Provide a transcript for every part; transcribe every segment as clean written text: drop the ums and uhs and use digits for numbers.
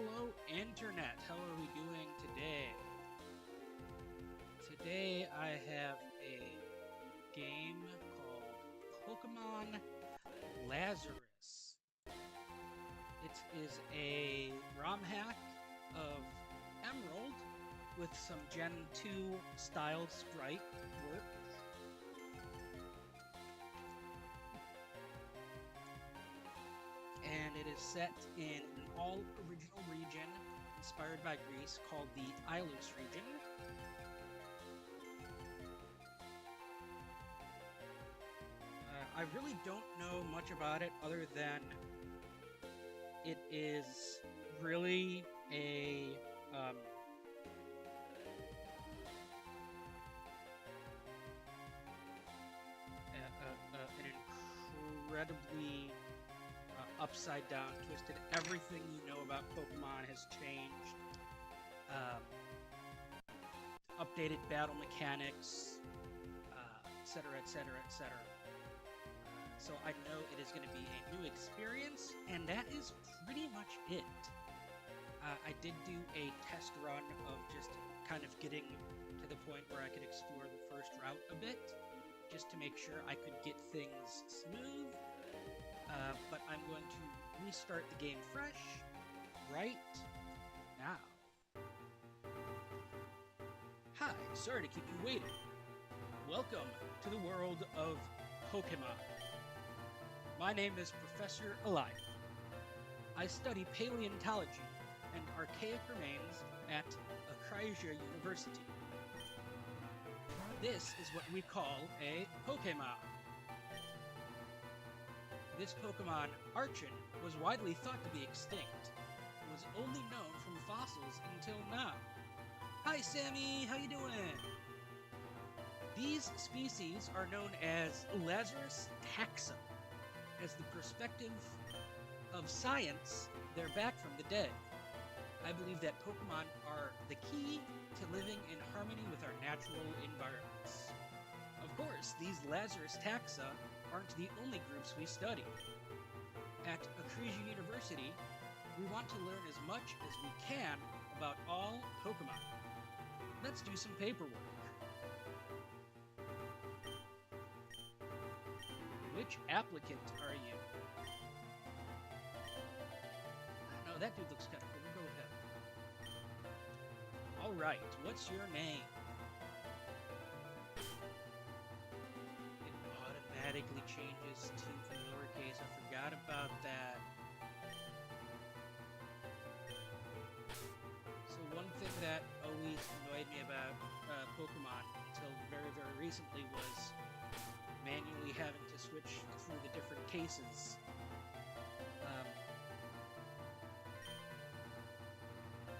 hello, Internet. How are we doing today? Today I have a game called Pokémon Lazarus. It is a ROM hack of Emerald with some Gen 2 styled sprite work. And it is set in an all-original region inspired by Greece called the Ilios region. I really don't know much about it other than it is really an incredibly upside down, twisted. Everything you know about Pokemon has changed. Updated battle mechanics, etc., etc., etc. So I know it is going to be a new experience, and that is pretty much it. I did do a test run of just kind of getting to the point where I could explore the first route a bit, just to make sure I could get things smooth. But I'm going to restart the game fresh right now. Hi, sorry to keep you waiting. Welcome to the world of Pokemon. My name is Professor Ilios. I study paleontology and archaic remains at Akrasia University. This is what we call a Pokemon. This Pokemon, Archon, was widely thought to be extinct. It was only known from fossils until now. Hi Sammy, how you doing? These species are known as Lazarus taxa. As the perspective of science, they're back from the dead. I believe that Pokemon are the key to living in harmony with our natural environments. Of course, these Lazarus taxa aren't the only groups we study. At Akrasia University, we want to learn as much as we can about all Pokemon. Let's do some paperwork. Which applicant are you? No, that dude looks kind of cool. We'll go with him. Alright, what's your name? It automatically changes to lowercase. I forgot about that. So one thing that always annoyed me about Pokemon until very, very recently was manually having to switch through the different cases.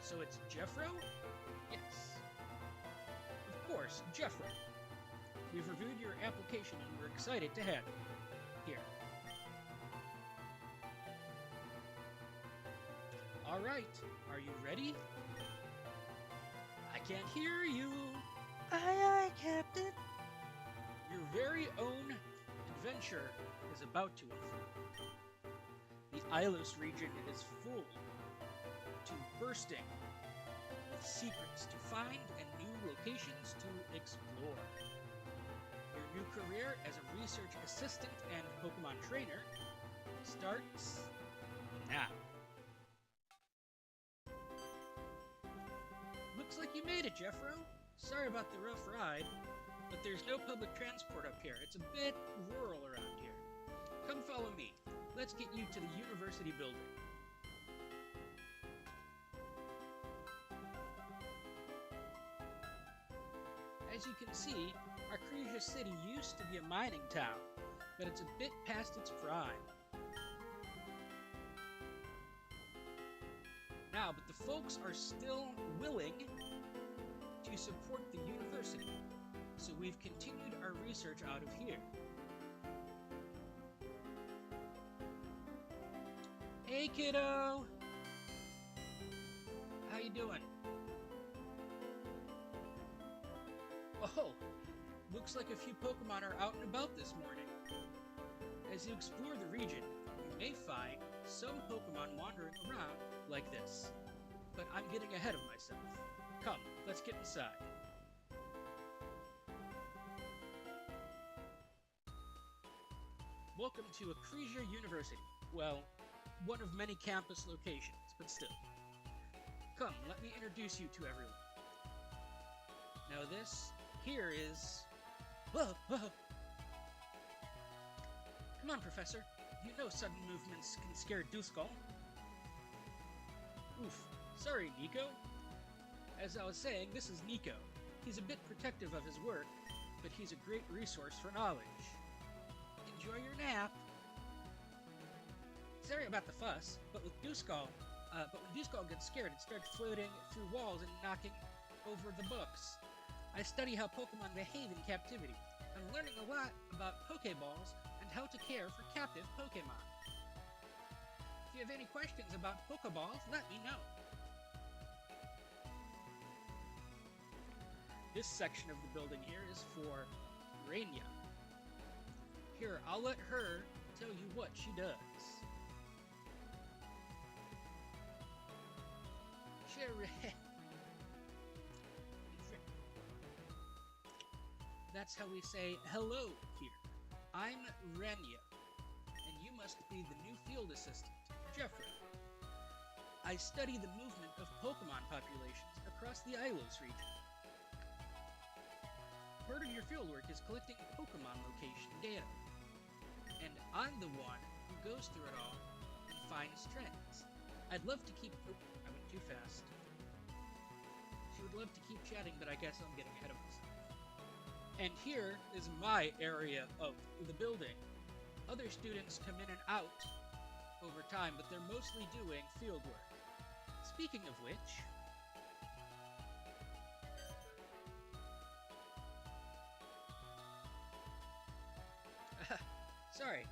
So it's Jeffro? Yes. Of course, Jeffro. We've reviewed your application and we're excited to have you here. Alright, are you ready? I can't hear you! Aye, aye, Captain! Your very own adventure is about to unfold. The Ilios region is full to bursting with secrets to find and new locations to explore. Your new career as a research assistant and Pokemon trainer starts now. Looks like you made it, Jeffro. Sorry about the rough ride. But there's no public transport up here. It's a bit rural around here. Come follow me. Let's get you to the university building. As you can see, Akrasia City used to be a mining town, but it's a bit past its prime. Now, but the folks are still willing to support the university. So we've continued our research out of here. Hey kiddo! How you doing? Oh, looks like a few Pokemon are out and about this morning. As you explore the region, you may find some Pokemon wandering around like this. But I'm getting ahead of myself. Come, let's get inside. Welcome to Ecclesia University. Well, one of many campus locations, but still. Come, let me introduce you to everyone. Now this here is... Whoa, whoa! Come on, Professor. You know sudden movements can scare Duskull. Oof. Sorry, Nico. As I was saying, this is Nico. He's a bit protective of his work, but he's a great resource for knowledge. Enjoy your nap. Sorry about the fuss, but with Duskull, when Duskull gets scared, it starts floating through walls and knocking over the books. I study how Pokemon behave in captivity. I'm learning a lot about Pokeballs and how to care for captive Pokemon. If you have any questions about Pokeballs, let me know. This section of the building here is for Rainia. Here, I'll let her tell you what she does. That's how we say hello here. I'm Rainia, and you must be the new field assistant, Jeffrey. I study the movement of Pokemon populations across the Ilios region. Part of your fieldwork is collecting Pokemon location data, and I'm the one who goes through it all and finds trends. I'd love to keep... Oh, I went too fast. She would love to keep chatting, but I guess I'm getting ahead of myself. And here is my area of the building. Other students come in and out over time, but they're mostly doing fieldwork. Speaking of which... Sorry.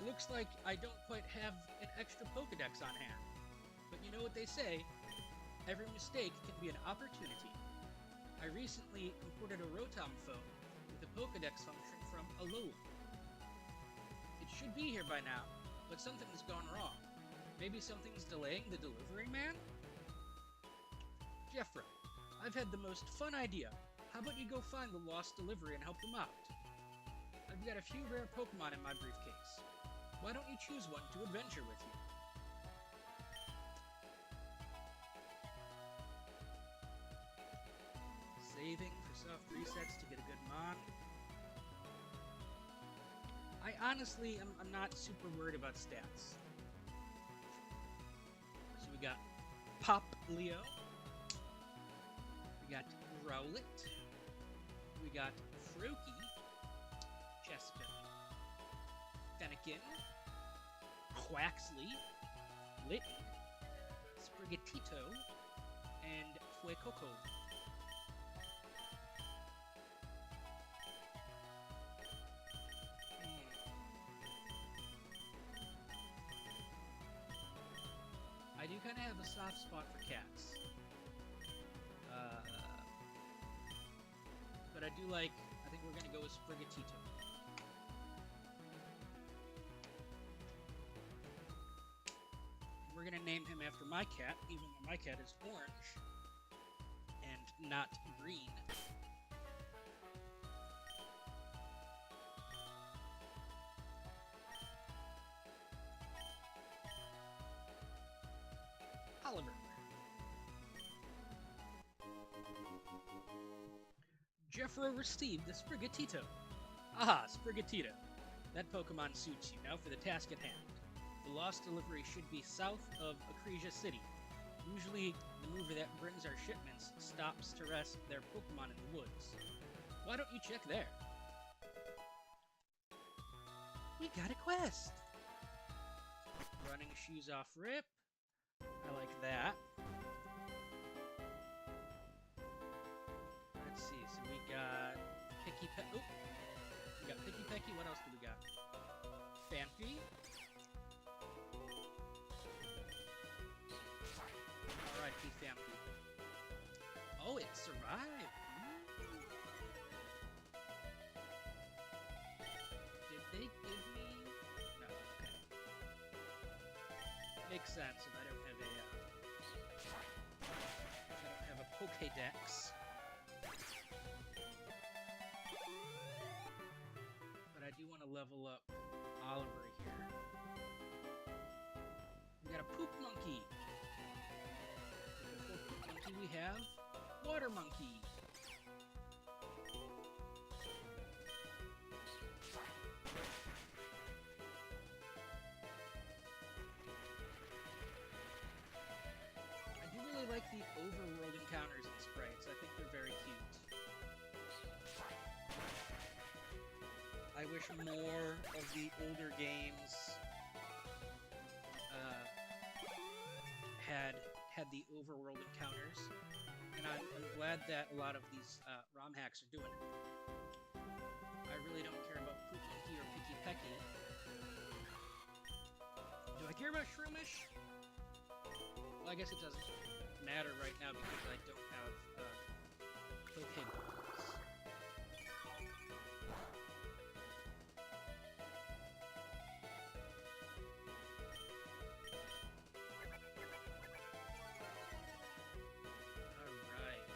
It looks like I don't quite have an extra Pokedex on hand. But you know what they say, every mistake can be an opportunity. I recently imported a Rotom phone with a Pokedex function from Alola. It should be here by now, but something's gone wrong. Maybe something's delaying the delivery man? Jeffro, I've had the most fun idea. How about you go find the lost delivery and help them out? I've got a few rare Pokemon in my briefcase. Why don't you choose one to adventure with you? Saving for soft resets to get a good mon. I honestly am not super worried about stats. So we got Pop Leo. We got Rowlet. We got Froakie. Chespin. Fennekin. Quaxley. Litten. Sprigatito. And Fuecoco. I do kind of have a soft spot for cats. But I do like, I think we're going to go with Sprigatito. We're going to name him after my cat, even though my cat is orange and not green. Oliver. Jeffro received the Sprigatito. Aha, Sprigatito. That Pokemon suits you. Now for the task at hand. The lost delivery should be south of Ecclesia City. Usually, the mover that brings our shipments stops to rest their Pokemon in the woods. Why don't you check there? We got a quest! Running shoes off rip. I like that. Let's see, so we got Picky Pecky. Oh! We got Picky Pecky. What else do we got? Phanpy. Alright, Phanpy. Oh, it survived! Did they give me... No, okay. Makes sense if I don't have a Pokédex. But I do want to level up Oliver here. We got a Poop Monkey. Before Poop Monkey we have Water Monkey. I like the overworld encounters and sprites. I think they're very cute. I wish more of the older games had the overworld encounters, and I'm glad that a lot of these ROM hacks are doing it. I really don't care about Poop Monkey or Picky Pecky. Do I care about Shroomish? Well, I guess it doesn't matter right now because I don't have Pokémon. Alright.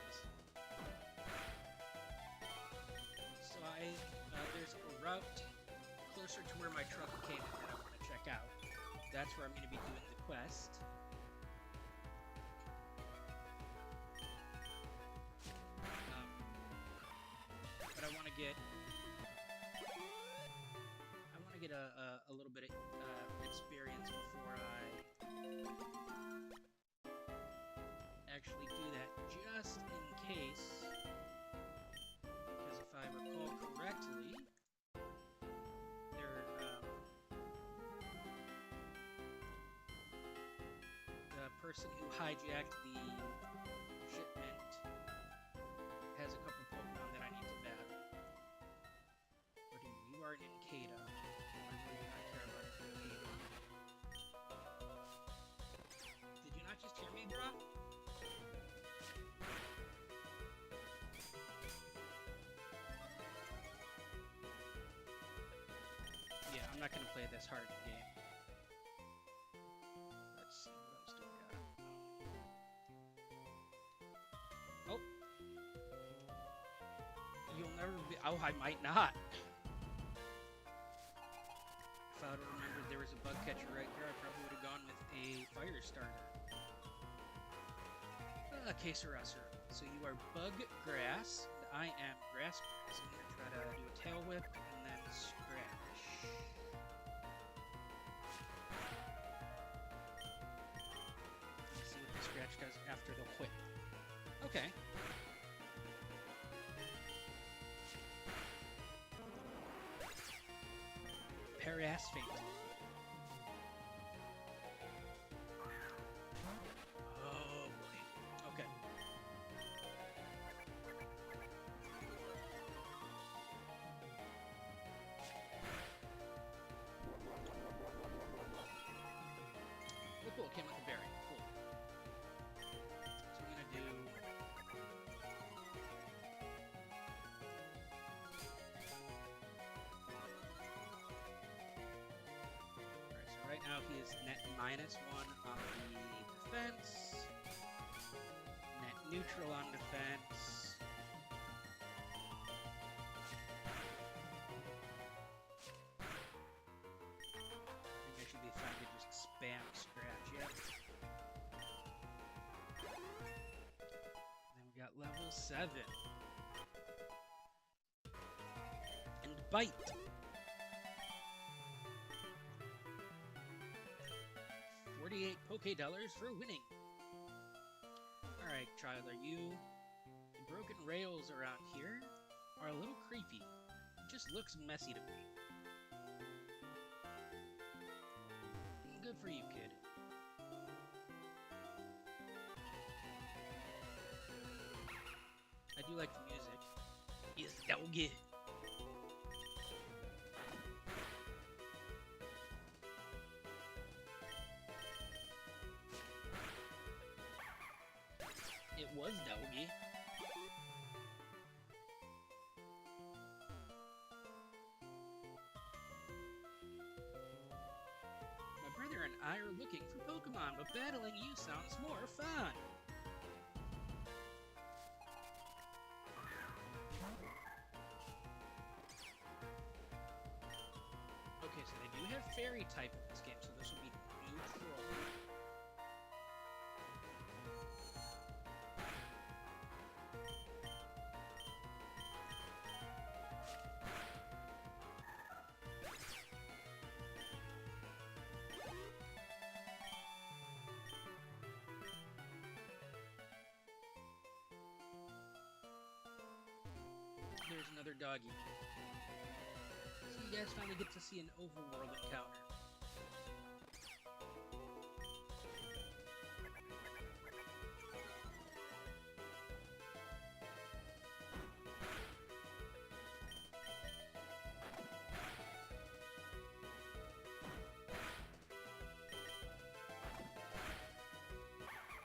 So there's a route closer to where my truck came in that I want to check out. That's where I'm going to be doing the quest. I want to get a little bit of experience before I actually do that, just in case, because if I recall correctly, the person who hijacked the shipment has a couple Pokemon that I need to battle. You are in Kada. I really do not care about Kada. Did you not just hear me, bro? Yeah, I'm not gonna play this hard game. Let's see, what else do we got? Oh! You'll never be— oh, I might not! If I would have remembered there was a bug catcher right here, I probably would have gone with a fire starter. Queseracer. So you are Bug Grass, and I am Grass Grass. I'm going to try to do a Tail Whip and then Scratch. Let's see what the Scratch does after the Whip. Okay. Parass Fate. Oh boy. Okay. Oh, cool. It came with a berry. Cool. So we're gonna do. Right now he is net -1 on the defense, net neutral on defense. I think I should be fine to just spam Scratch, yep. Then we got level 7. And Bite. $48 Poké-dollars for winning. Alright, child, are you... The broken rails around here are a little creepy. It just looks messy to me. Good for you, kid. I do like the music. Yes, doggy. It was doggy. My brother and I are looking for Pokemon. Pokemon, but battling you sounds more fun. Okay, so they do have Fairy type in this game, so this will be neutral. There's another doggy. So you guys finally get to see an overworld encounter.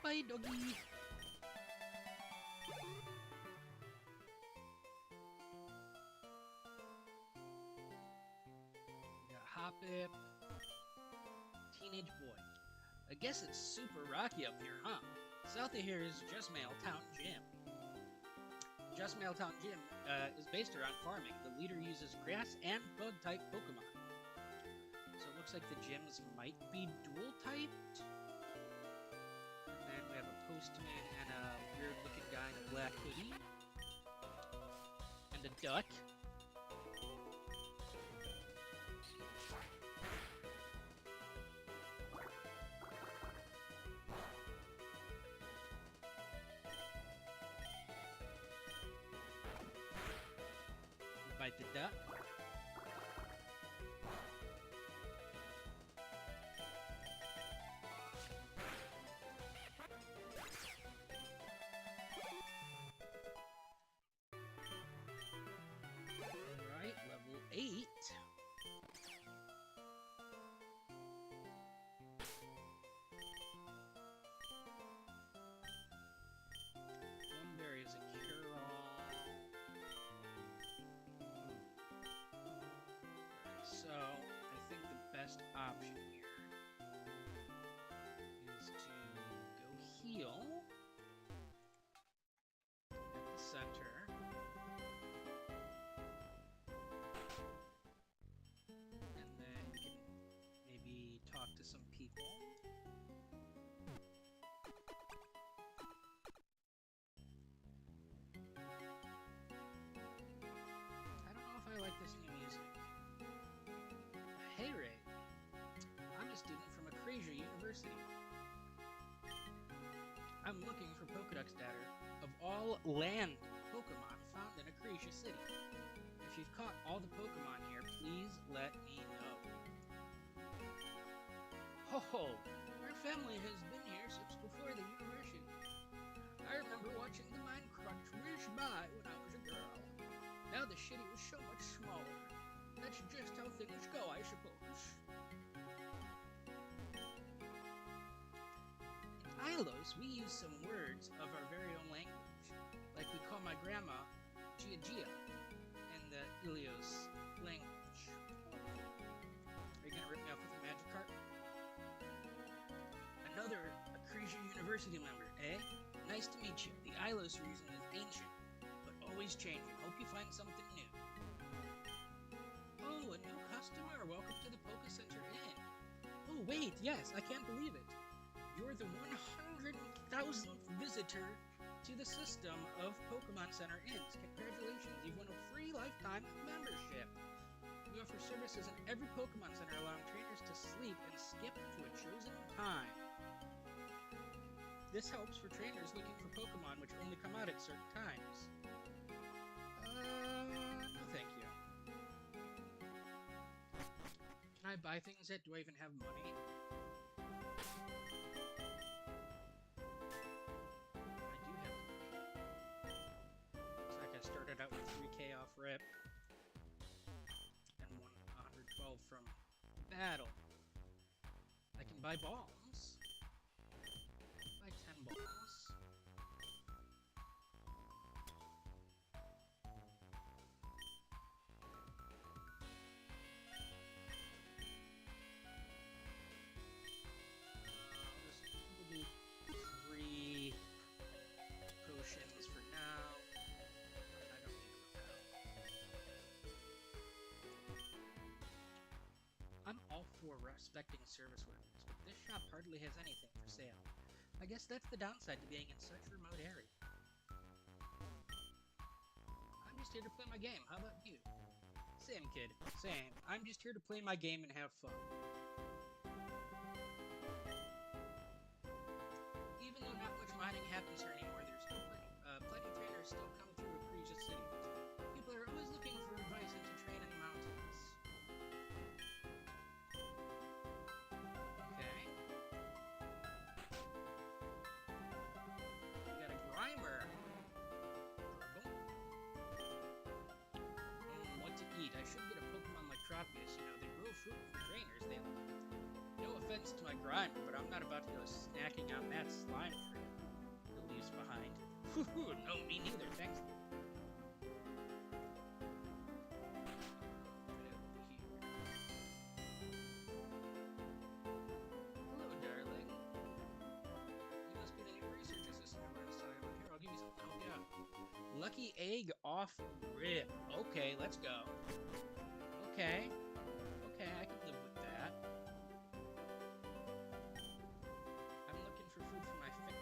Bye, doggy! Hoppip. Teenage boy. I guess it's super rocky up here, huh? South of here is Just Mail Town Gym. Just Mail Town Gym is based around farming. The leader uses grass and bug type Pokemon. So it looks like the gyms might be dual typed. And then we have a postman and a weird looking guy in a black hoodie. And a duck. Bite the duck. Alright, level 8. Berry is a cure-all. So, I think the best option here is to go heal at the center. And then we can maybe talk to some people. I don't know if I like this new music. Hey Ray, I'm a student from Akrasia University. I'm looking for Pokedex data of all land Pokemon found in Akrasia City. If you've caught all the Pokemon here, please let me know. Ho ho! Our family has been here since before the university. I remember watching the Minecraft whiz by when I was a girl. Now the city was so much smaller. That's just how things go, I suppose. In Ilios, we use some words of our very own language. Like we call my grandma Gia Gia in the Ilios language. Are you gonna rip me off with a magic card? Another Akrasia University member, eh? Nice to meet you. The Ilios reason is ancient, but always changing. Hope you find something new. Oh, a new customer! Welcome to the Poke Center Inn. Oh, wait, yes, I can't believe it. You're the 100,000th visitor to the system of Pokemon Center Inns. Congratulations, you've won a free lifetime membership. We offer services in every Pokemon Center, allowing trainers to sleep and skip to a chosen time. This helps for trainers looking for Pokemon which only come out at certain times. No thank you. Can I buy things yet? Do I even have money? I do have money. Looks like I started out with 3k off rip. And 112 from battle. I can buy balls. Buy 10 balls. inspecting service workers, but this shop hardly has anything for sale. I guess that's the downside to being in such a remote area. I'm just here to play my game. How about you? Same, kid. Same. I'm just here to play my game and have fun. Even though not much mining happens here anymore, there's still plenty of trainers still come through Apresia City. People are always looking for advice and to train in the mountains. Okay. We got a Grimer. What to eat? I should get a Pokemon like Tropius. You know, they grow fruit for trainers. No offense to my Grimer, but I'm not about to go snacking on that slime fruit it leaves behind. No, me neither, thanks. Hello, darling. You must be the new research assistant I was talking about. Here, I'll give you something to help you out. Lucky egg off rib. Okay, let's go. Okay. Okay, I can live with that. I'm looking for food for my family.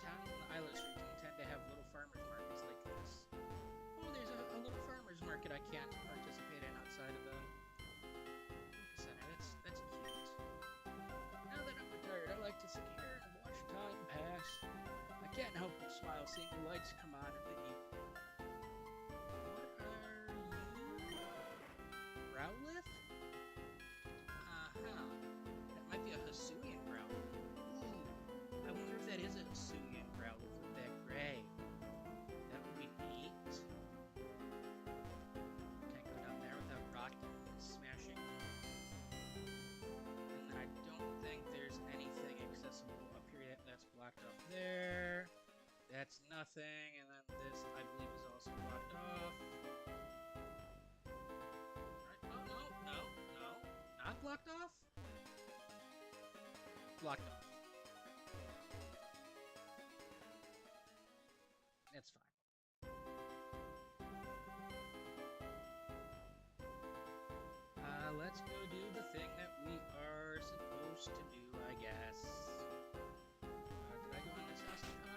Towns in the Ilios region tend to have little farmers markets like this. Oh, there's a little farmers market I can't participate in outside of the center. That's cute. Now that I'm retired, I like to sit here and watch time pass. I can't help but smile seeing the lights come on in the evening. Growlithe? That might be a Hisuian Growlithe. Ooh, I wonder if that is a Hisuian Growlithe with that gray. That would be neat. Can't go down there without rocking and smashing. And then I don't think there's anything accessible up here yet. That's blocked off there. That's nothing. And then this, I believe, is also blocked off. Not blocked off? Blocked off. That's fine. Let's go do the thing that we are supposed to do, I guess. Did I go in this house? No.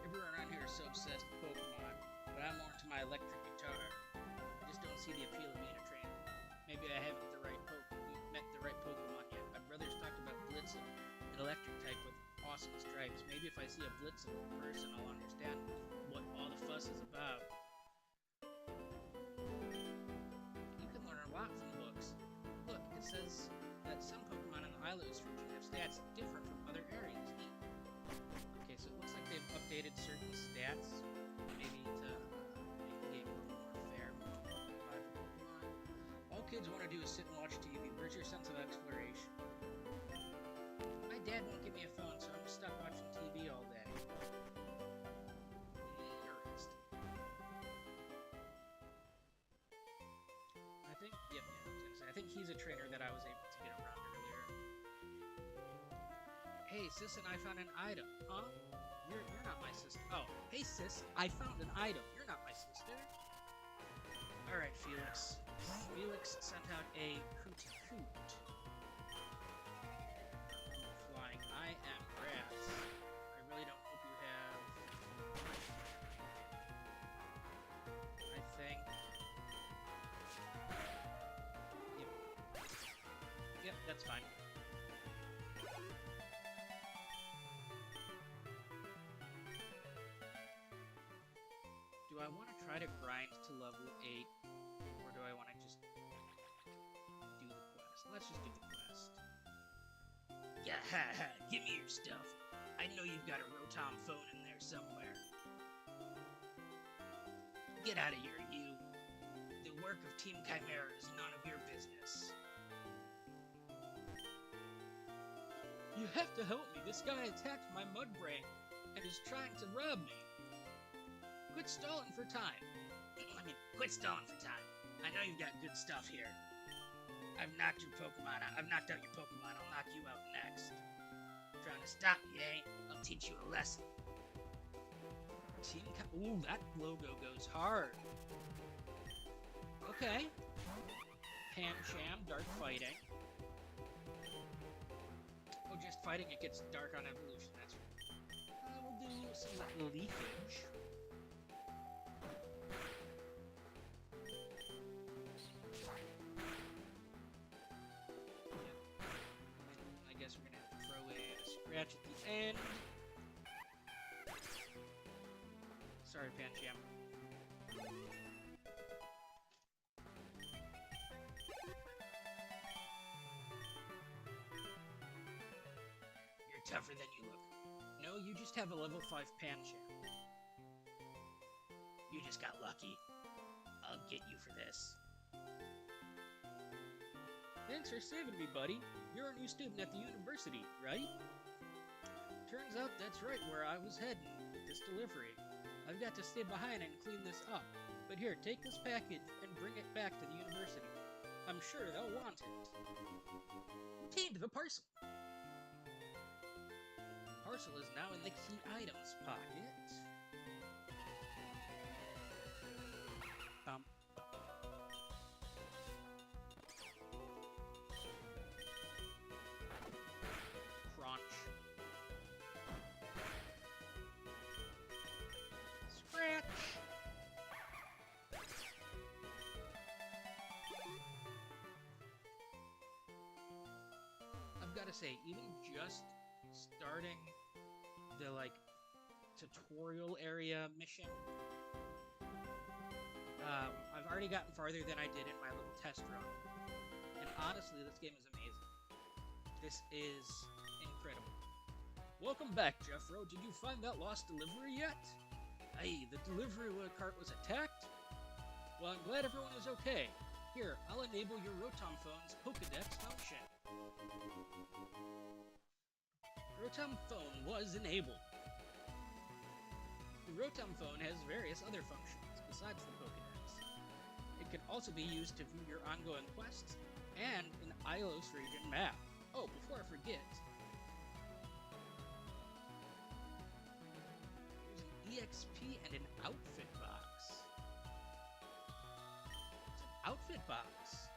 Everyone around here is so obsessed with Pokemon, but I'm more into my electric guitar. I just don't see the appeal of being a trainer. Maybe I haven't met the right Pokemon yet. My brother's talked about Blitzle, an electric type with awesome stripes. Maybe if I see a Blitzle in person, I'll understand what all the fuss is about. You can learn a lot from books. Look, it says that some Pokemon in the Ilios region have stats different from other areas. Okay, so it looks like they've updated certain stats, maybe to make the game a little more fair. All kids want to do is sit and watch TV. Where's your sense of exploration? My dad won't give me a phone, so I'm stuck watching TV all day. Interesting. I think he's a trainer that I was able to get around earlier. Hey, sis, and I found an item. Huh? You're not my sister. Oh, hey, sis, I found an item. You're not my sister. Alright, Felix. Felix sent out a hooty hoot. Flying. I am grass. I really don't hope you have... I think... Yep, that's fine. Do I want to try to grind to level 8, or do I want to just do the quest? Let's just do the quest. Yeah, give me your stuff. I know you've got a Rotom phone in there somewhere. Get out of here, you. The work of Team Chimera is none of your business. You have to help me. This guy attacked my Mudbray and is trying to rob me. Quit stalling for time. Quit stalling for time. I know you've got good stuff here. I've knocked your Pokemon out. I've knocked out your Pokemon. I'll knock you out next. Trying to stop me, eh? I'll teach you a lesson. Ooh, that logo goes hard. Okay. Pancham, dark fighting. Oh, just fighting, it gets dark on evolution, that's right. We'll do some leafage. I guess we're gonna have to throw in a scratch at the end. Sorry, Pancham. You're tougher than you look. No, you just have a level 5 Pancham. You just got lucky. I'll get you for this. Thanks for saving me, buddy. You're a new student at the university, right? Turns out that's right where I was heading with this delivery. I've got to stay behind and clean this up. But here, take this package and bring it back to the university. I'm sure they'll want it. Obtained the parcel. Parcel is now in the key items pocket. Crunch. Scratch. I've got to say, even just starting the, tutorial area mission, I've already gotten farther than I did in my little test run. And honestly, this game is amazing. This is incredible. Welcome back, Jeffro. Did you find that lost delivery yet? Hey, the delivery cart was attacked? Well, I'm glad everyone is okay. Here, I'll enable your Rotom phone's Pokédex function. Rotom phone was enabled. The Rotom phone has various other functions besides the Pokédex. It can also be used to view your ongoing quests and an Ilios region map. Oh, before I forget, there's an EXP and an outfit box. It's an outfit box.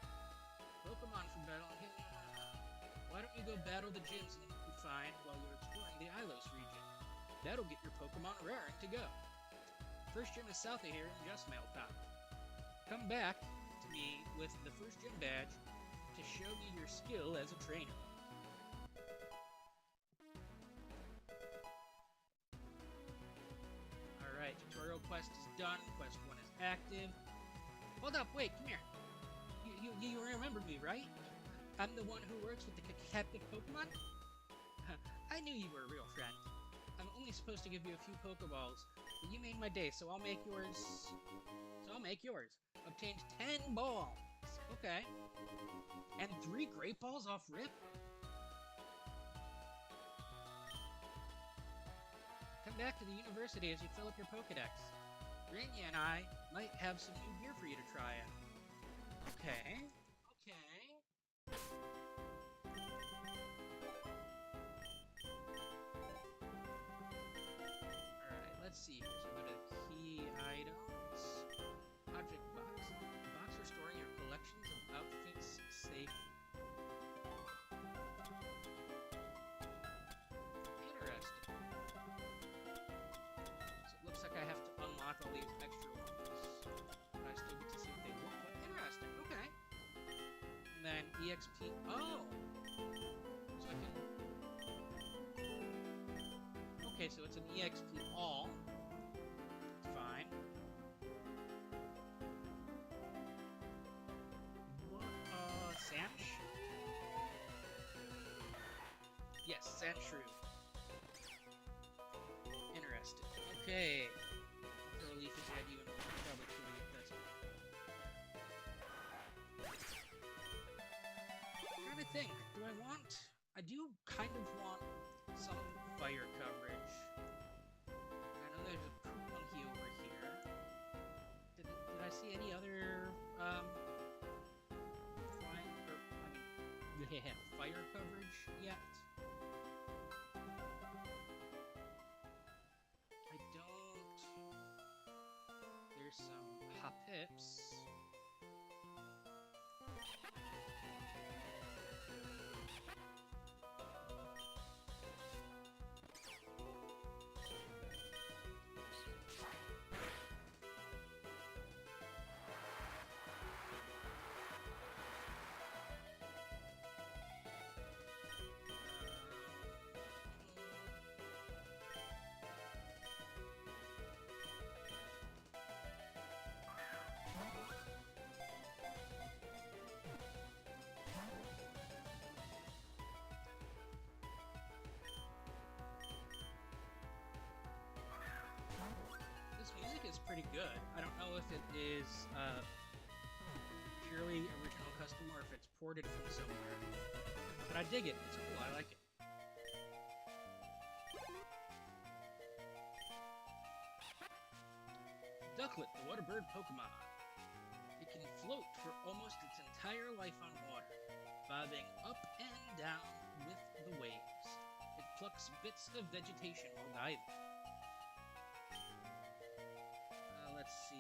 Pokemon from battling. Why don't you go battle the gyms that you find while you're exploring the Ilios region? That'll get your Pokemon raring to go. First gym is south of here in Just Mailtown. Come back to me with the first gym badge to show me your skill as a trainer. Alright, tutorial quest is done. Quest 1 is active. Hold up, wait, come here. You remember me, right? I'm the one who works with the captive Pokemon? I knew you were a real friend. I'm only supposed to give you a few Pokeballs, but you made my day, so I'll make yours. Obtained 10 balls. Okay. And 3 Great Balls off rip? Come back to the university as you fill up your Pokedex. Rainy and I might have some new gear for you to try out. Okay. Alright, let's see here. So go to key items. Object box. Box for storing your collections of outfits safe. Interesting. So it looks like I have to unlock all these extra ones. But I still get to see what they look like. Interesting, okay. And then EXP. Oh! So I can. Okay, so it's an EXP all. Fine. What? Sandshrew? Yes, Sandshrew. Interesting. Okay. Throw a leafage at you and probably kill you if that's I'm trying to think. Do I want... I do kind of want some fire coverage. I know there's a monkey over here. Did I see any other fire coverage yet? I don't. There's some Hopips. pretty good. I don't know if it is purely original custom or if it's ported from somewhere. But I dig it. It's cool. I like it. Ducklet, the water bird Pokemon. It can float for almost its entire life on water, bobbing up and down with the waves. It plucks bits of vegetation while diving. Let's see.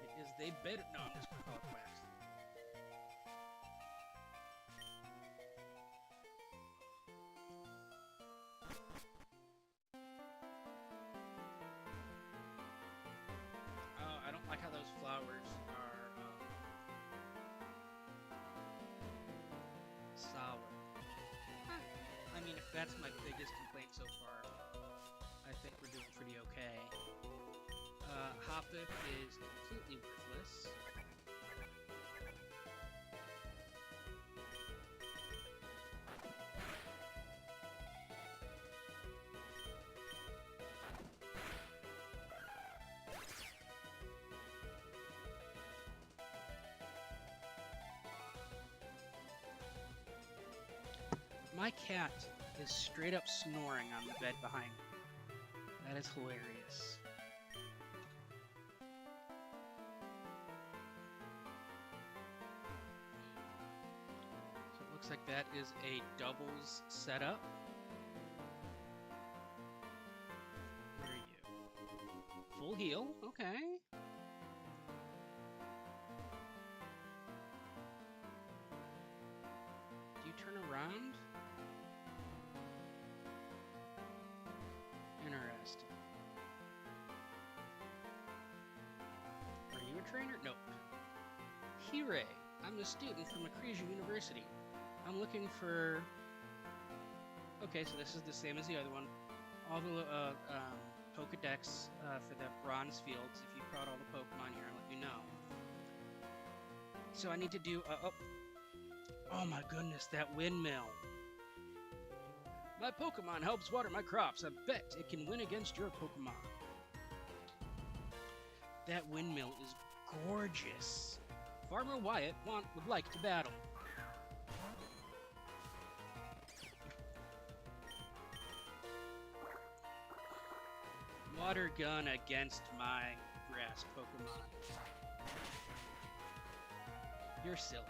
It is they better. No, I'm just gonna call it Quacks. I don't like how those flowers are solid. I mean, if that's my biggest complaint so far, I think we're doing pretty okay. Hoppip is completely worthless. My cat is straight up snoring on the bed behind me. That is hilarious. So it looks like that is a doubles setup. Where are you? Full heal, okay. Do you turn around? Interesting. Are you a trainer? Nope. Hire, I'm a student from Acacia University. I'm looking for... Okay, so this is the same as the other one. All the Pokedex for the bronze fields. If you caught all the Pokemon here, let me know. So I need to do... Oh my goodness, that windmill. My Pokemon helps water my crops. I bet it can win against your Pokemon. That windmill is gorgeous. Farmer Wyatt would like to battle. Water gun against my grass Pokemon. You're silly.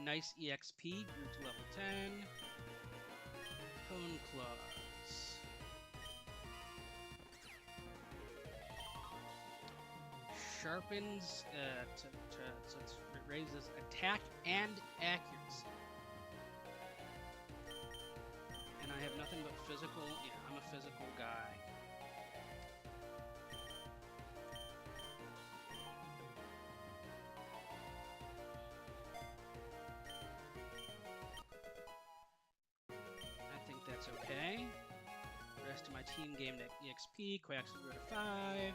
Nice EXP, grew to level 10. Cone Claws. Sharpens, so it raises attack and accuracy. And I have nothing but physical, yeah, I'm a physical guy. That's okay. The rest of my team gained EXP. Quacks will go to 5.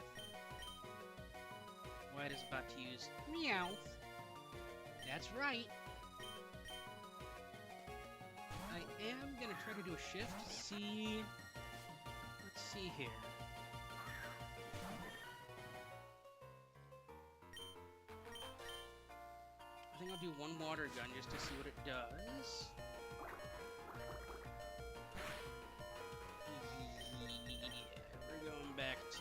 White is about to use Meowth. That's right. I am gonna try to do a shift. See. Let's see here. I think I'll do one water gun just to see what it does. Going back to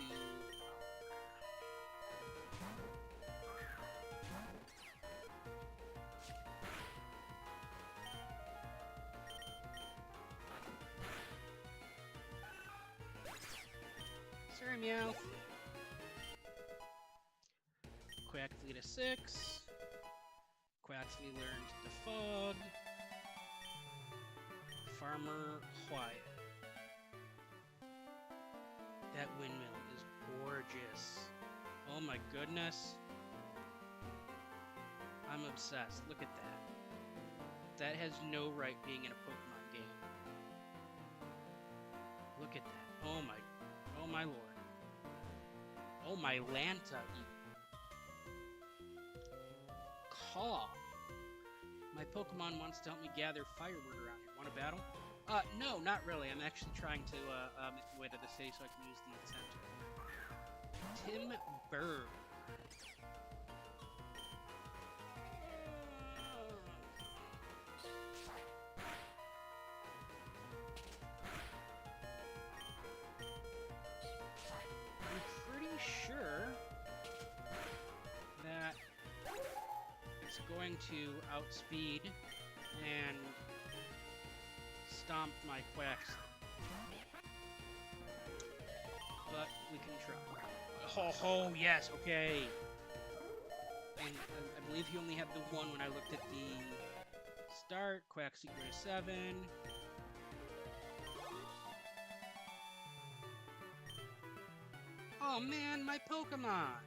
sorry, Meowth. Quaxley to 6. Quaxley learned the fog. Farmer Quiet. That windmill is gorgeous. Oh my goodness. I'm obsessed. Look at that. That has no right being in a Pokemon game. Oh my lord. Oh my Lanta. Call. My Pokemon wants to help me gather firewood around here. Want to battle? No, not really. I'm actually trying to make my way to the city so I can use the incentive. Tim Burr. I'm pretty sure that it's going to outspeed and stomp my Quacks. But we can try. Oh, yes, okay. And I believe he only had the one when I looked at the start. Quacks equal to 7. Oh man, my Pokemon!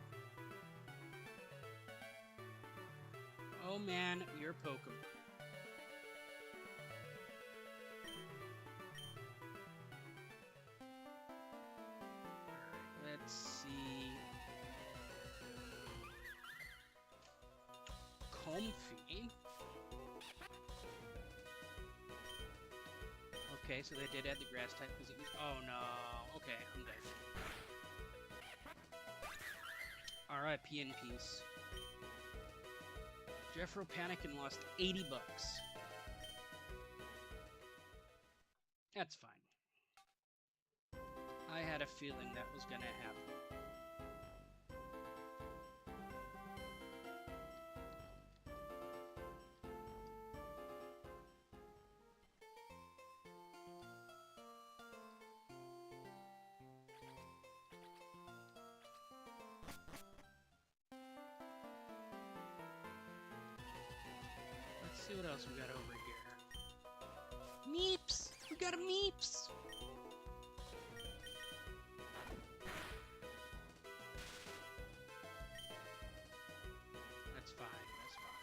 Oh man, your Pokemon. Let's see. Comfy. Okay, so they did add the grass type because it was. Oh no. Okay, I'm dead. R.I.P. in peace. Jeffro panicked and lost $80. That's fine. I had a feeling that was gonna happen. Let's see what else we got over here. Meeps! We got a Meeps! That's fine, that's fine.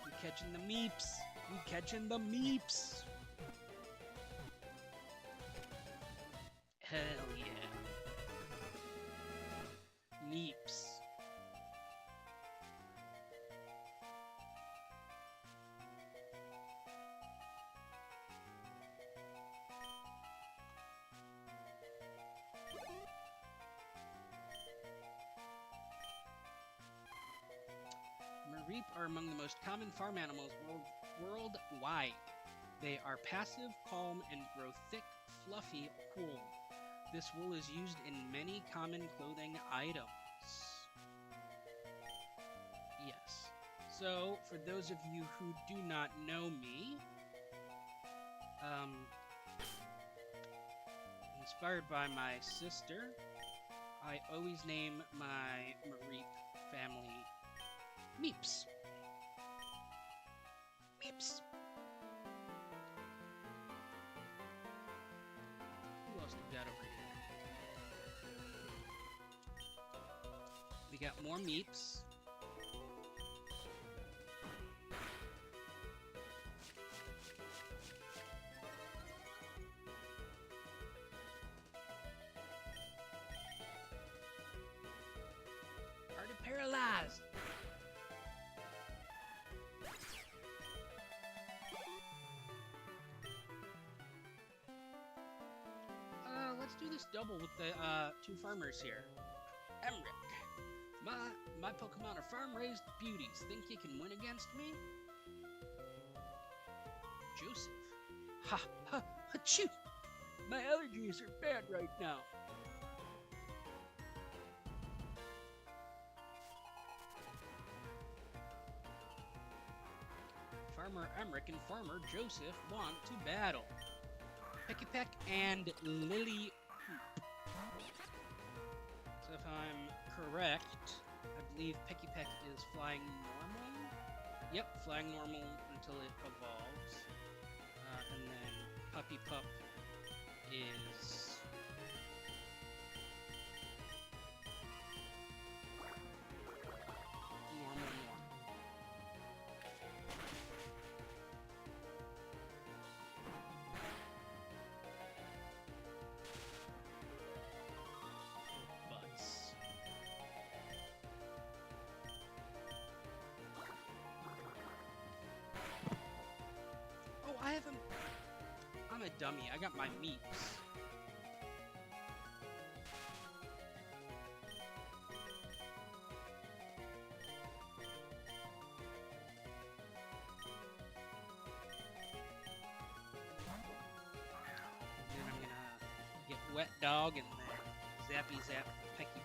We catching the Meeps! We catching the Meeps! Hell yeah. Meeps. Mareep are among the most common farm animals worldwide. They are passive, calm, and grow thick, fluffy wool. This wool is used in many common clothing items. Yes. So, for those of you who do not know me, inspired by my sister, I always name my Mareep family Meeps. Meeps. Who else we got over here? We got more Meeps. Already paralyzed. Let's do this double with the two farmers here. Emric, my Pokemon are farm-raised beauties. Think you can win against me? Joseph, ha ha achoo! My allergies are bad right now. Farmer Emric and Farmer Joseph want to battle. Pecky Peck and Lily Hoop. So if I'm correct, I believe Pecky Peck is flying normal? Yep, flying normal until it evolves. And then Puppy Pup is... a dummy. I got my meeps. Then I'm gonna get Wet Dog and then Zappy Zap Pecky Peck.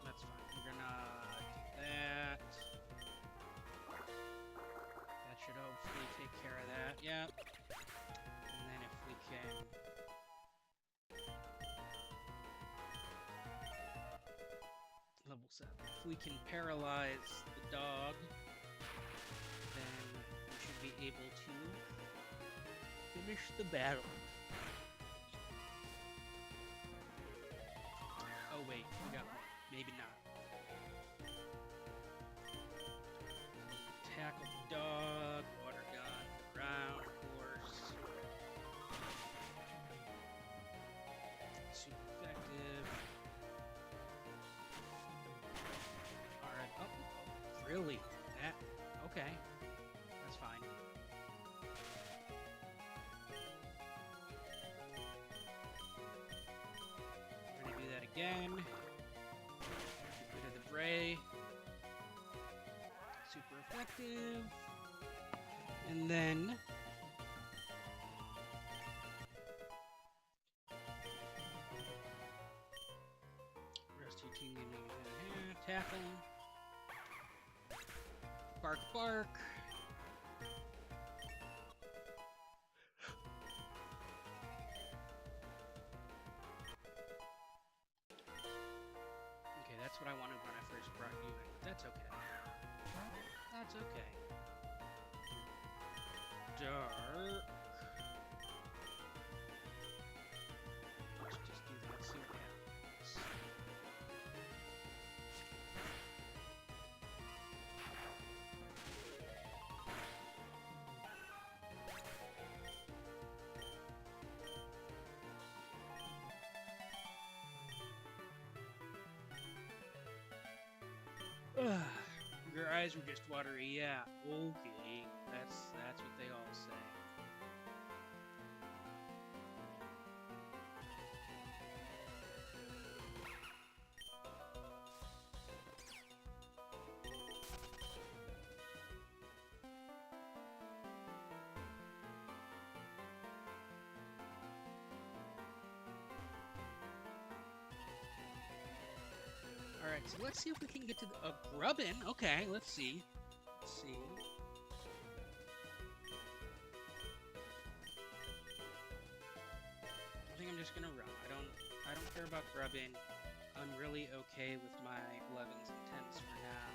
That's fine. We're gonna do that. That should hopefully take care of that. Yep. And then if we can... Level 7. If we can paralyze the dog, then we should be able to finish the battle. Oh wait, we got one. Maybe not. Tackle the dog, water gun, ground, horse. Super effective. Alright, oh, really? That, okay. That's fine. We're gonna do that again. Get rid of the Bray. Super effective. And then rest of your team tackle. Bark bark. Okay, that's what I wanted when I first brought you in. That's okay. That's okay. Dark. Let's just do that, see what happens. Your eyes were just watery. Yeah, okay. That's what they all say. Alright, so let's see if we can get to the Grubbin. Okay, let's see. Let's see. I think I'm just gonna run. I don't care about Grubbin. I'm really okay with my 11s and 10s for now.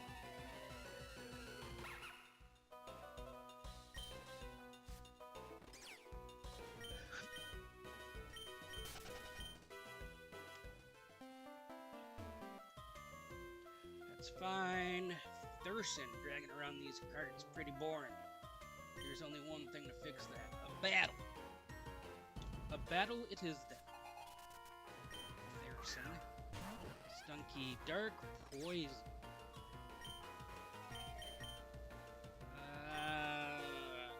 That's fine. Thurston dragging around these cards pretty boring. There's only one thing to fix that. A battle. A battle it is then. Thurston. Stunky Dark Poison.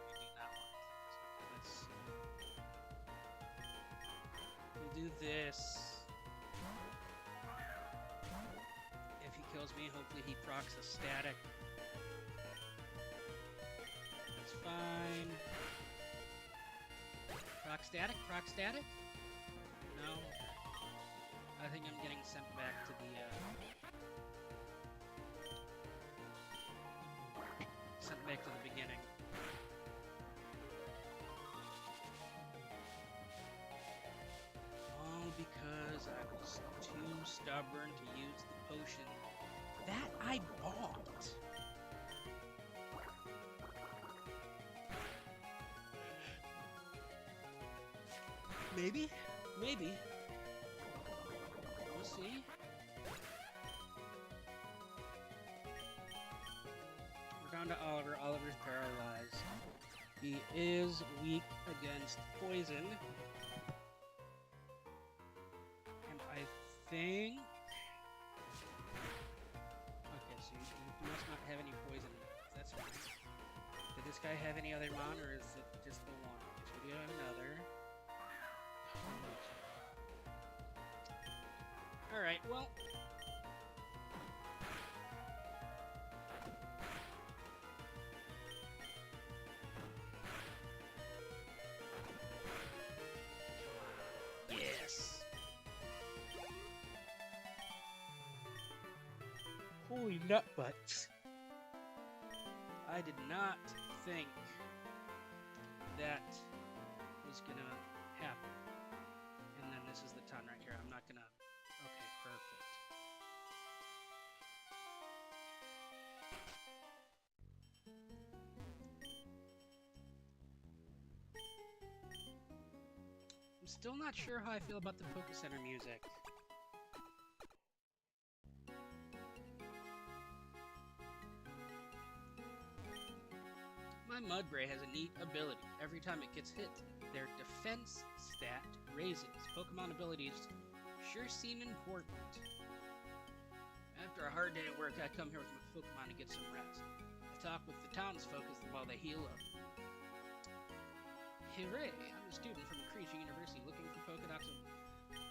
Maybe that one. Let's see. We'll do this. If he kills me, hopefully he procs a static. That's fine. Proc static? Proc static? No? I think I'm getting sent back to the, beginning. All because I was too stubborn to use the potion that I bought. Maybe? Maybe. We'll see. We're down to Oliver. Oliver's paralyzed. He is weak against poison. And I think have any poison moves. That's fine. Did this guy have any other mon, or is it just the one? So we do have another. Alright, well. Yes! Holy nut butts. I did not think that was gonna happen. And then this is the ton right here. I'm not gonna... Okay, perfect. I'm still not sure how I feel about the Poké Center music. My Mudbray has a neat ability. Every time it gets hit, their defense stat raises. Pokemon abilities sure seem important. After a hard day at work, I come here with my Pokemon to get some rest. I talk with the townsfolk while they heal up. Hooray! I'm a student from Creature University looking for Pokedox.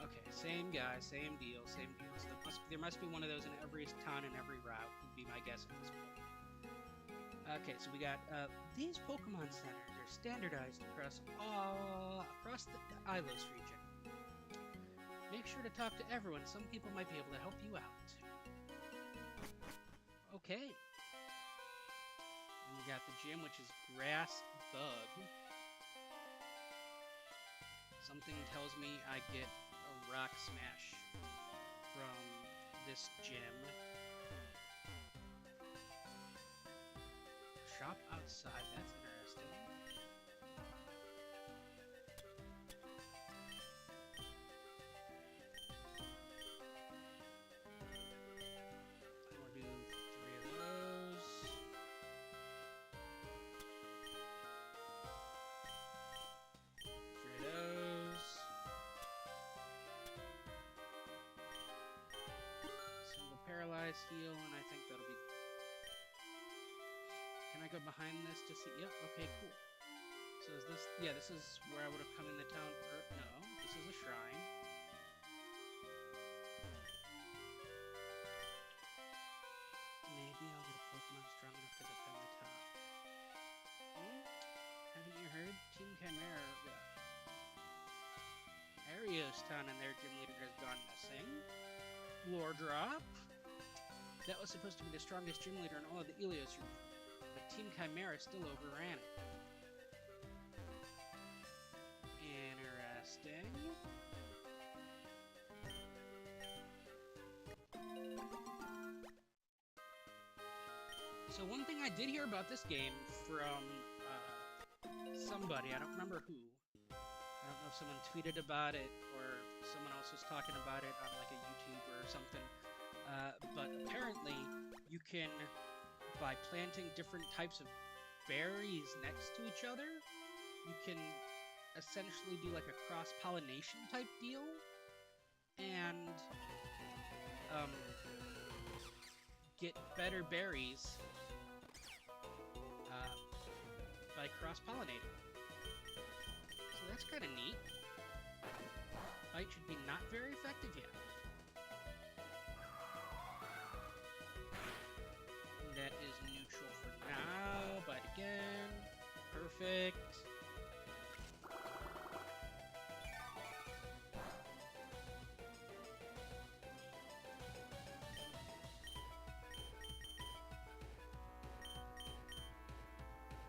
Okay, same guy, same deal, same deal. So there must be one of those in every town and every route, would be my guess at this point. Okay, so we got these Pokemon centers are standardized across the Ilios region. Make sure to talk to everyone. Some people might be able to help you out. Okay. And we got the gym, which is Grass Bug. Something tells me I get a Rock Smash from this gym. Shop outside, that's interesting. We'll do 3 of those. 3 of those. Single paralyzed heal, and I think that'll be... Can I go behind this to see? Yep, okay, cool. So is this... Yeah, this is where I would have come in the town... No, this is a shrine. Maybe I'll get a Pokemon strong enough to defend the town. Haven't you heard? Team Chimera... Arios Town and their gym leader has gone missing. Lore drop. That was supposed to be the strongest gym leader in all of the Ilios region. Team Chimera still overran it. Interesting. So one thing I did hear about this game from somebody, I don't remember who. I don't know if someone tweeted about it or someone else was talking about it on like a YouTube or something. But apparently you can... By planting different types of berries next to each other, you can essentially do like a cross-pollination type deal, and get better berries by cross-pollinating. So that's kind of neat. Bite should be not very effective yet. That is neutral for now. Bite again. Perfect.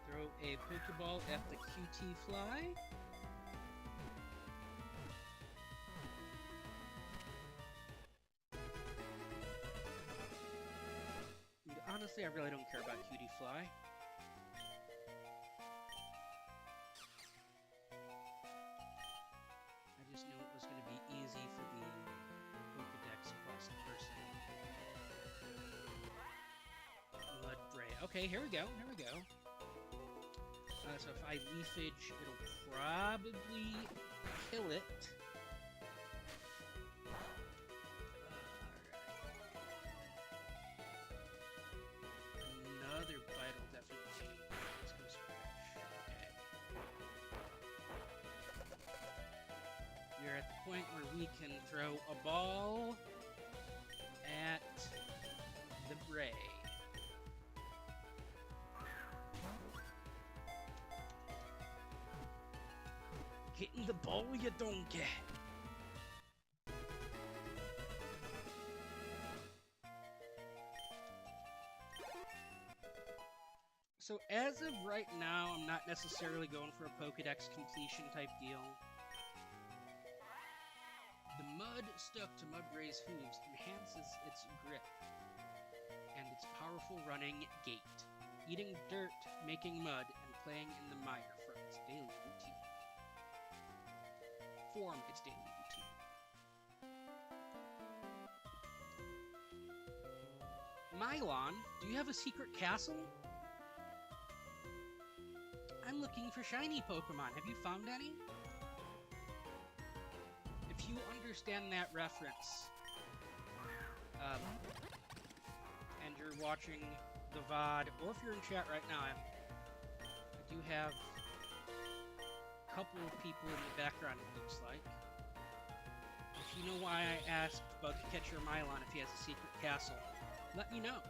Throw a Pokeball at the QT fly. Honestly, I really don't care about Cutie Fly. I just knew it was going to be easy for the Pokedex quest person. Mudbray. Okay, here we go. Here we go. So if I Leafage, it'll probably kill it. point where we can throw a ball at the Bray. Getting the ball, you don't get. So as of right now, I'm not necessarily going for a Pokédex completion type deal. The mud stuck to Mudbray's hooves enhances its grip and its powerful running gait. Eating dirt, making mud, and playing in the mire for its daily routine. Form its daily routine. Mylon, do you have a secret castle? I'm looking for shiny Pokemon. Have you found any? If you understand that reference, and you're watching the VOD, or if you're in chat right now, I do have a couple of people in the background, it looks like. If you know why I asked Bugcatcher Mylon if he has a secret castle, let me know.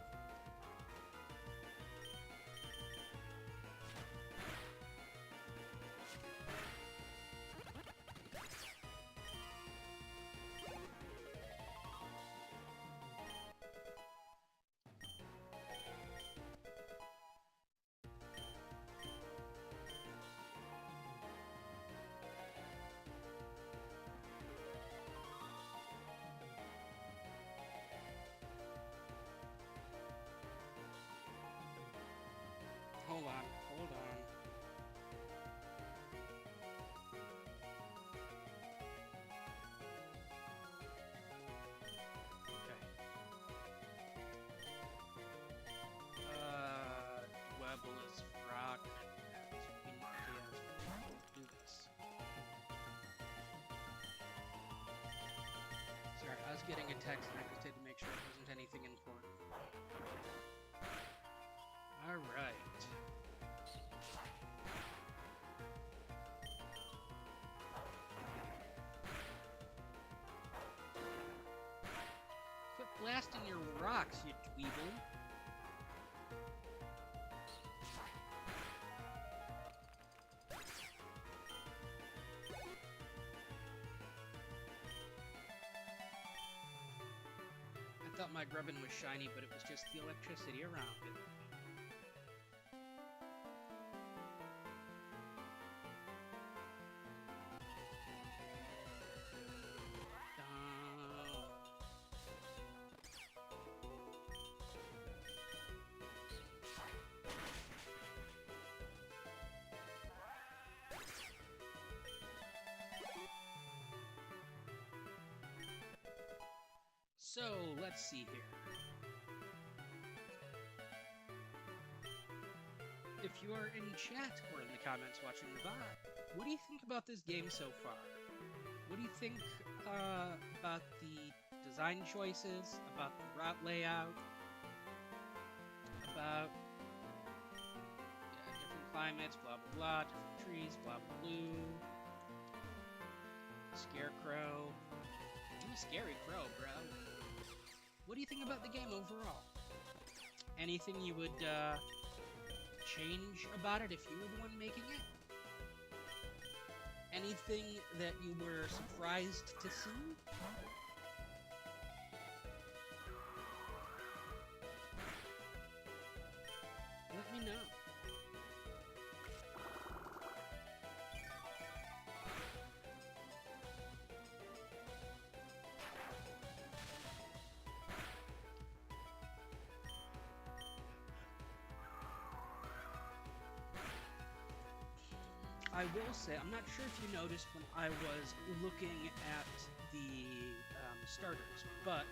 Hold on. Okay. Dwebble is rock. Do this. Sorry, I was getting a text and I just had to make sure it wasn't anything important. Alright. Quit blasting your rocks, you dweeble. I thought my grubbin was shiny, but it was just the electricity around it. So, let's see here. If you are in chat or in the comments watching the VOD, what do you think about this game so far? What do you think about the design choices, about the route layout, about different climates, blah blah blah, different trees, blah blah blue, Scarecrow. Do a scary crow, bro. What do you think about the game overall? Anything you would change about it if you were the one making it? Anything that you were surprised to see? Let me know. I will say, I'm not sure if you noticed when I was looking at the starters, but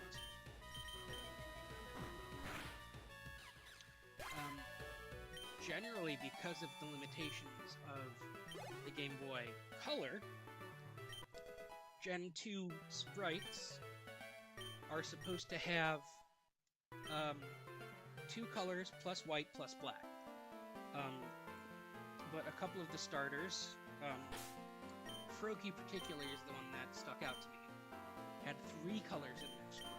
generally because of the limitations of the Game Boy Color, Gen 2 sprites are supposed to have 2 colors plus white plus black. But a couple of the starters Croaky particularly is the one that stuck out to me. Had 3 colors in their sprite.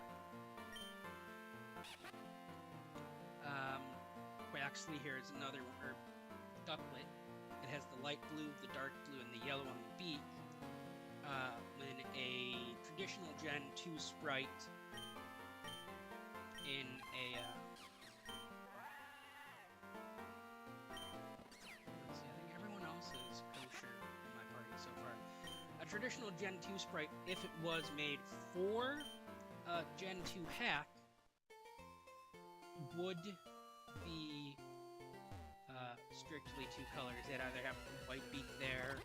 Quaxley here is another one, or Ducklet. It has the light blue, the dark blue, and the yellow on the beak. When a traditional Gen 2 sprite in a let's see, I think everyone else is kosher in my party so far. A traditional Gen 2 sprite, if it was made for Gen 2 hack, would be strictly 2 colors. They'd either have a white beak there,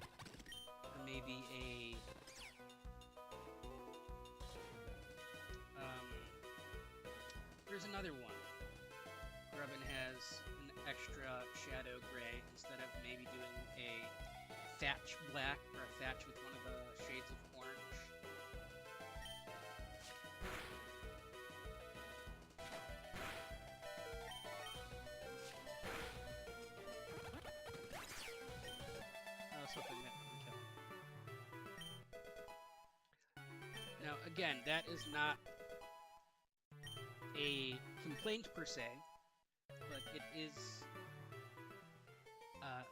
or maybe a there's another one. Grubbin has an extra shadow gray instead of maybe doing a thatch black or a thatch with one of the shades of orange. I was hoping that would kill. Now, again, that is not a complaint per se, but it is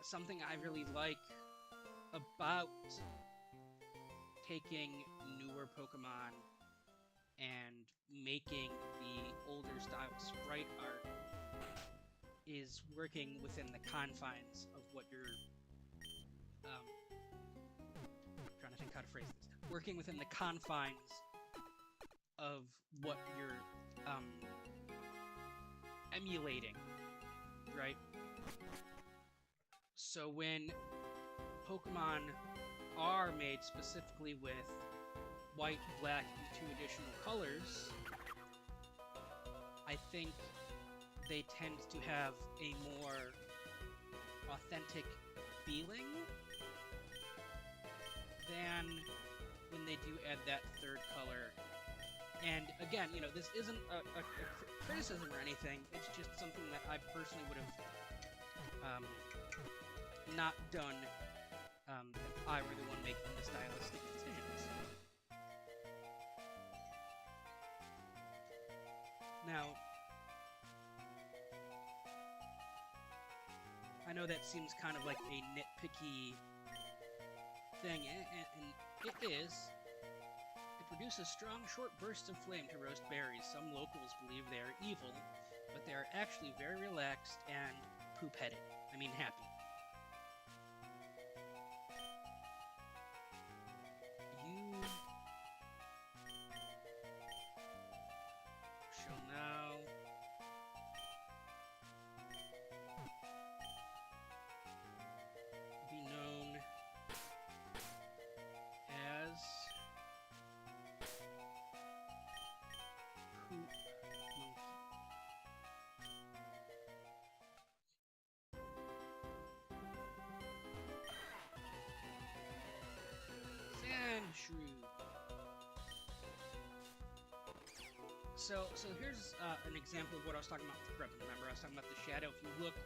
something I really like about taking newer Pokemon and making the older style sprite art, is working within the confines of what you're trying to think how to phrase this. Working within the confines of what you're emulating, right? So when Pokemon are made specifically with white, black, and 2 additional colors, I think they tend to have a more authentic feeling than when they do add that 3rd color. And again, you know, this isn't a criticism or anything, it's just something that I personally would have not done if I were the one making the stylistic decisions. Now, I know that seems kind of like a nitpicky thing, and it is. It produces strong, short bursts of flame to roast berries. Some locals believe they are evil, but they are actually very relaxed and poop-headed. I mean, happy. You shall now be known as Poop Monkey. Sandshrew. So here's an example of what I was talking about with Grubbin. Remember, I was talking about the shadow. If you look,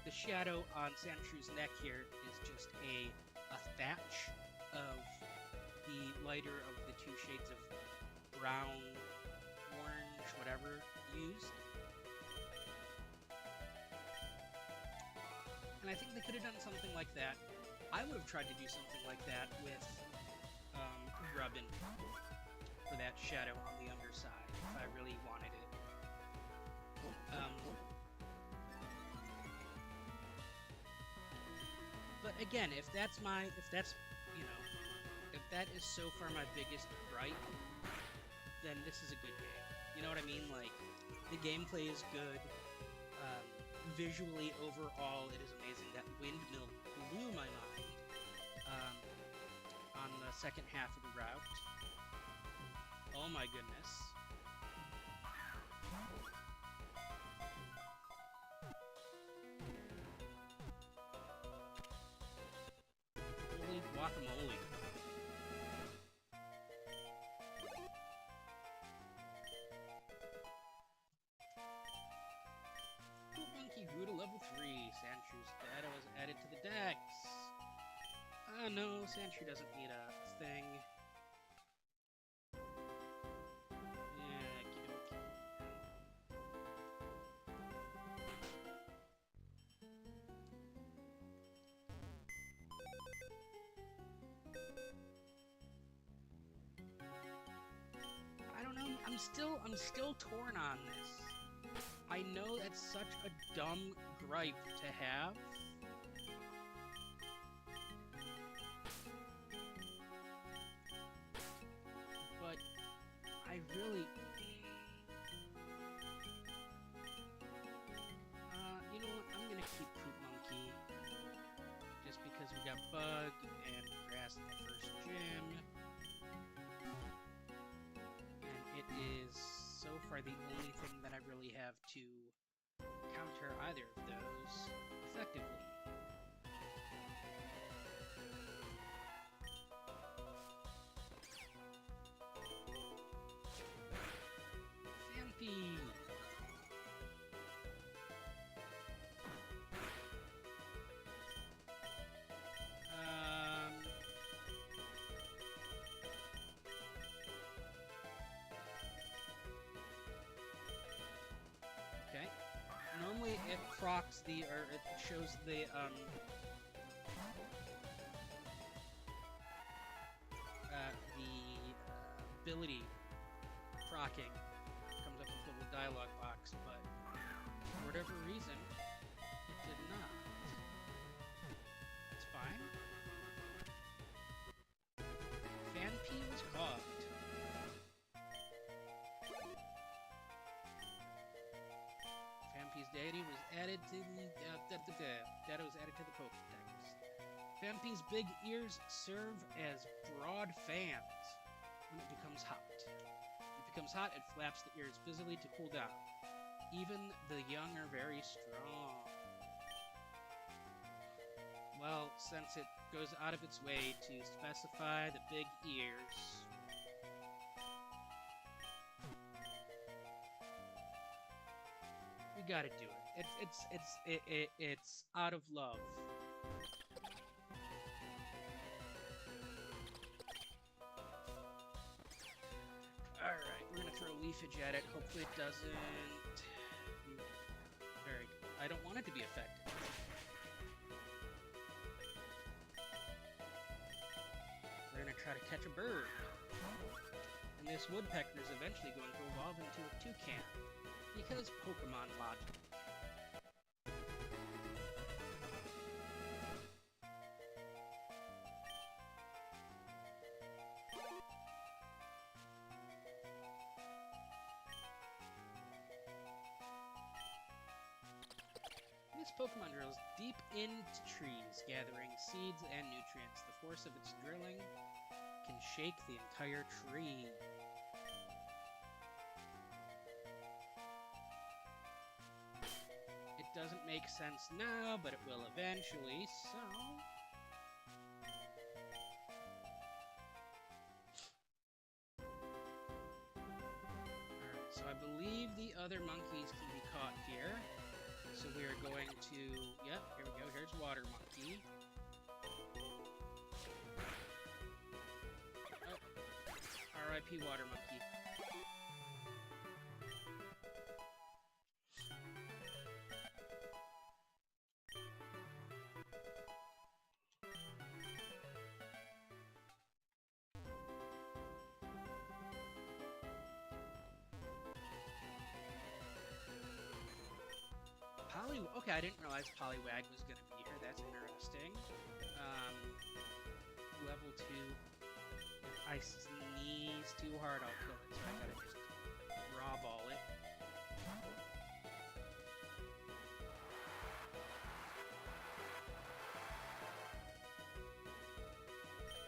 the shadow on Sandshrew's neck here is just a thatch of the lighter of the 2 shades of brown, orange, whatever used. And I think they could have done something like that. I would have tried to do something like that with Grubbin for that shadow on the underside if I really wanted it. But again, if that is so far my biggest gripe, then this is a good game. You know what I mean? Like, the gameplay is good. Visually, overall, it is amazing. That windmill blew my mind on the second half of the route. Oh my goodness. Holy guacamole. Poop Monkey grew to level 3. Sandshrews data was added to the dex. Ah no. No, Sandshrew doesn't need a thing. Yeah, keep it. I don't know. I'm still torn on this. I know that's such a dumb gripe to have. But I really... you know what? I'm gonna keep Poop Monkey. Just because we got Bug and Grass in the first gym. And it is so far the only thing that I really have to counter either of those effectively. Phanpy! Okay. Normally it procs the, or it shows the, ability procking. Comes up with a little dialogue box, but for whatever reason, it did not. It's fine. Phanpy was caught. Phanpy's deity was added to the data was added to the Pokédex. Phanpy's big ears serve as broad fans when it becomes hot. When it becomes hot, it flaps the ears visibly to cool down. Even the young are very strong. Well, since it goes out of its way to specify the big ears, we gotta do it. It's out of love. Alright, we're gonna throw a leafage at it. Hopefully it doesn't... Very good. I don't want it to be effective. We're gonna try to catch a bird. And this woodpecker is eventually going to evolve into a toucan. Because Pokémon logic. This Pokemon drills deep into trees, gathering seeds and nutrients. The force of its drilling can shake the entire tree. It doesn't make sense now, but it will eventually, so... Alright, so I believe the other monkeys can be caught here. So we are going to... Yep, here we go. Here's Water Monkey. Oh. R.I.P. Water Monkey. Okay, I didn't realize Poliwag was going to be here. That's interesting. Level 2. If I sneeze too hard, I'll kill it. So I gotta just raw ball it.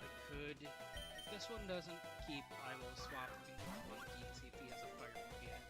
I could... If this one doesn't keep, I will swap the monkey and see if he has a fire move yet.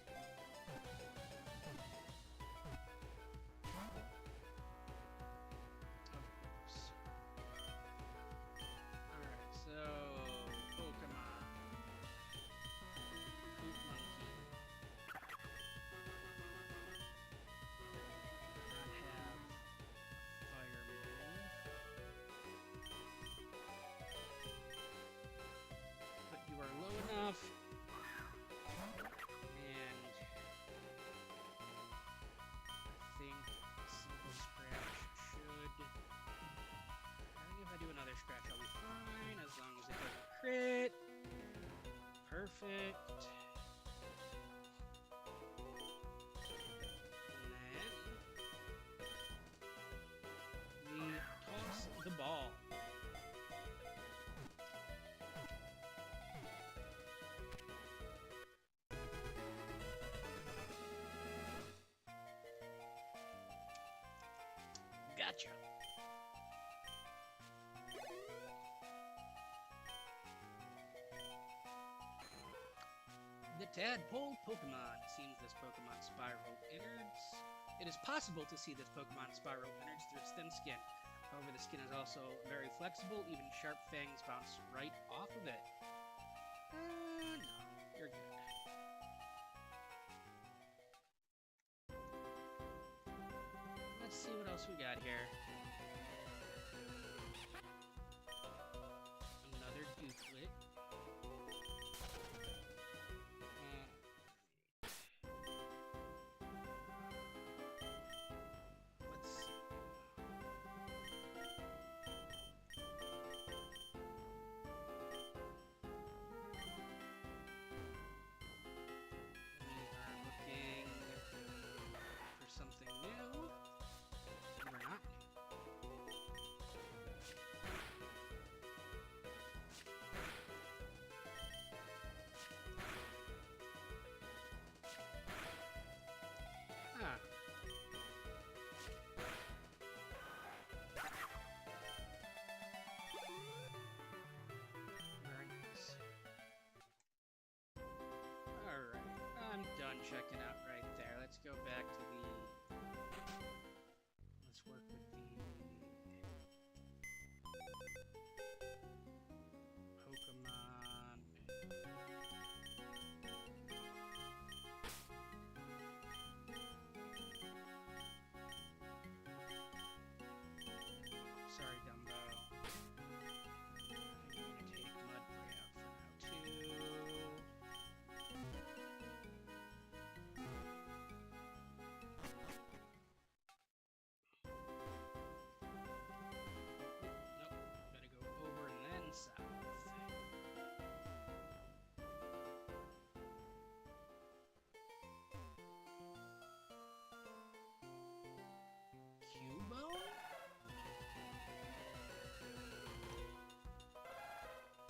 Perfect. And then we toss the ball. Gotcha. The tadpole Pokemon. Seems this Pokemon spiral innards. It is possible to see this Pokemon spiral innards through its thin skin. However, the skin is also very flexible. Even sharp fangs bounce right off of it. No, you're good. Let's see what else we got here. Another Dukelet. Checking out right there. Let's go back to the... Let's work with the... Pokemon... Sorry, Dumbo. I'm gonna take Mudbray out for now, too.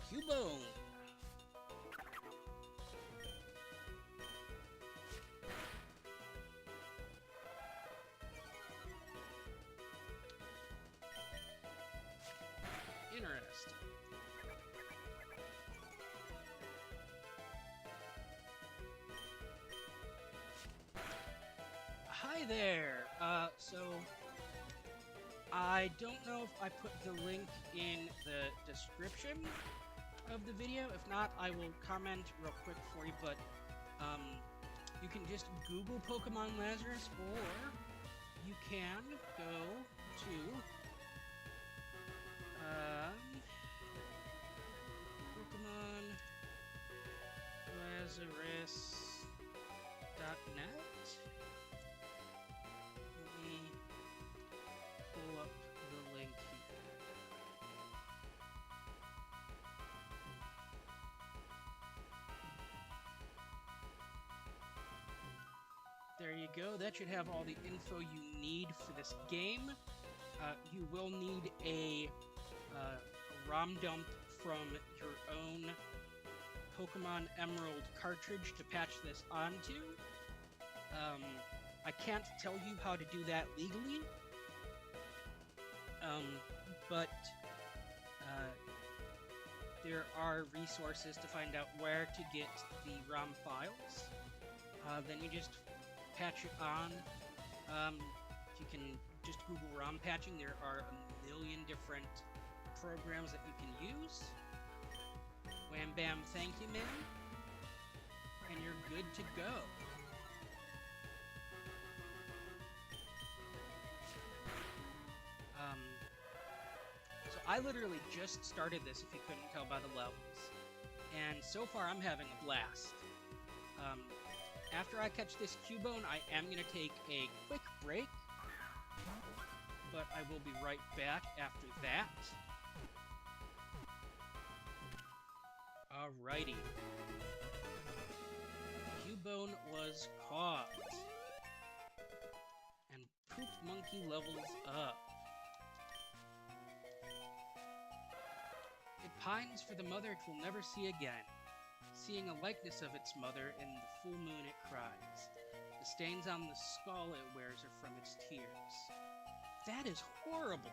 Cubone! Interesting. Hi there! So... I don't know if I put the link in the description of the video. If not, I will comment real quick for you, but you can just Google Pokemon Lazarus, or you can go to Pokemon Lazarus.net. Let me pull up the link here. There you go. That should have all the info you need for this game. You will need a ROM dump from your own Pokemon Emerald cartridge to patch this onto. I can't tell you how to do that legally, but there are resources to find out where to get the ROM files. Then you just patch it on. You can just Google ROM patching. There are a million different programs that you can use. Wham bam, thank you, man. And you're good to go. So I literally just started this, if you couldn't tell by the levels. And so far I'm having a blast. After I catch this Cubone, I am going to take a quick break. But I will be right back after that. Alrighty. Bone was caught. And Poop Monkey levels up. It pines for the mother it will never see again. Seeing a likeness of its mother in the full moon it cries. The stains on the skull it wears are from its tears. That is horrible!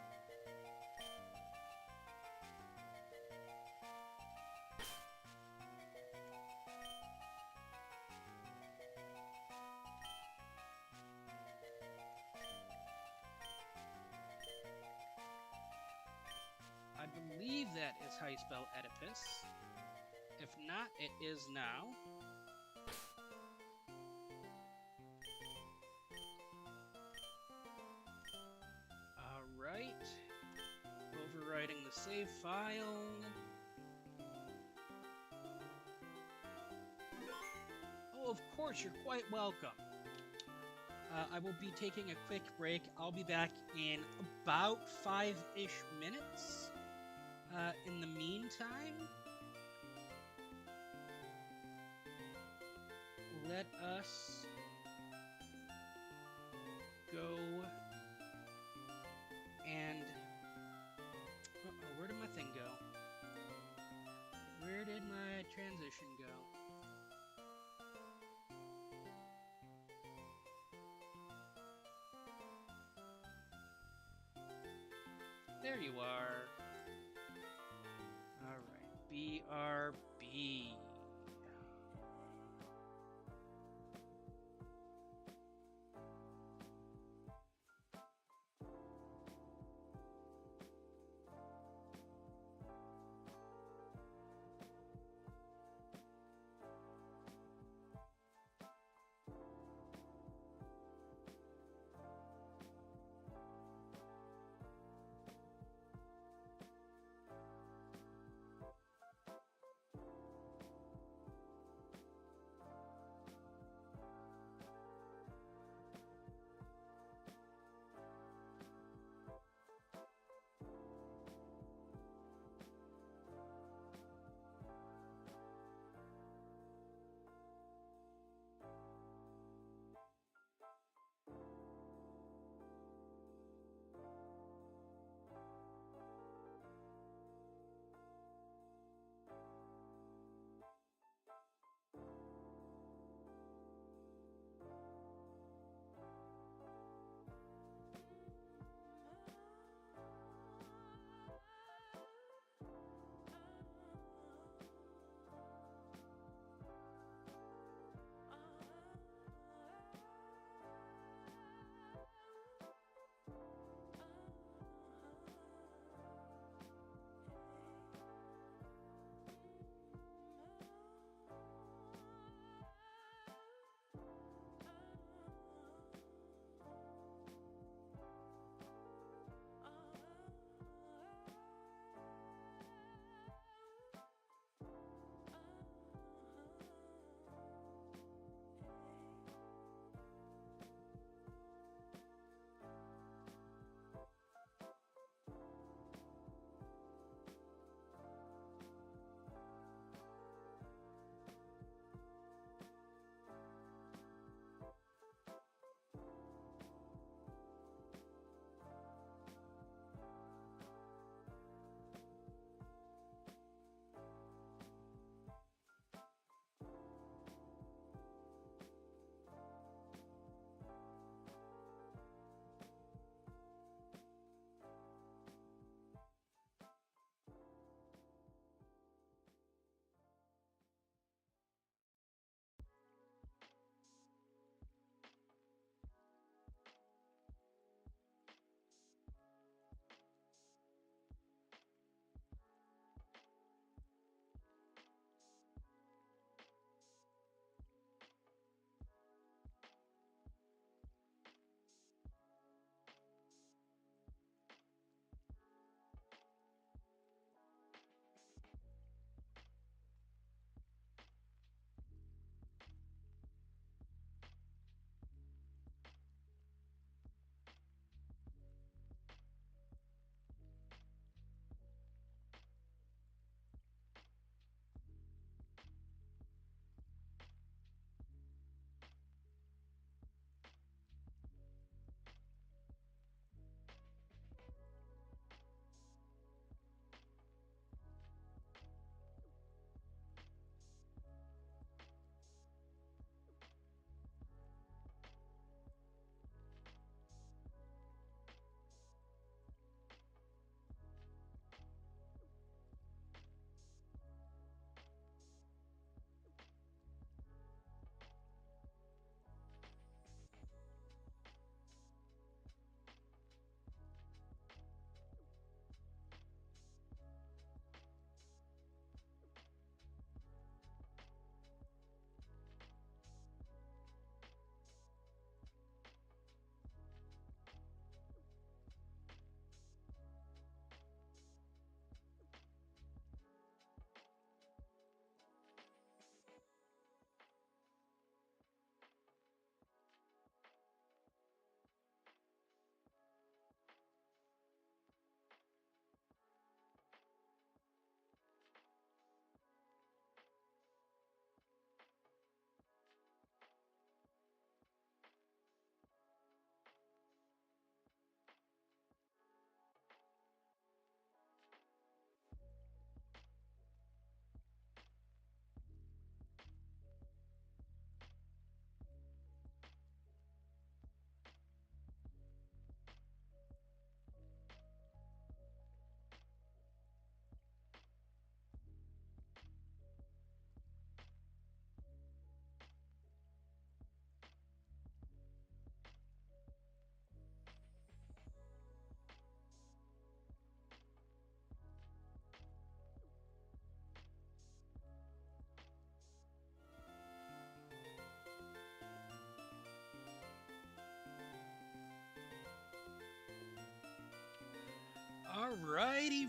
I believe that is how you spell Oedipus. If not, it is now. Alright. Overwriting the save file. Oh, of course, you're quite welcome. I will be taking a quick break. I'll be back in about 5-ish minutes. In the meantime, let us go and... Uh-oh, where did my thing go? Where did my transition go? There you are. Alright, BRB.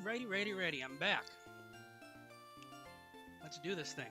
Righty. I'm back. Let's do this thing.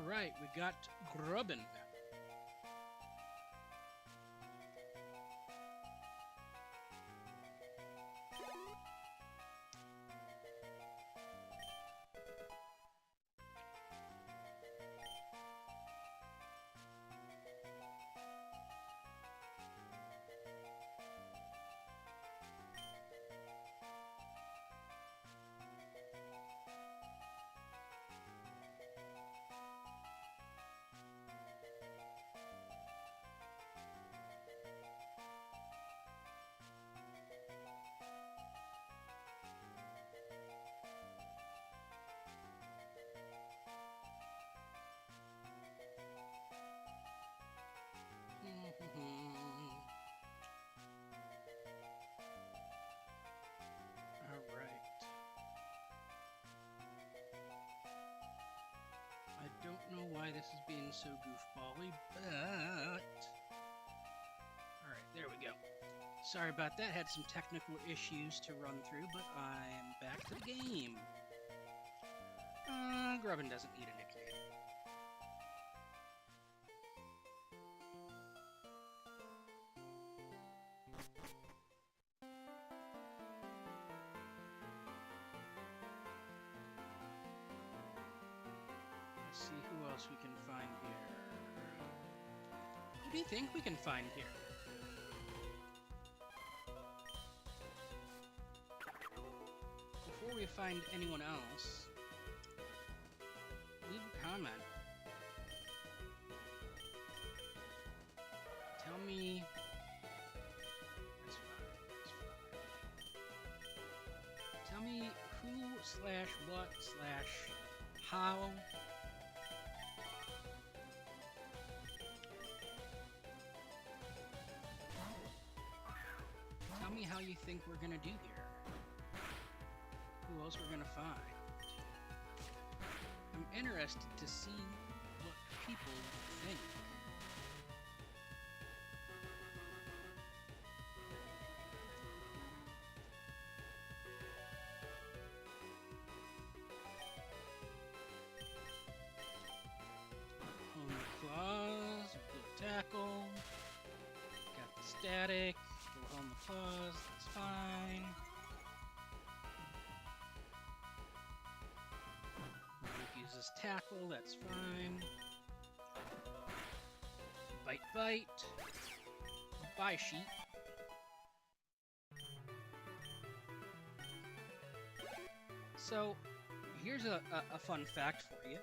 Alright, we got Grubbin. Alright. I don't know why this is being so goofball-y, but... Alright, there we go. Sorry about that, had some technical issues to run through, but I am back to the game. Grubbin doesn't need a nickname. Let's see who else we can find here. Who do you think we can find here? Before we find anyone else, leave a comment. Tell me... That's fine. Tell me who/what/how Tell me how you think we're gonna do here. Who else we're gonna find. I'm interested to see what people think. Home the claws, good tackle. Got the static. Go home the claws, that's fine. Uses tackle, that's fine. Bite. Bye, sheep. So, here's a fun fact for you.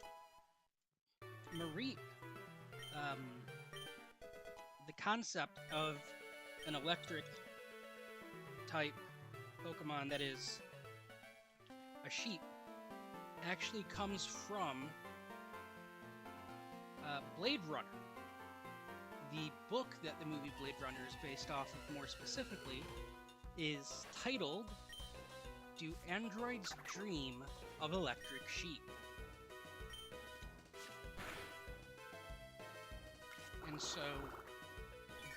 Mareep, the concept of an electric type Pokemon that is a sheep actually comes from Blade Runner. The book that the movie Blade Runner is based off of, more specifically, is titled Do Androids Dream of Electric Sheep? And so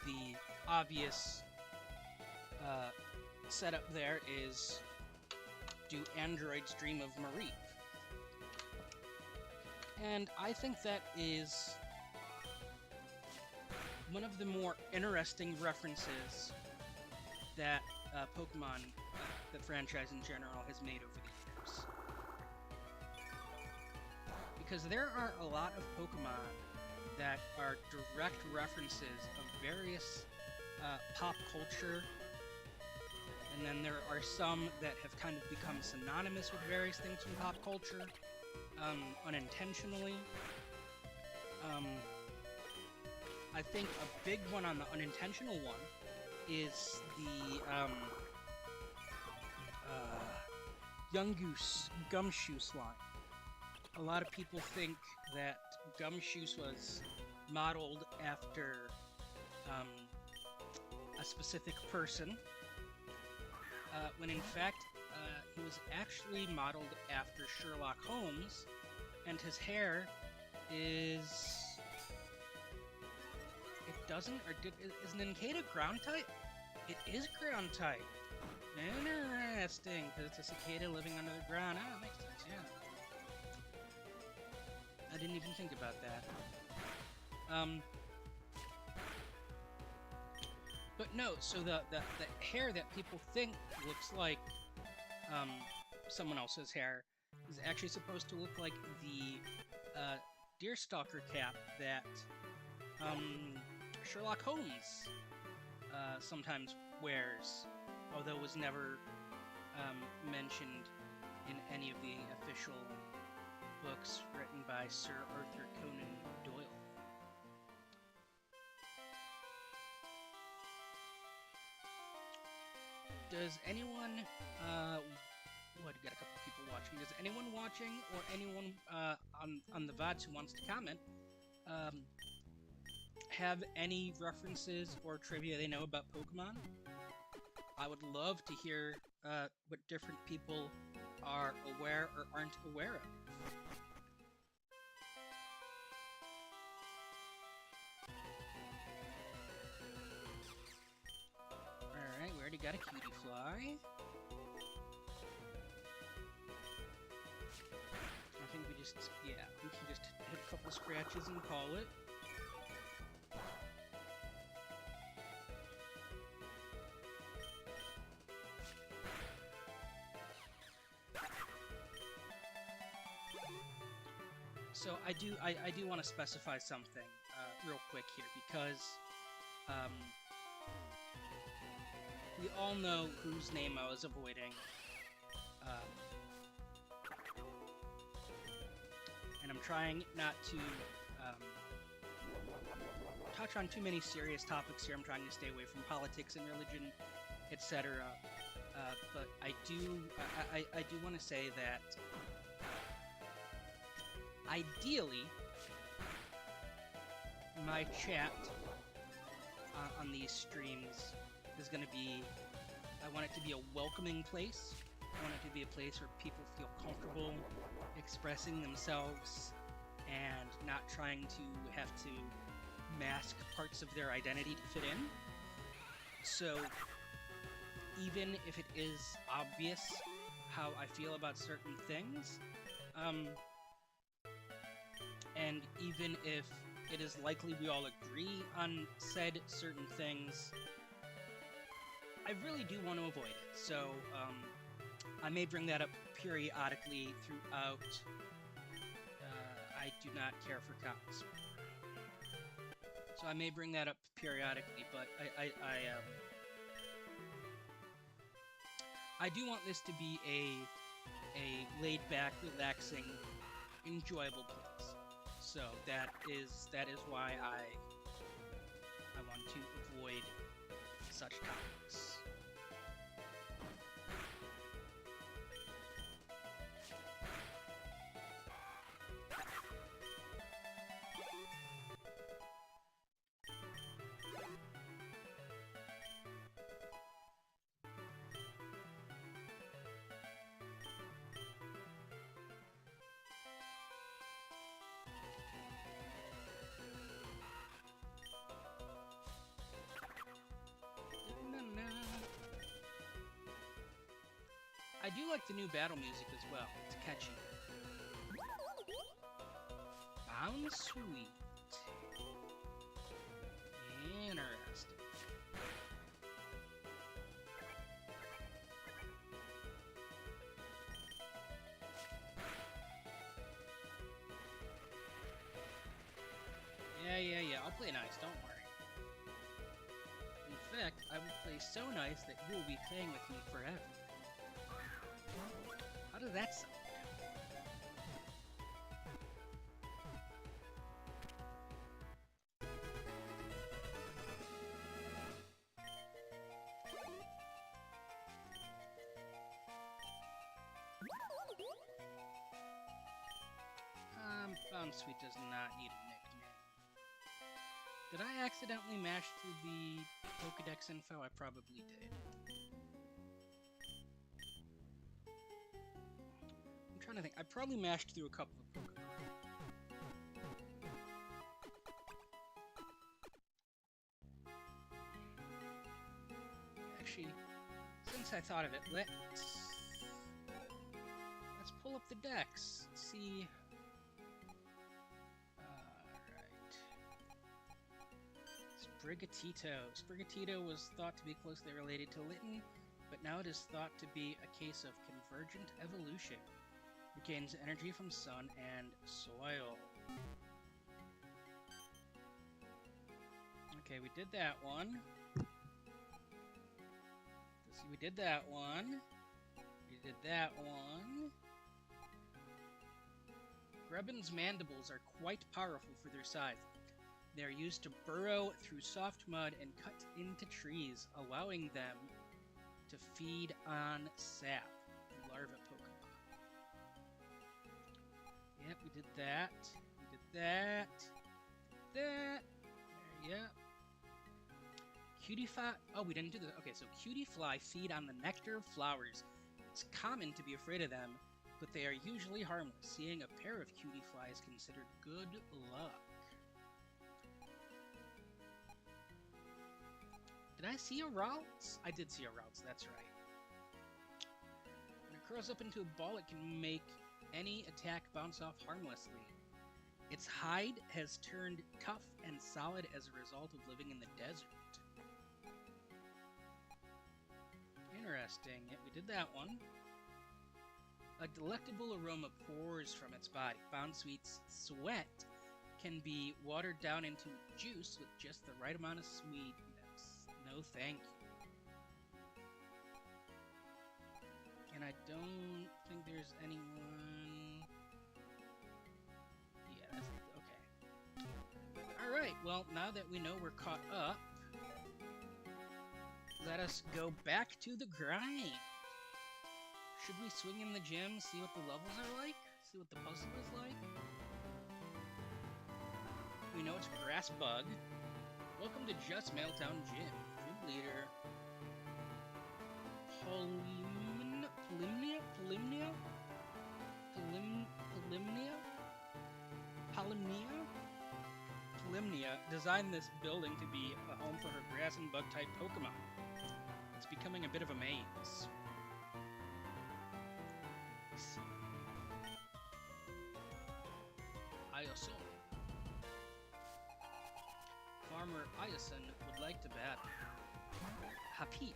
the obvious setup there is Do Androids Dream of Mareep? And I think that is one of the more interesting references that Pokemon, the franchise in general, has made over the years. Because there are a lot of Pokemon that are direct references of various pop culture, and then there are some that have kind of become synonymous with various things from pop culture, unintentionally. I think a big one on the unintentional one is the Yungoos Gumshoe line. A lot of people think that Gumshoe was modeled after a specific person, when in fact he was actually modeled after Sherlock Holmes, and his hair is... Is Nincada ground type? It is ground type. Interesting, because it's a cicada living under the ground. Ah, that makes sense, yeah. I didn't even think about that. But no, so the hair that people think looks like someone else's hair is actually supposed to look like the deerstalker cap that Sherlock Holmes sometimes wears, although it was never mentioned in any of the official books written by Sir Arthur Conan Doyle. Does anyone, got a couple people watching, does anyone watching, or anyone on the VODs who wants to comment, have any references or trivia they know about Pokemon? I would love to hear what different people are aware or aren't aware of. Alright, we already got a cutie fly. I think we can just hit a couple scratches and call it. So I do want to specify something real quick here, because we all know whose name I was avoiding, and I'm trying not to touch on too many serious topics here. I'm trying to stay away from politics and religion, etc. But I do want to say that ideally, my chat on these streams is going to be, I want it to be a welcoming place. I want it to be a place where people feel comfortable expressing themselves and not trying to have to mask parts of their identity to fit in. So, even if it is obvious how I feel about certain things, and even if it is likely we all agree on said certain things, I really do want to avoid it. So, I may bring that up periodically throughout. I do not care for comics. So I may bring that up periodically, but I do want this to be a laid-back, relaxing, enjoyable place. So that is why I want to avoid such topics. I do like the new battle music as well. It's catchy. Bound Sweet. Interesting. play nice, don't worry. In fact, I will play so nice that you will be playing with me forever. How does that sound? Sweet does not need a nickname. Did I accidentally mash through the Pokédex info? I probably did. I'm trying to think. I probably mashed through a couple of Pokémon. Actually, since I thought of it, let's pull up the Dex. See. Sprigatito was thought to be closely related to Litten, but now it is thought to be a case of convergent evolution. It gains energy from sun and soil. Okay, we did that one. Let's see, we did that one. We did that one. Grubbin's mandibles are quite powerful for their size. They are used to burrow through soft mud and cut into trees, allowing them to feed on sap. Larva Pokemon. Yep, we did that. We did that. That. Yep. Cutiefly. Oh, we didn't do this. Okay, so Cutiefly feed on the nectar of flowers. It's common to be afraid of them, but they are usually harmless. Seeing a pair of Cutiefly is considered good luck. Did I see a Ralts? I did see a Ralts, that's right. When it curls up into a ball, it can make any attack bounce off harmlessly. Its hide has turned tough and solid as a result of living in the desert. Interesting. Yeah, we did that one. A delectable aroma pours from its body. Bounsweet's sweat can be watered down into juice with just the right amount of sweetness. No thank you. And I don't think there's anyone... Yeah, that's... okay. Alright, well, now that we know we're caught up, let us go back to the grind. Should we swing in the gym, see what the levels are like? See what the puzzle is like? We know it's Grass Bug. Welcome to Just Mailtown Gym. Gym leader Polymnia designed this building to be a home for her grass and bug type Pokemon. It's becoming a bit of a maze. Ioson. Farmer Ioson would like to battle. Happy.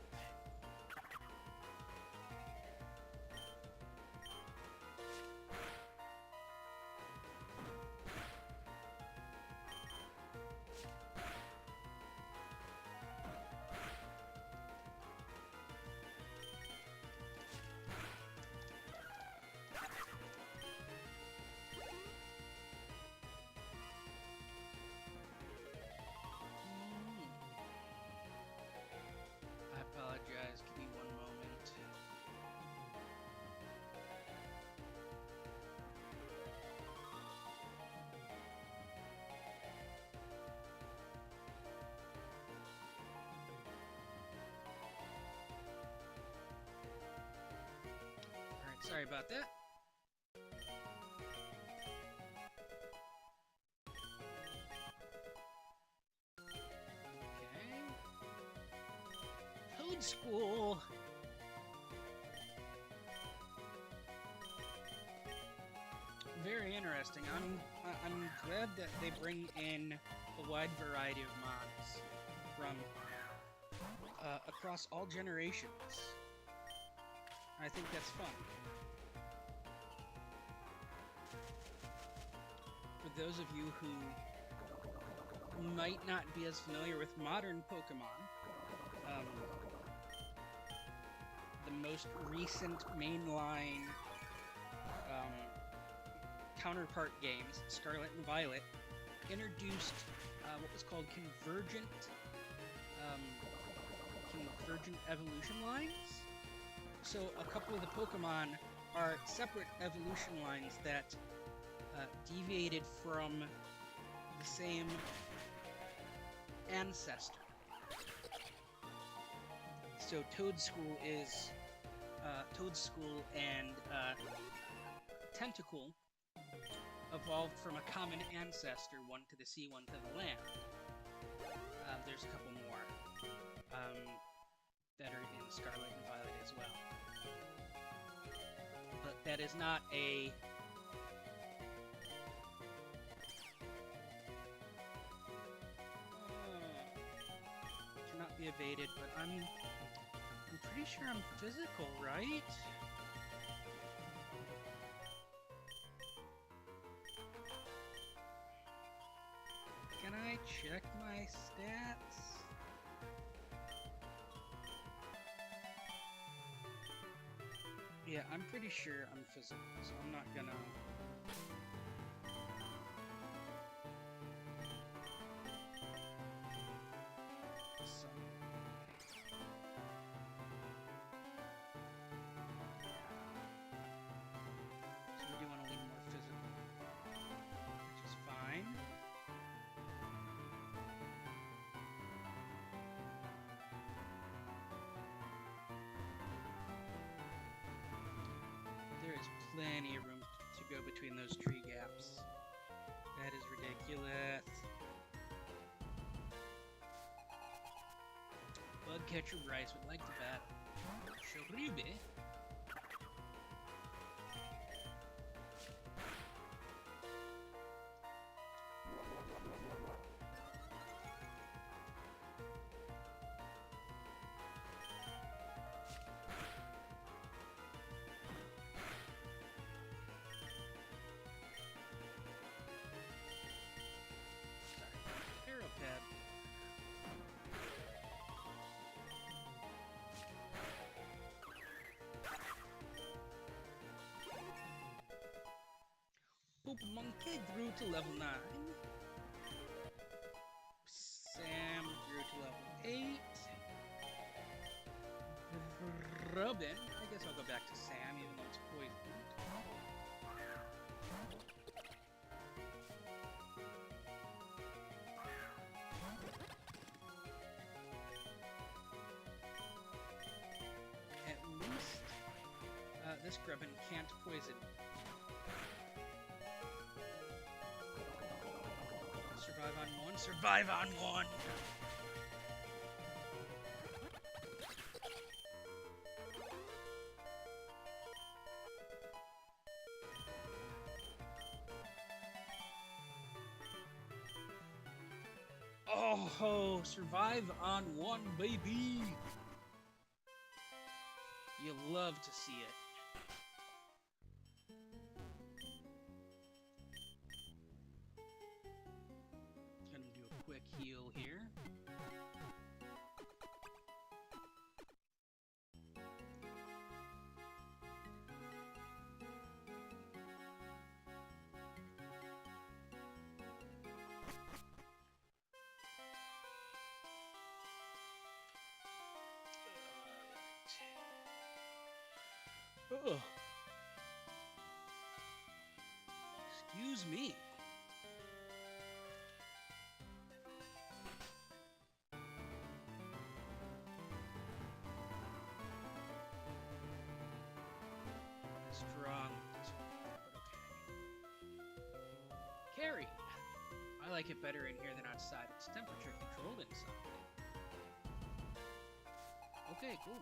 Apologize, give me one moment. Alright, sorry about that. School. Very interesting. I'm glad that they bring in a wide variety of mods from across all generations. I think that's fun. For those of you who might not be as familiar with modern Pokemon, the most recent mainline counterpart games, Scarlet and Violet, introduced what was called convergent evolution lines. So a couple of the Pokemon are separate evolution lines that deviated from the same ancestor. So Toedscool and Tentacool evolved from a common ancestor, one to the sea, one to the land. There's a couple more that are in Scarlet and Violet as well. But that is not a cannot be evaded, but I'm pretty sure I'm physical, right? Can I check my stats? Yeah, I'm pretty sure I'm physical, so I'm not gonna... So we do want to lean more physical, which is fine. There is plenty of room to go between those tree gaps. That is ridiculous. Bugcatcher Bryce would like to battle. Shuribe. Monkey grew to level 9. Sam grew to level 8. Robin, I guess I'll go back to Sam even though it's poisoned. At least this Grubbin can't poison. Survive on one. Survive on one! Oh, survive on one, baby! You love to see it. Heal here. Oh. Excuse me. Carry. I like it better in here than outside. It's temperature controlled inside. Okay, cool.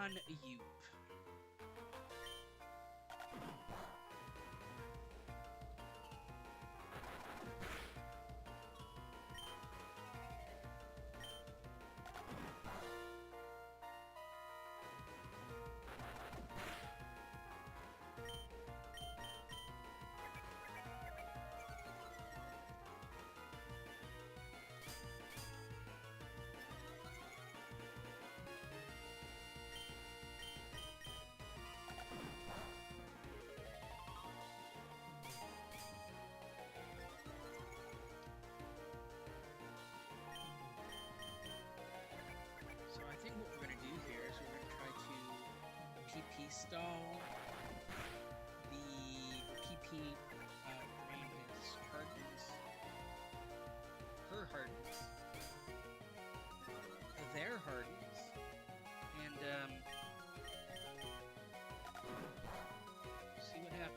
Pokemon Youp. So I think what we're going to do here is we're going to try to PP stall the PP drain his hardness, her hardness, their hardness, and see what happens.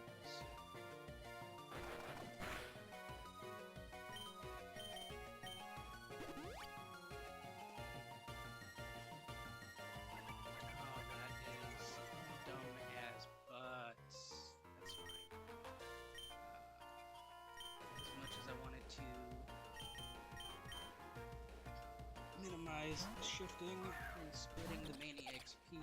Minimize shifting and splitting the Mania XP.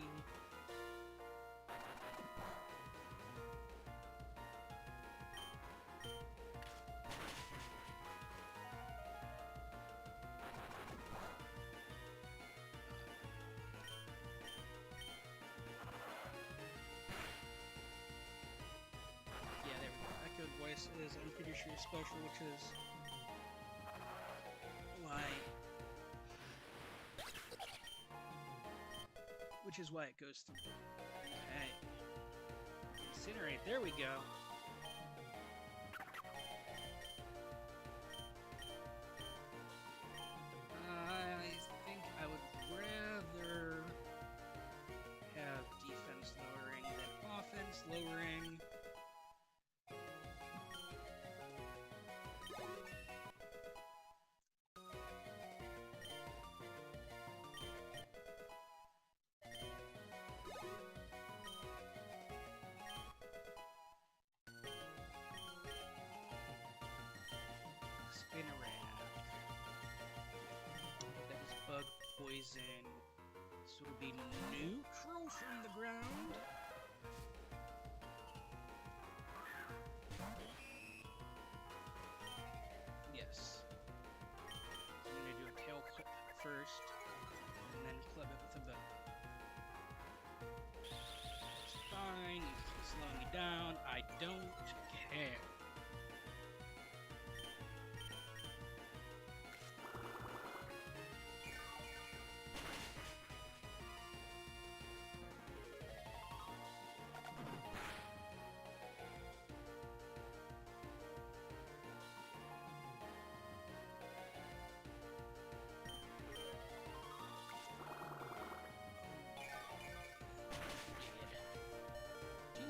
Yeah, there we go. Echoed voice is, I'm pretty sure, special, which is why it goes through. Okay. Incinerate, there we go. I think I would rather have defense lowering than offense lowering. That is bug poison. So it'll be neutral from the ground. Yes. I'm gonna do a tail clip first, and then club it with a bow. It's fine, it's slowing me down, I don't care.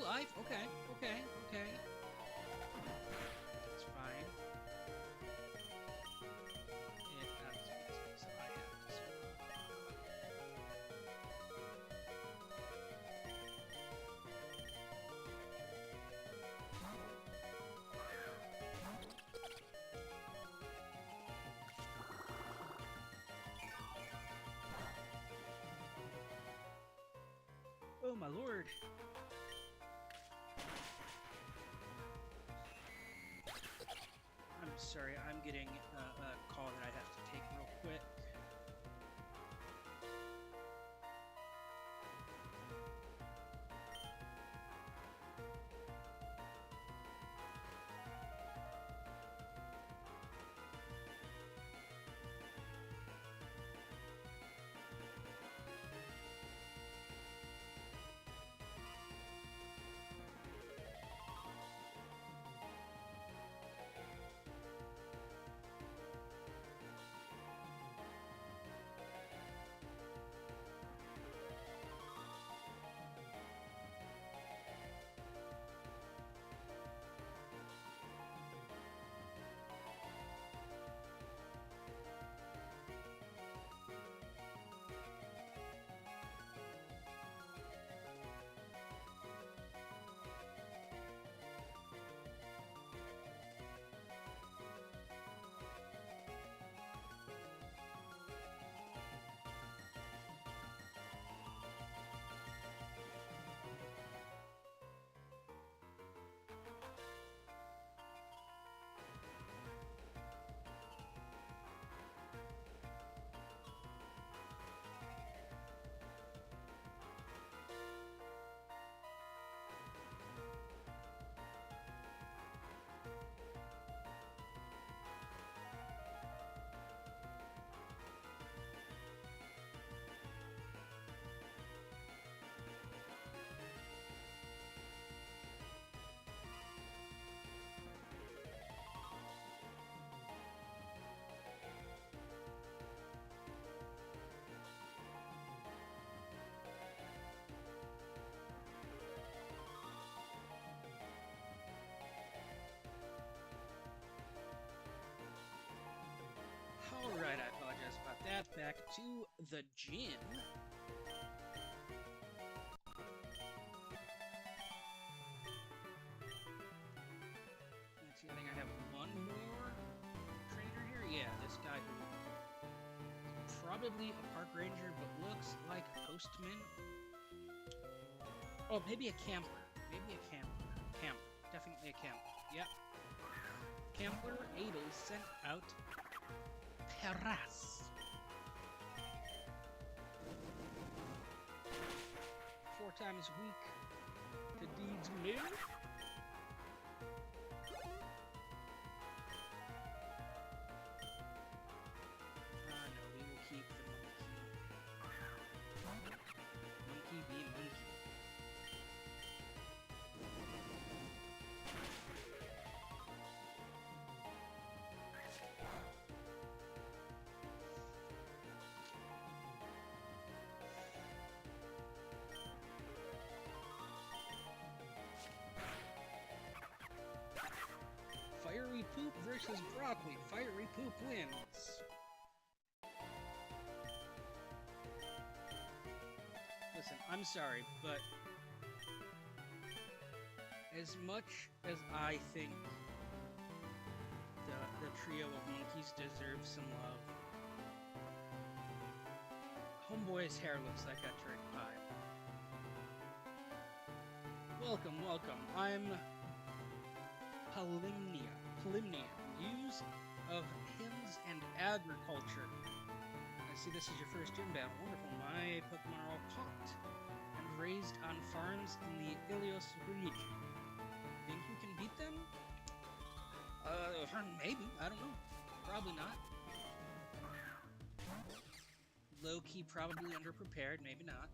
Life? Okay. That's fine. It has business. I have to Oh my lord. I'm sorry, I'm getting a call that I have to take real quick. to the gym. Let's see, I think I have one more trainer here. Yeah, this guy who is probably a park ranger, but looks like a postman. Oh, maybe a camper. Maybe a camper. Camper. Definitely a camper. Yep. Camper Adel sent out Terras. 4 times a week. The deeds live. No, we will keep the monkey. Monkey be monkey. Fiery Poop versus Broccoli. Fiery Poop wins. Listen, I'm sorry, but as much as I think the trio of monkeys deserves some love, Homeboy's hair looks like a turd pie. Welcome, welcome. I'm Polymnia, Muse of Hymns and Agriculture. I see this is your first gym battle. Wonderful. My Pokemon are all caught and raised on farms in the Ilios region. Think you can beat them? Maybe. I don't know. Probably not. Low-key, probably underprepared. Maybe not.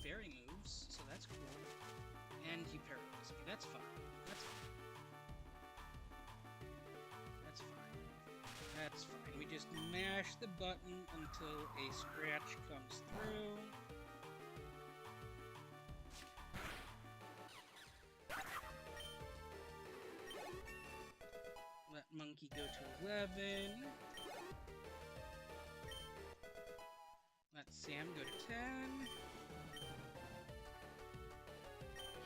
Fairy moves, so that's cool. And you paralyze me. That's fine. That's fine. That's fine. That's fine. We just mash the button until a scratch comes through. Let monkey go to 11. Let Sam go to 10.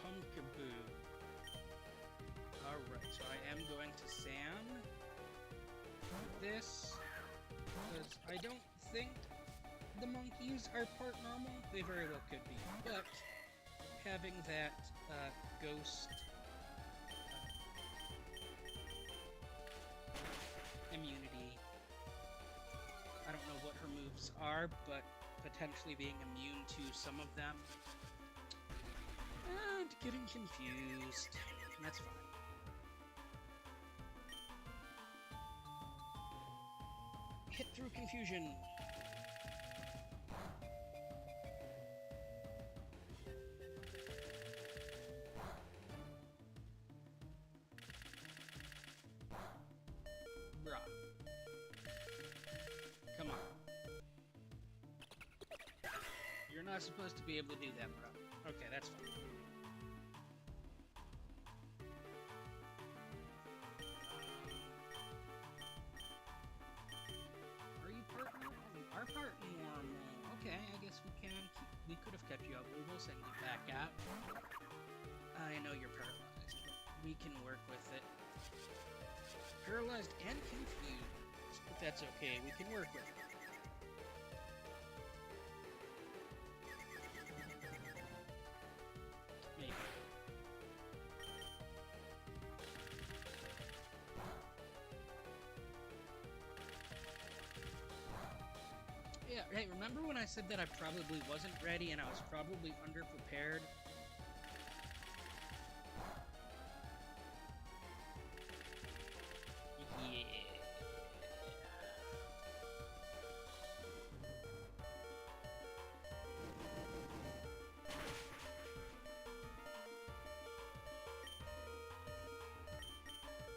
Pumpkaboo. Alright, so I am going to Sam. This, because I don't think the monkeys are part normal. They very well could be, but having that ghost immunity, I don't know what her moves are, but potentially being immune to some of them. And getting confused. That's fine. Hit through confusion. Bruh. Come on. You're not supposed to be able to do that, bruh. Okay, that's fine. We could have kept you up. We will send you back out. I know you're paralyzed, but we can work with it. Paralyzed and confused, but that's okay. We can work with it. Maybe. Yeah, hey, remember when I said that I probably wasn't ready and I was probably underprepared? Yeah.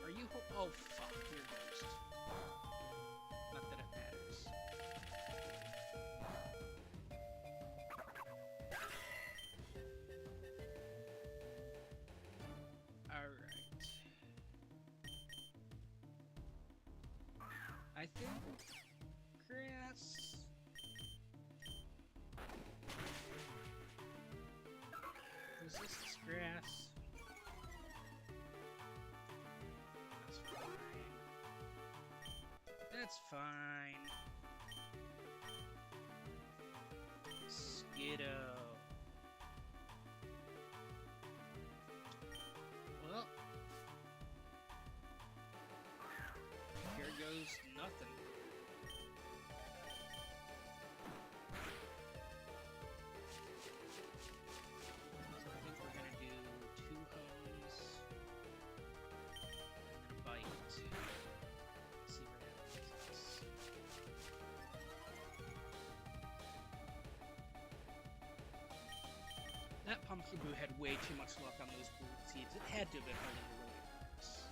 Are you oh, fuck, you're ghost. Not that it matters. good. Grass. Resists grass. That's fine. That's fine. Skiddo. Well, here goes nothing. So I think we're gonna do 2 homes and a bite. Let's see where that leads us. That pumpkin boo had way too much luck on those bullet seeds. It had to have been holding the really works.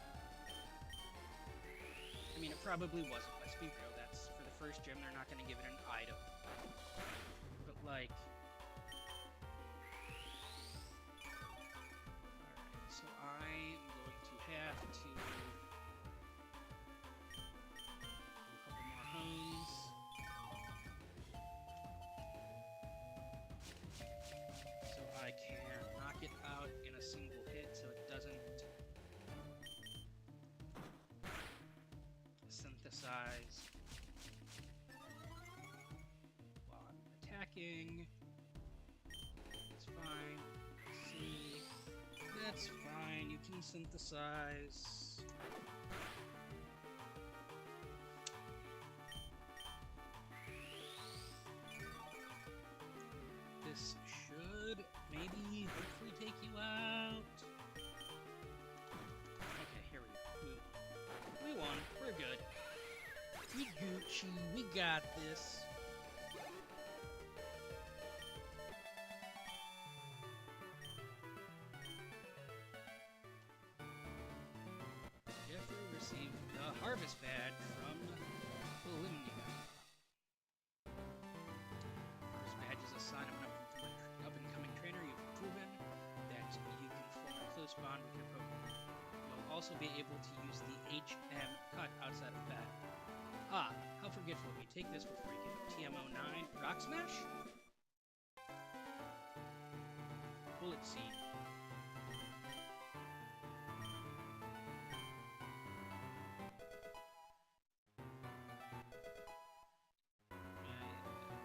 I mean, it probably wasn't. Let's be real. That's for the first gym. They're not going to give it an item. But like, alright. So I'm going to have to do a couple more homes. So I can knock it out in a single hit so it doesn't synthesize while I'm attacking. That's fine. See, that's fine. You can synthesize. This should maybe hopefully take you out. Okay, here we go. We won. We're good. We Gucci. We got this. Jeffrey received the Harvest Badge from Ilios. Harvest Badge is a sign of an up-and-coming trainer. You've proven that you can form a close bond with your Pokemon. You'll also be able to use the HM cut outside of battle. Ah, how forgetful of me. Take this before you get TMO9. Rock Smash? Bullet Seed.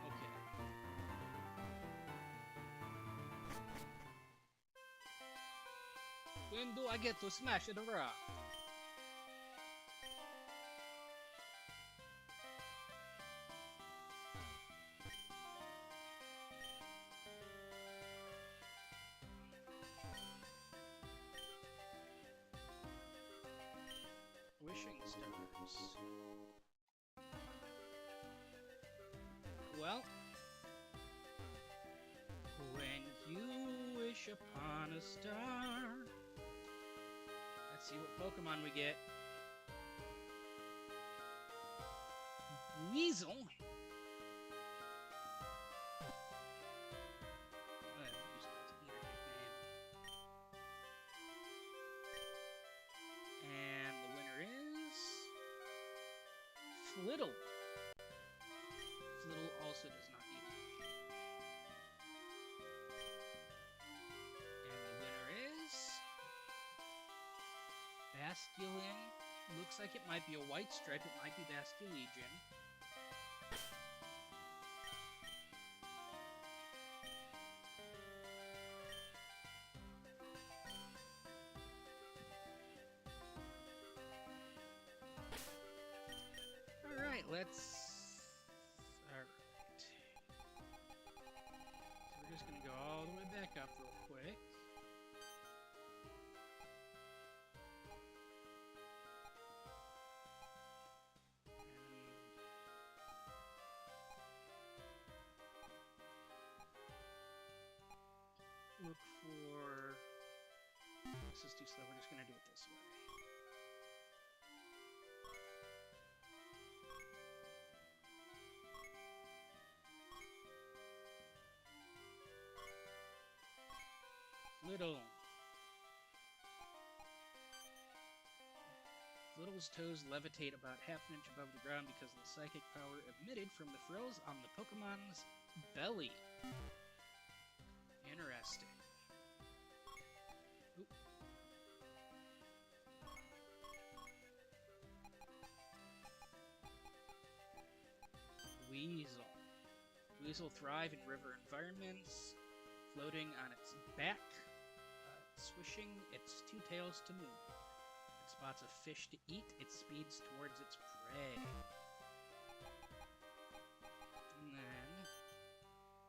Okay. When do I get to smash the rock? Wishing stars. Well, when you wish upon a star. Let's see what Pokemon we get. Weasel. And the winner is Flittle. Flittle also does not need it. And the winner is Basculin. Looks like it might be a white stripe. It might be Basculegion. Alright, let's... Alright. So we're just gonna go all the way back up real quick. And look for... This is too slow, we're just gonna do it this way. Little Fro's toes levitate about half an inch above the ground because of the psychic power emitted from the froze on the Pokemon's belly. Interesting. Oop. Weasel. Weasel thrive in river environments, floating on its back, swishing its two tails to move. It spots a fish to eat, it speeds towards its prey. And then,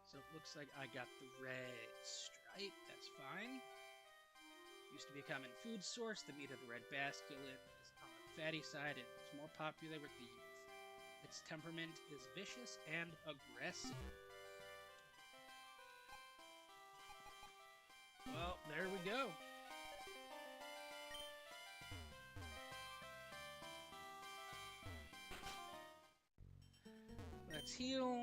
so it looks like I got the red stripe, that's fine. Used to be a common food source, the meat of the red basculin is on the fatty side and it's more popular with the youth. Its temperament is vicious and aggressive. Well, there we go. Let's heal.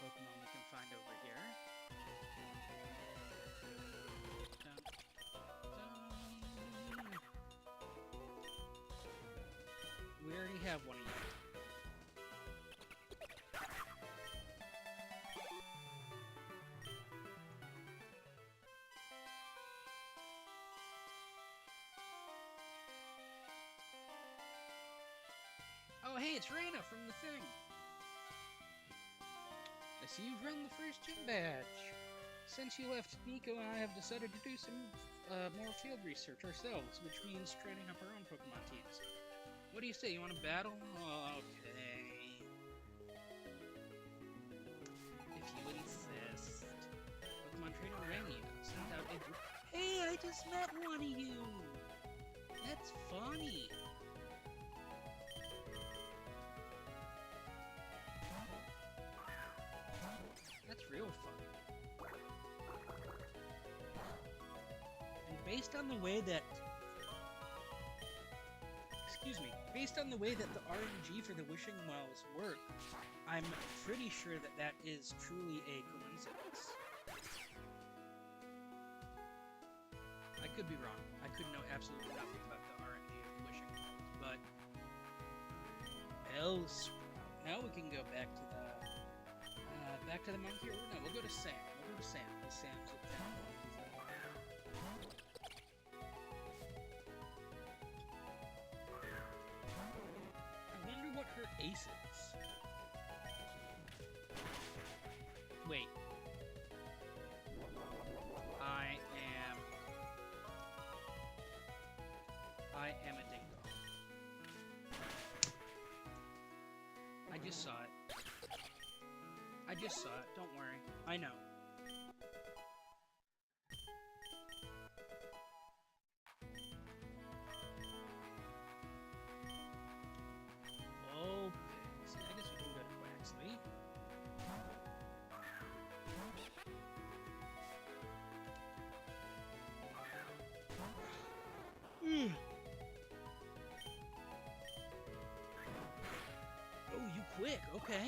Pokemon we can find over here. Dun, dun. We already have one of you. Oh hey, it's Raina from the thing! I see you've run the first gym badge. Since you left, Nico and I have decided to do some more field research ourselves, which means training up our own Pokemon teams. What do you say? You want to battle? Oh, okay. If you insist. Pokemon trainer Raina sent out a group. Hey, I just met one of you! That's funny! That's real fun. And based on the way that... Excuse me. Based on the way that the RNG for the Wishing Wells work, I'm pretty sure that that is truly a coincidence. I could be wrong. I could know absolutely nothing about the RNG of the Wishing Wells, but... Elsewhere. Now we can go back to the... back to the monkey? Or no, we'll go to Sam. We'll go to Sam. Because Sam's at that. I wonder what her ace is. Wait. I am a dingo. I just saw it. I just saw it, don't worry. I know. Okay, see, I guess we can go to Quaxley. Oh, you quick, okay.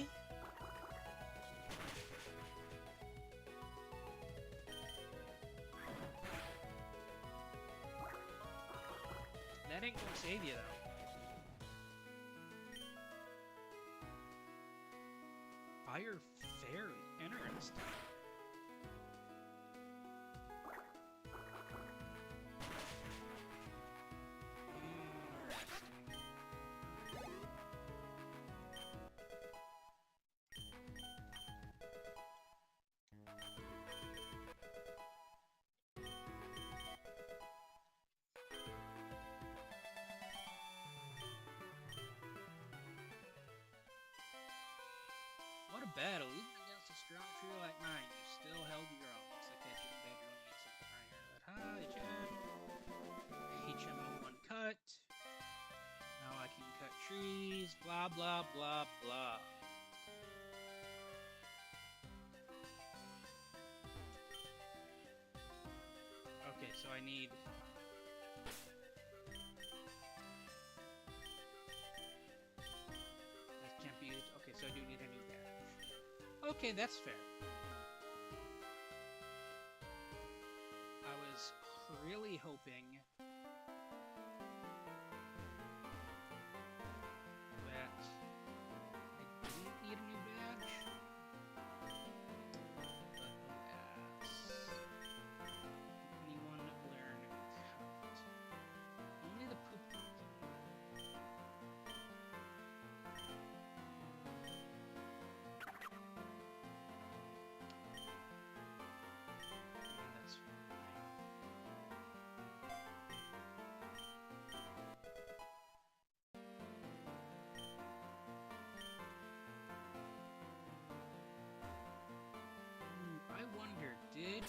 That ain't gonna save you, though. Fire Fairy. Interesting. What a battle. Even against a strong trio like mine, you still held your own. Looks like that gym badge really means something right here. But hi, gym. HMO 1 cut. Now I can cut trees. Blah, blah, blah, blah. Okay, so I need... Okay, that's fair. I was really hoping that I didn't need a new badge. But alas, anyone learn cut? Only the poop monkey. That's fine. Ooh, I wonder, did...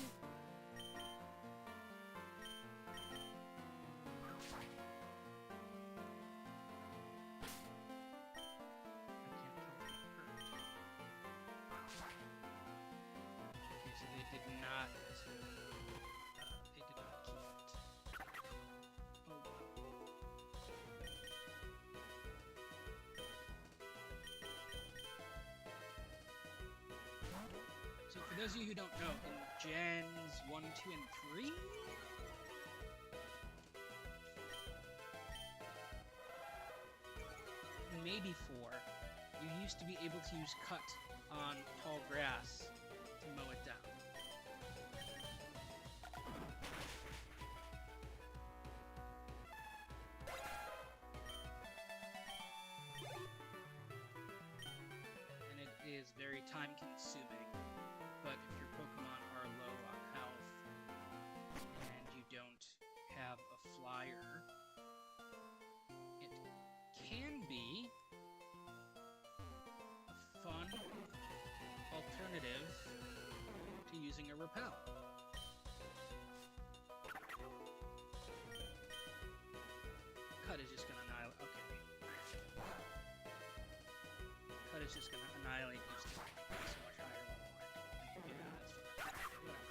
Okay, so they did not... they did not keep it. Oh, well. So for those of you who don't know, in Gens 1, 2, and 3... maybe 4, you used to be able to use cut on tall grass to mow it down. And it is very time consuming, but if your Pokemon are low on health and you don't have a flyer, it can be a fun alternative to using a repel. Cut is just gonna annihilate. Okay. Cut is just gonna annihilate these two. So much higher level. Yeah, that's fine. Whatever.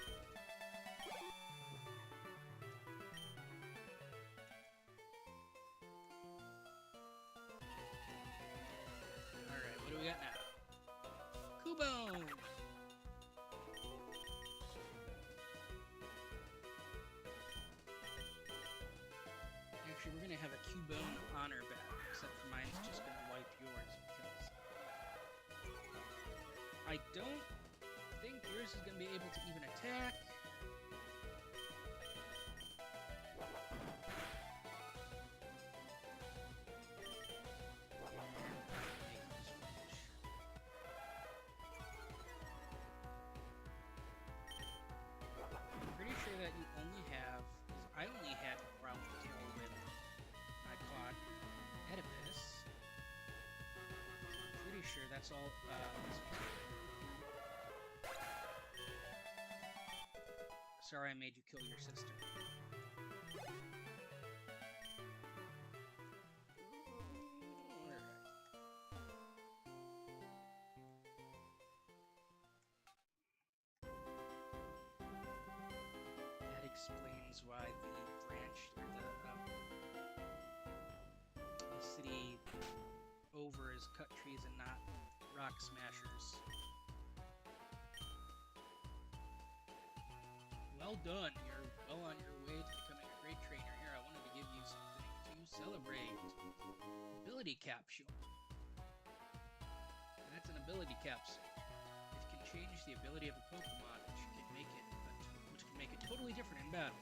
Alright, what do we got now? Cubone! Actually, we're gonna have a Cubone honor battle, except for mine's just gonna wipe yours because I don't think yours is gonna be able to even attack. I'm pretty sure that you only have, because I only had Ground Tail with my caught Oedipus. I'm pretty sure that's all. Sorry, I made you kill your sister. That explains why the branch, or the city over is cut trees and not rock smashers. Well done. You're well on your way to becoming a great trainer. Here, I wanted to give you something to celebrate. Ability capsule. That's an ability capsule. It can change the ability of a Pokemon, which can make it totally different in battle.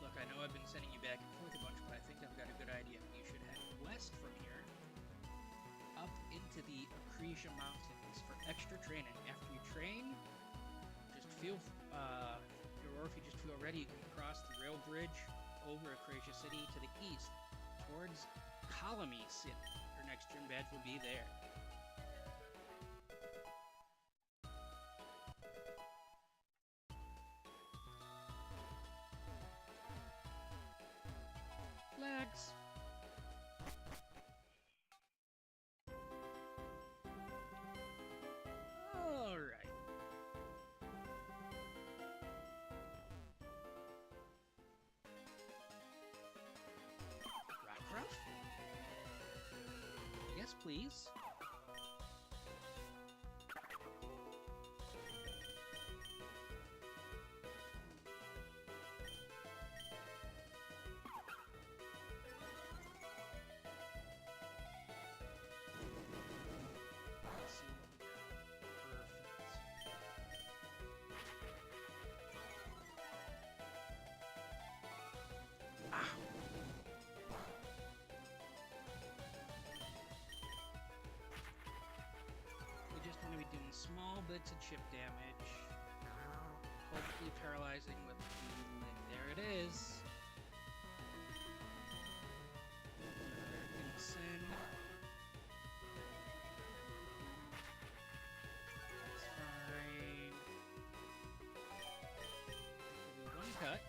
Look, I know I've been sending you back and forth a bunch, but I think I've got a good idea. You should head west from here, up into the Acacia Mountains for extra training. After you train, just feel, or if you just feel ready, you can cross the rail bridge over Acacia City to the east, towards Colony City. Your next gym badge will be there. Flags! Alright. Rockruff? Yes, please. small bits of chip damage. Hopefully paralyzing with there it is. Sin. That's fine. One cut.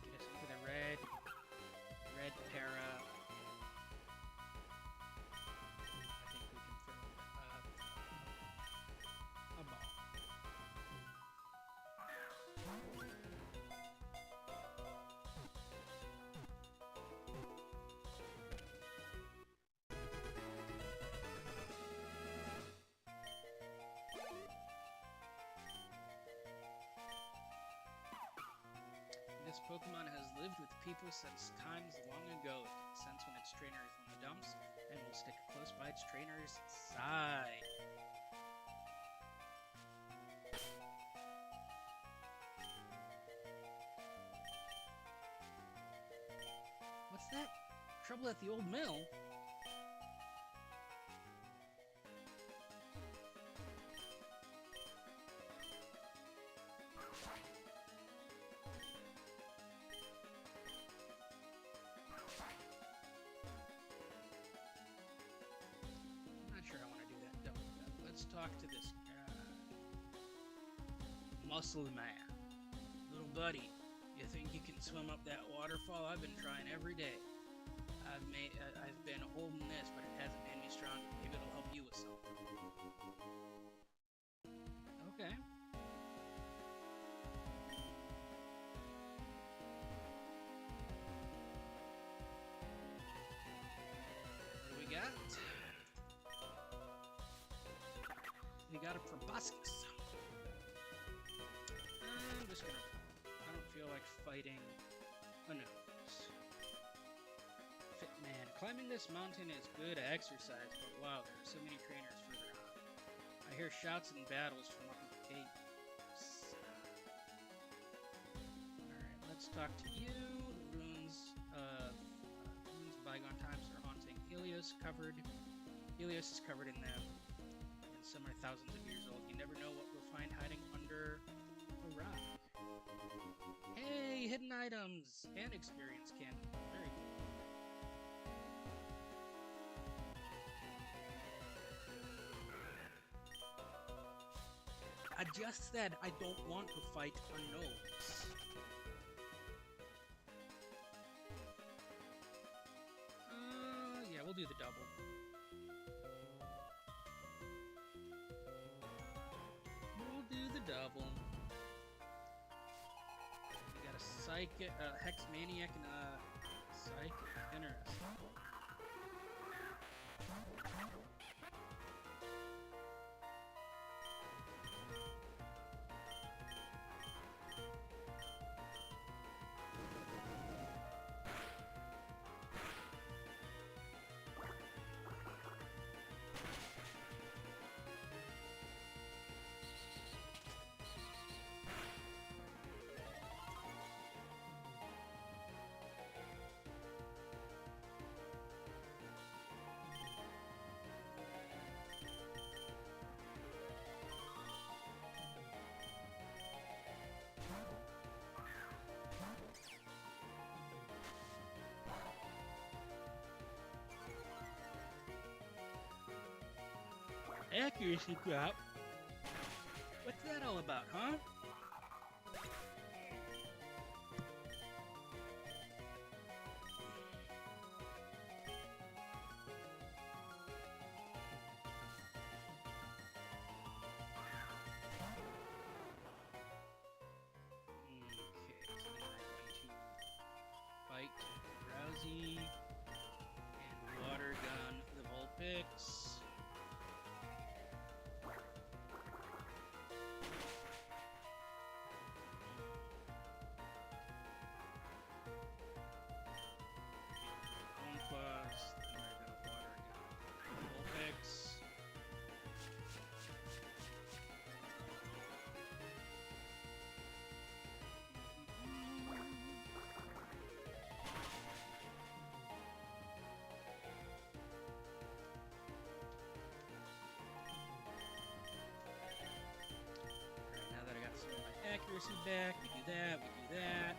Get us into the red para. I think we can throw a ball. This Pokemon has lived with people since times long ago. It can sense when its trainer is on the dumps and will stick close by its trainer's side. What's that? Trouble at the old mill? Let's talk to this muscle man. Little buddy, you think you can swim up that waterfall? I've been trying every day. I've been holding this, but it hasn't made me stronger. Maybe it'll help you with something. Okay. What do we got? We got a proboscis. I'm just gonna... I don't feel like fighting a nose. Fit man. Climbing this mountain is good exercise, but wow, there are so many trainers further on. I hear shouts and battles from up in the caves. Alright, let's talk to you. The ruins of bygone times are haunting. Ilios is covered in them. Some are thousands of years old. You never know what we'll find hiding under a rock. Hey, hidden items and experience candy. Very cool. I just said I don't want to fight a nose. Yeah, we'll do the double. Double. We got a psychic, hex maniac, and a psychic. Interesting. Accuracy crap? What's that all about, huh? Fight Rousey and water gun the Vulpix. accuracy back. We do that. We do that.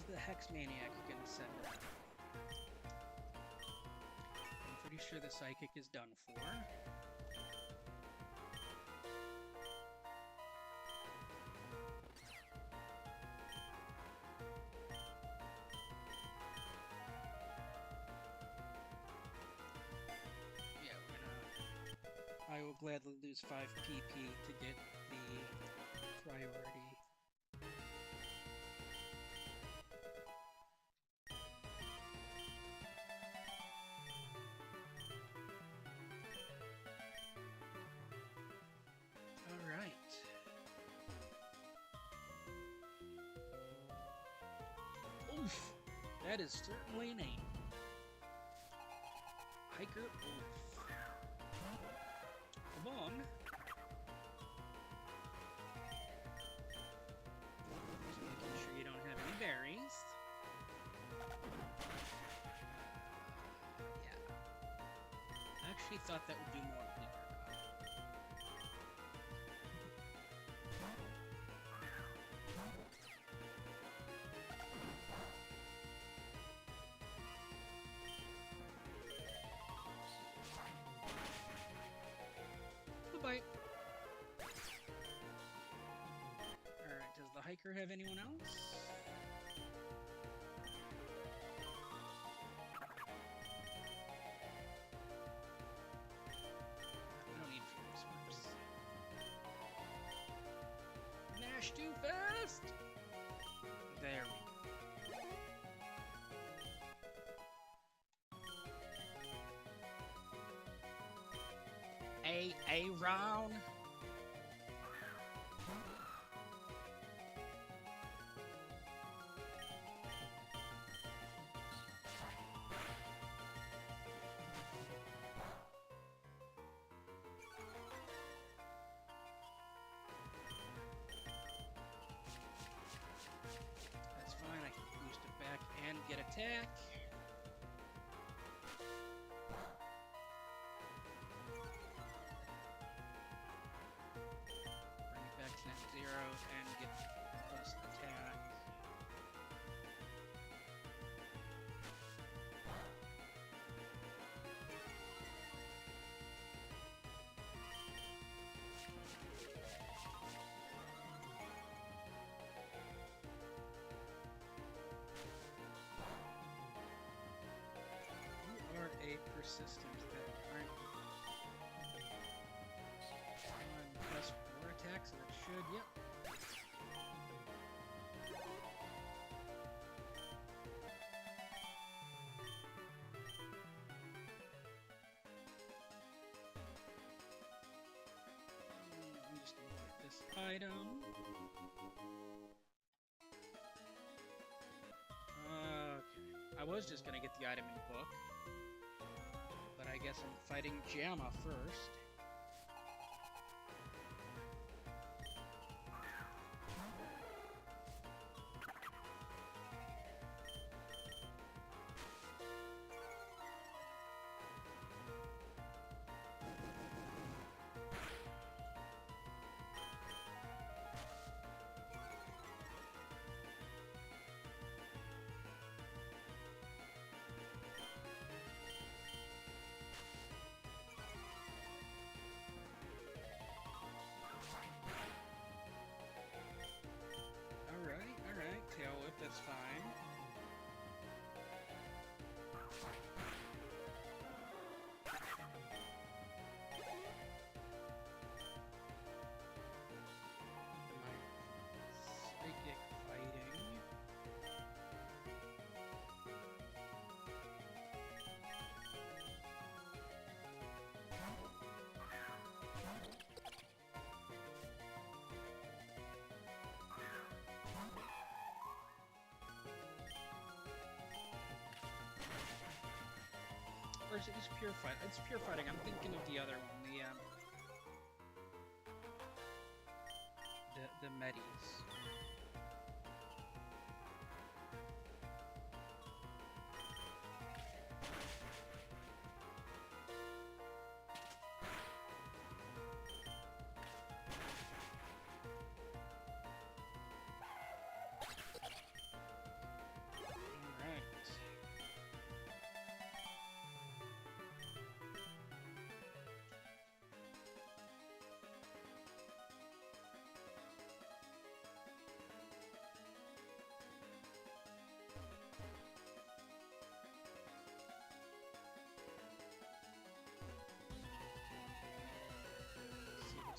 The Hex Maniac gonna send out? I'm pretty sure the Psychic is done for. Yeah, I will gladly lose 5 PP to get the priority. That is certainly a name. Hiker Wolf. Come on. Just making sure you don't have any berries. Yeah. I actually thought that would do more cleaner. Bye. Alright, does the hiker have anyone else? We don't need fuel swarms. Mash too fast! There we go. A round. That's fine, I can boost it back and get attack. And get plus attack. You are a persistent thing, aren't you? Plus 4 attacks, so that should, yep. Item. Okay. I was just gonna get the item in book, but I guess I'm fighting Jamma first. is it just pure fight? It's pure fighting. I'm thinking of the other one, the Medis.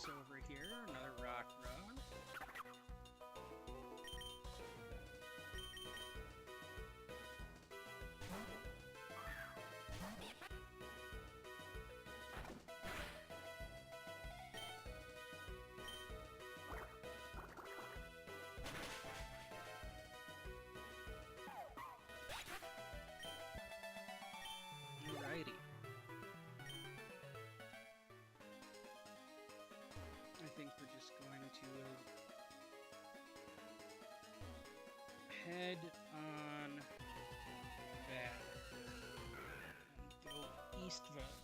Over here, another rock rod. Alrighty. I think we're just going to head on back and go eastward.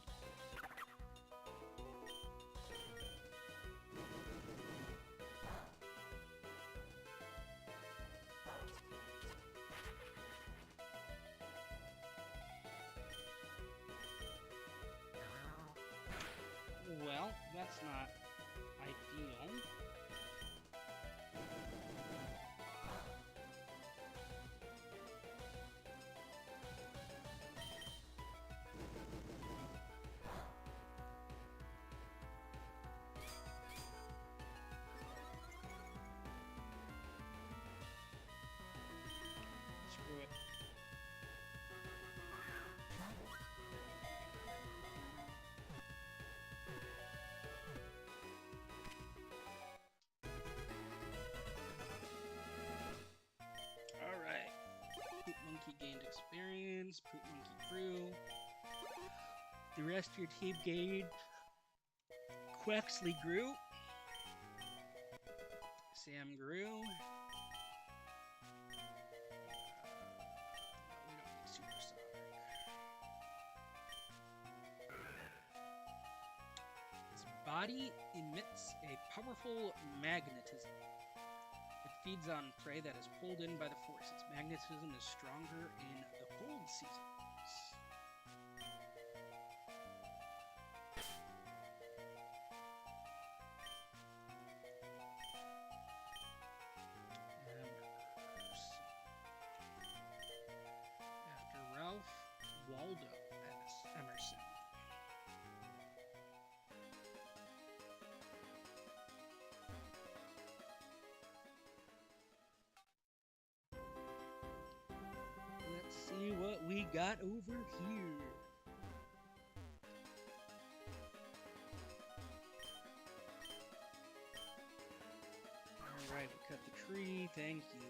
Well, that's not ideal. Screw it. Alright. Poop Monkey gained experience. Poop Monkey grew. The rest of your team gained. Quexley grew. Sam grew. We don't need Supersonic. Its body emits a powerful magnetism. It feeds on prey that is pulled in by the force. Its magnetism is stronger in the cold seasons. After Ralph, Waldo Emerson. Let's see what we got over here. Alright, we cut the tree, thank you.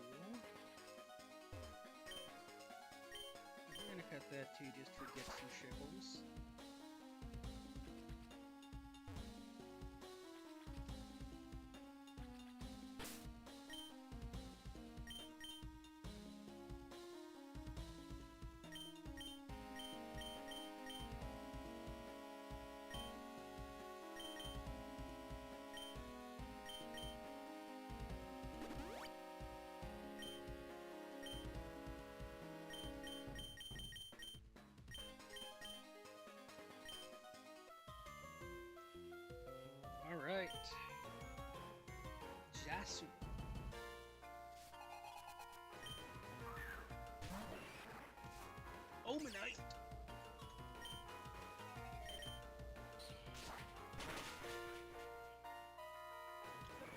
We're gonna cut that too, just to get some shipples. Alright. Jasu. Omanite.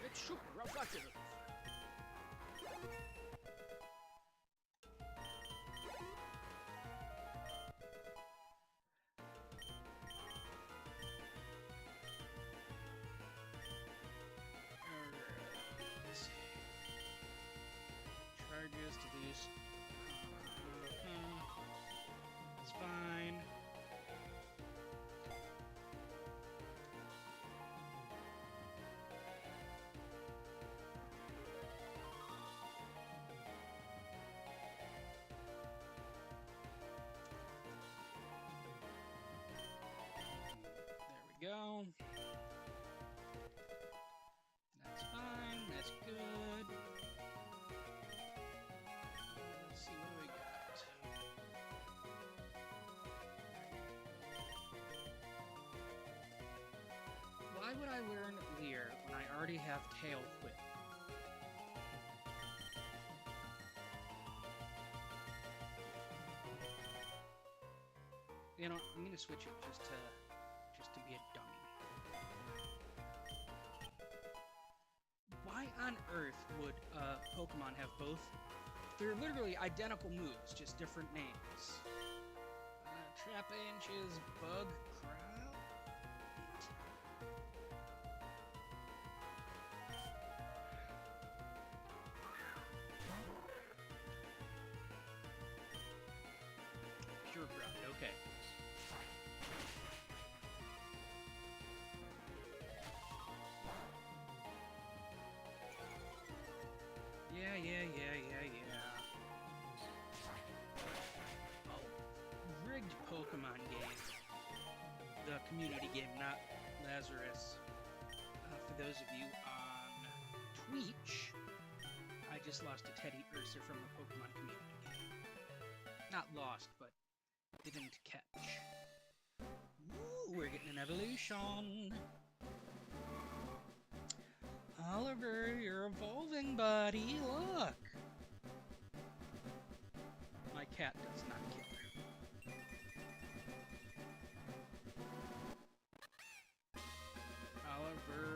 It's super reflective. Charges to these. That's fine. go. That's fine. That's good. Let's see, what do we got? Why would I learn Leer when I already have Tail Whip? You know, I'm gonna switch it just to be a dummy. Why on earth would Pokemon have both? They're literally identical moves, just different names. Trapinch's Bug Crowd? Pure Ground, okay. Yeah. Oh, rigged Pokemon game. The community game, not Lazarus. For those of you on Twitch, I just lost a Teddy Ursa from the Pokemon community game. Not lost, but didn't catch. Ooh, we're getting an evolution. Oliver, you're evolving, buddy. Look. My cat does not care. Oliver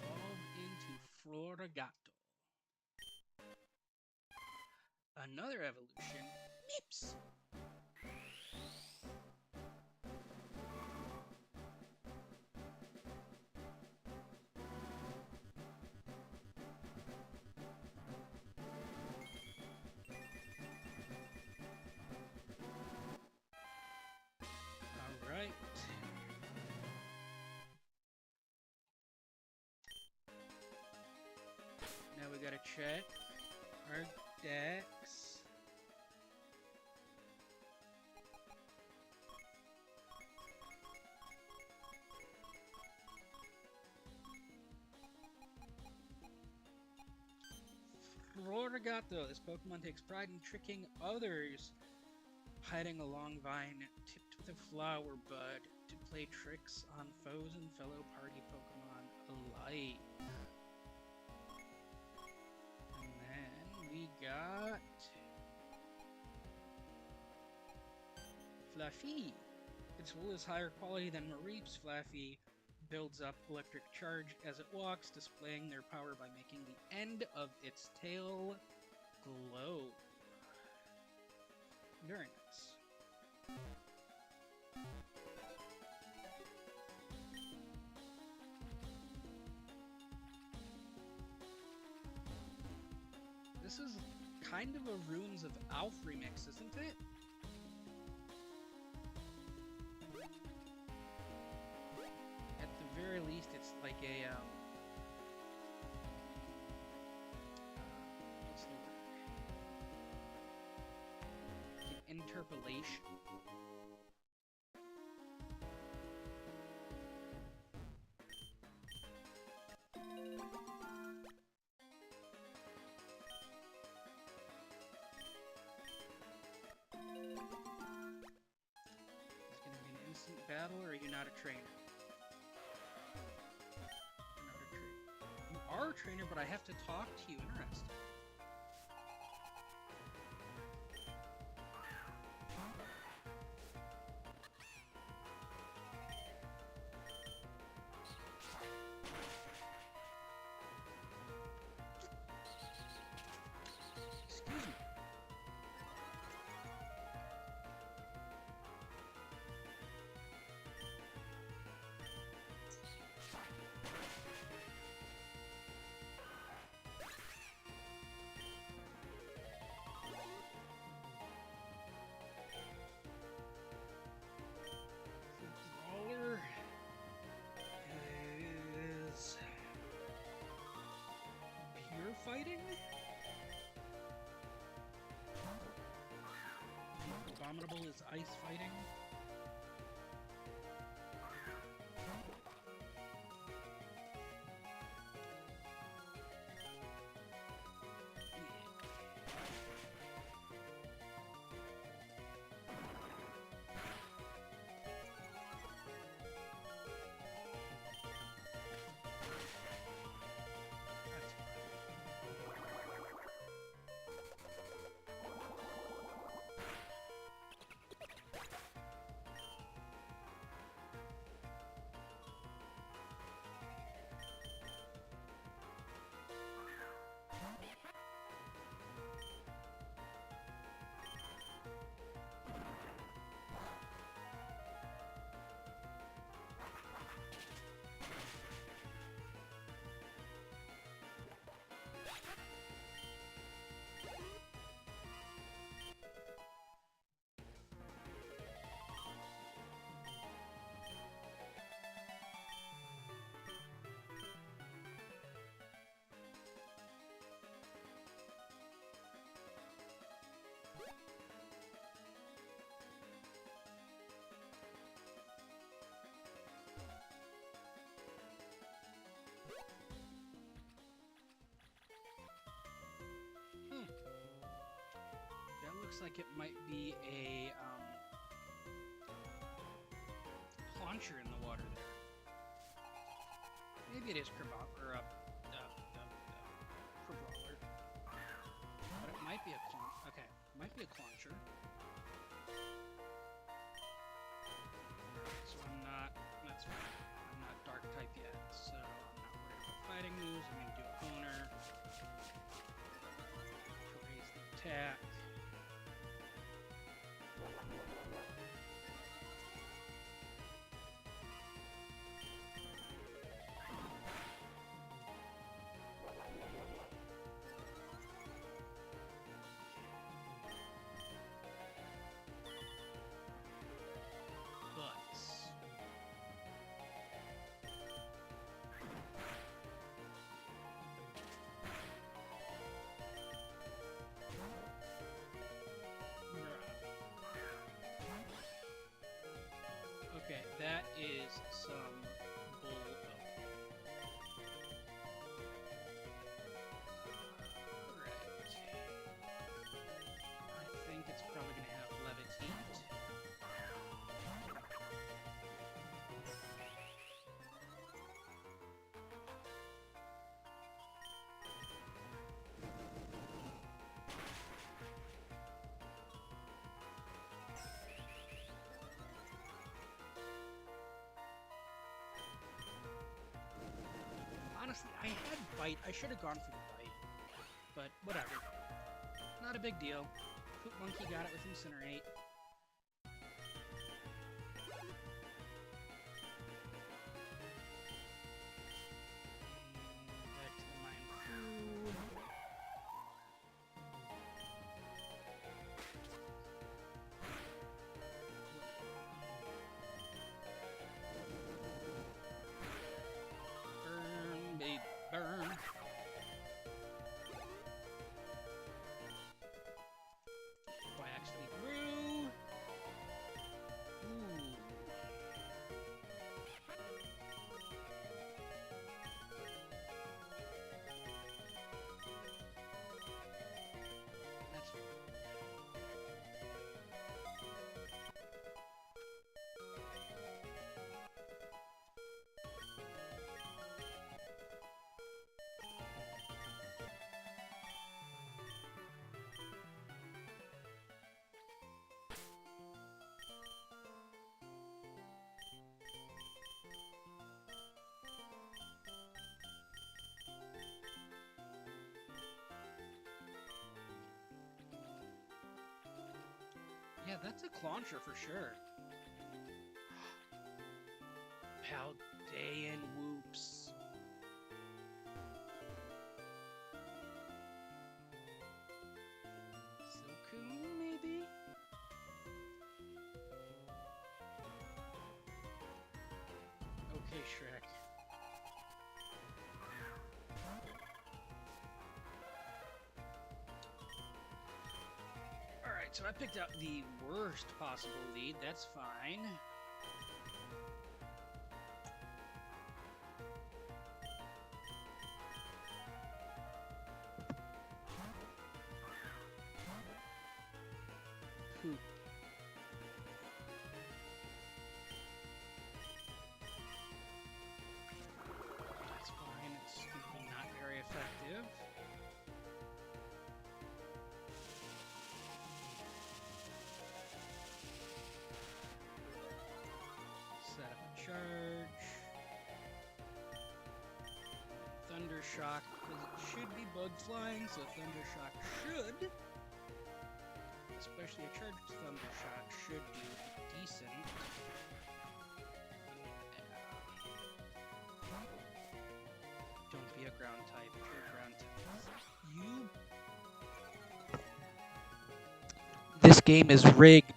evolved into Florigato. Another evolution. Meeps. Alright. Now we gotta check our decks. Florigato. This Pokemon takes pride in tricking others, hiding a long vine tipped with a flower bud to play tricks on foes and fellow party Pokemon alike. And then we got Fluffy. Its wool is higher quality than Mareep's. Fluffy builds up electric charge as it walks, displaying their power by making the end of its tail glow. Very nice. This is kind of a Runes of Alph remix, isn't it? At the very least, it's like a what's the word? An interpolation. Battle, or are you not a trainer? You're not a trainer. You are a trainer, but I have to talk to you. Interesting. Excuse me. Fighting? Abominable is ice fighting. looks like it might be a launcher in the water there. Maybe it is Crabrawler. But it might be a okay, might be a Clauncher. So that's fine. I'm not Dark type yet, so I'm not worried about fighting moves. I'm going to do a Honer to raise the attack. Okay, that is some bull oak. Right. I think it's probably going to have Levitate. Honestly, I had Bite. I should have gone for the Bite. But whatever. Not a big deal. Poop Monkey got it with Incinerate. Back to the Mind Food. Burn. Oh, I actually grew. Ooh. That's fine. Yeah, that's a Clauncher for sure. Paldean Whoops. Silcoon, maybe? Okay, Shrek. Alright, so I picked out the worst possible lead. That's fine. Poop. That's fine. It's not very effective. Set up a charge. Thunder Shock, because it should be bug flying, so Thunder Shock should, especially a charged Thunder Shock, should do decent. Don't be a ground type. If you're a ground type. This game is rigged.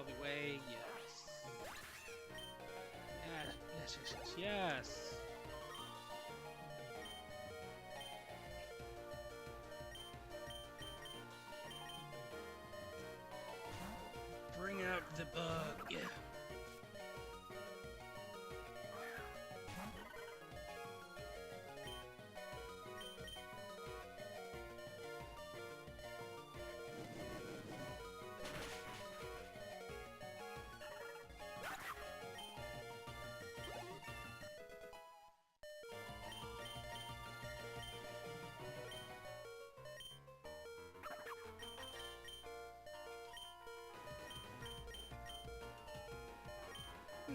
all the way. Yes. Yes, yes, yes, yes, yes. Bring out the bug.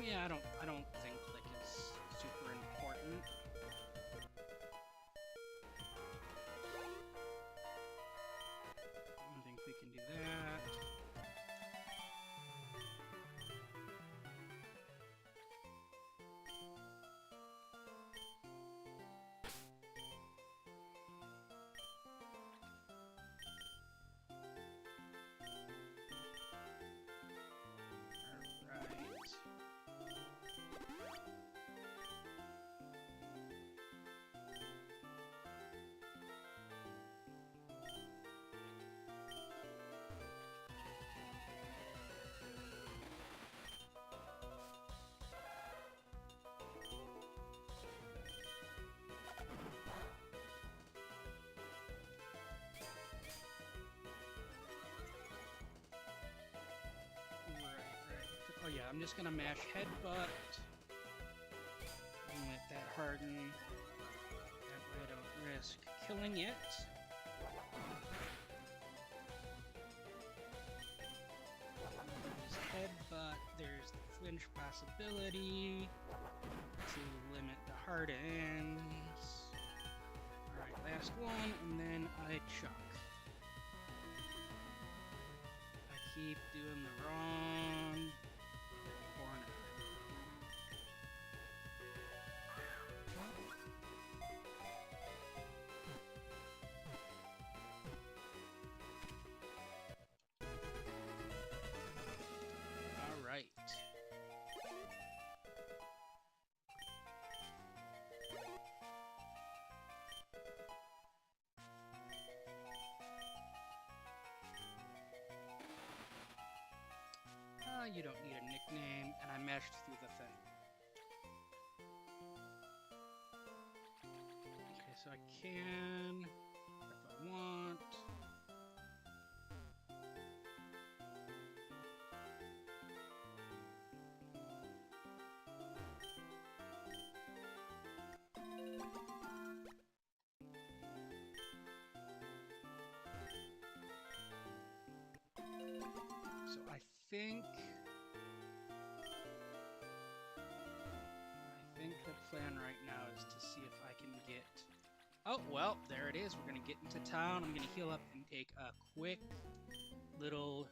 Yeah, I don't think like it's super important. I think we can do that. Oh yeah, I'm just gonna mash headbutt and let that harden. That way I don't risk killing it. There's headbutt, there's the flinch possibility to limit the hard ends. Alright, last one, and then I chuck. I keep doing the wrong corner. All right. You don't need a nickname, and I meshed through the thing. Okay, so I can, if I want. So I think the plan right now is to see if I can get... Oh, well, there it is. We're going to get into town. I'm going to heal up and take a quick little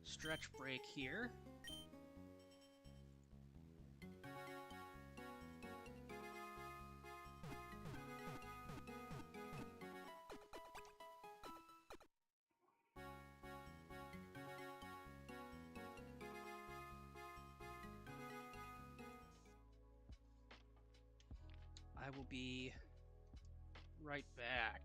stretch break here. I will be right back.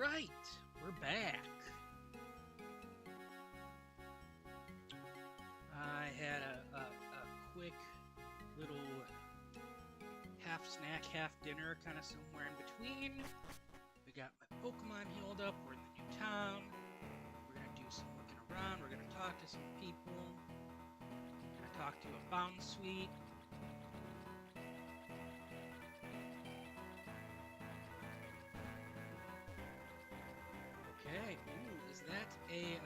Alright, we're back. I had a quick little half snack, half dinner, kind of somewhere in between. We got my Pokemon healed up, we're in the new town. We're gonna do some looking around, we're gonna talk to some people. We're gonna talk to a Fountain Suite. Okay, ooh, is that a,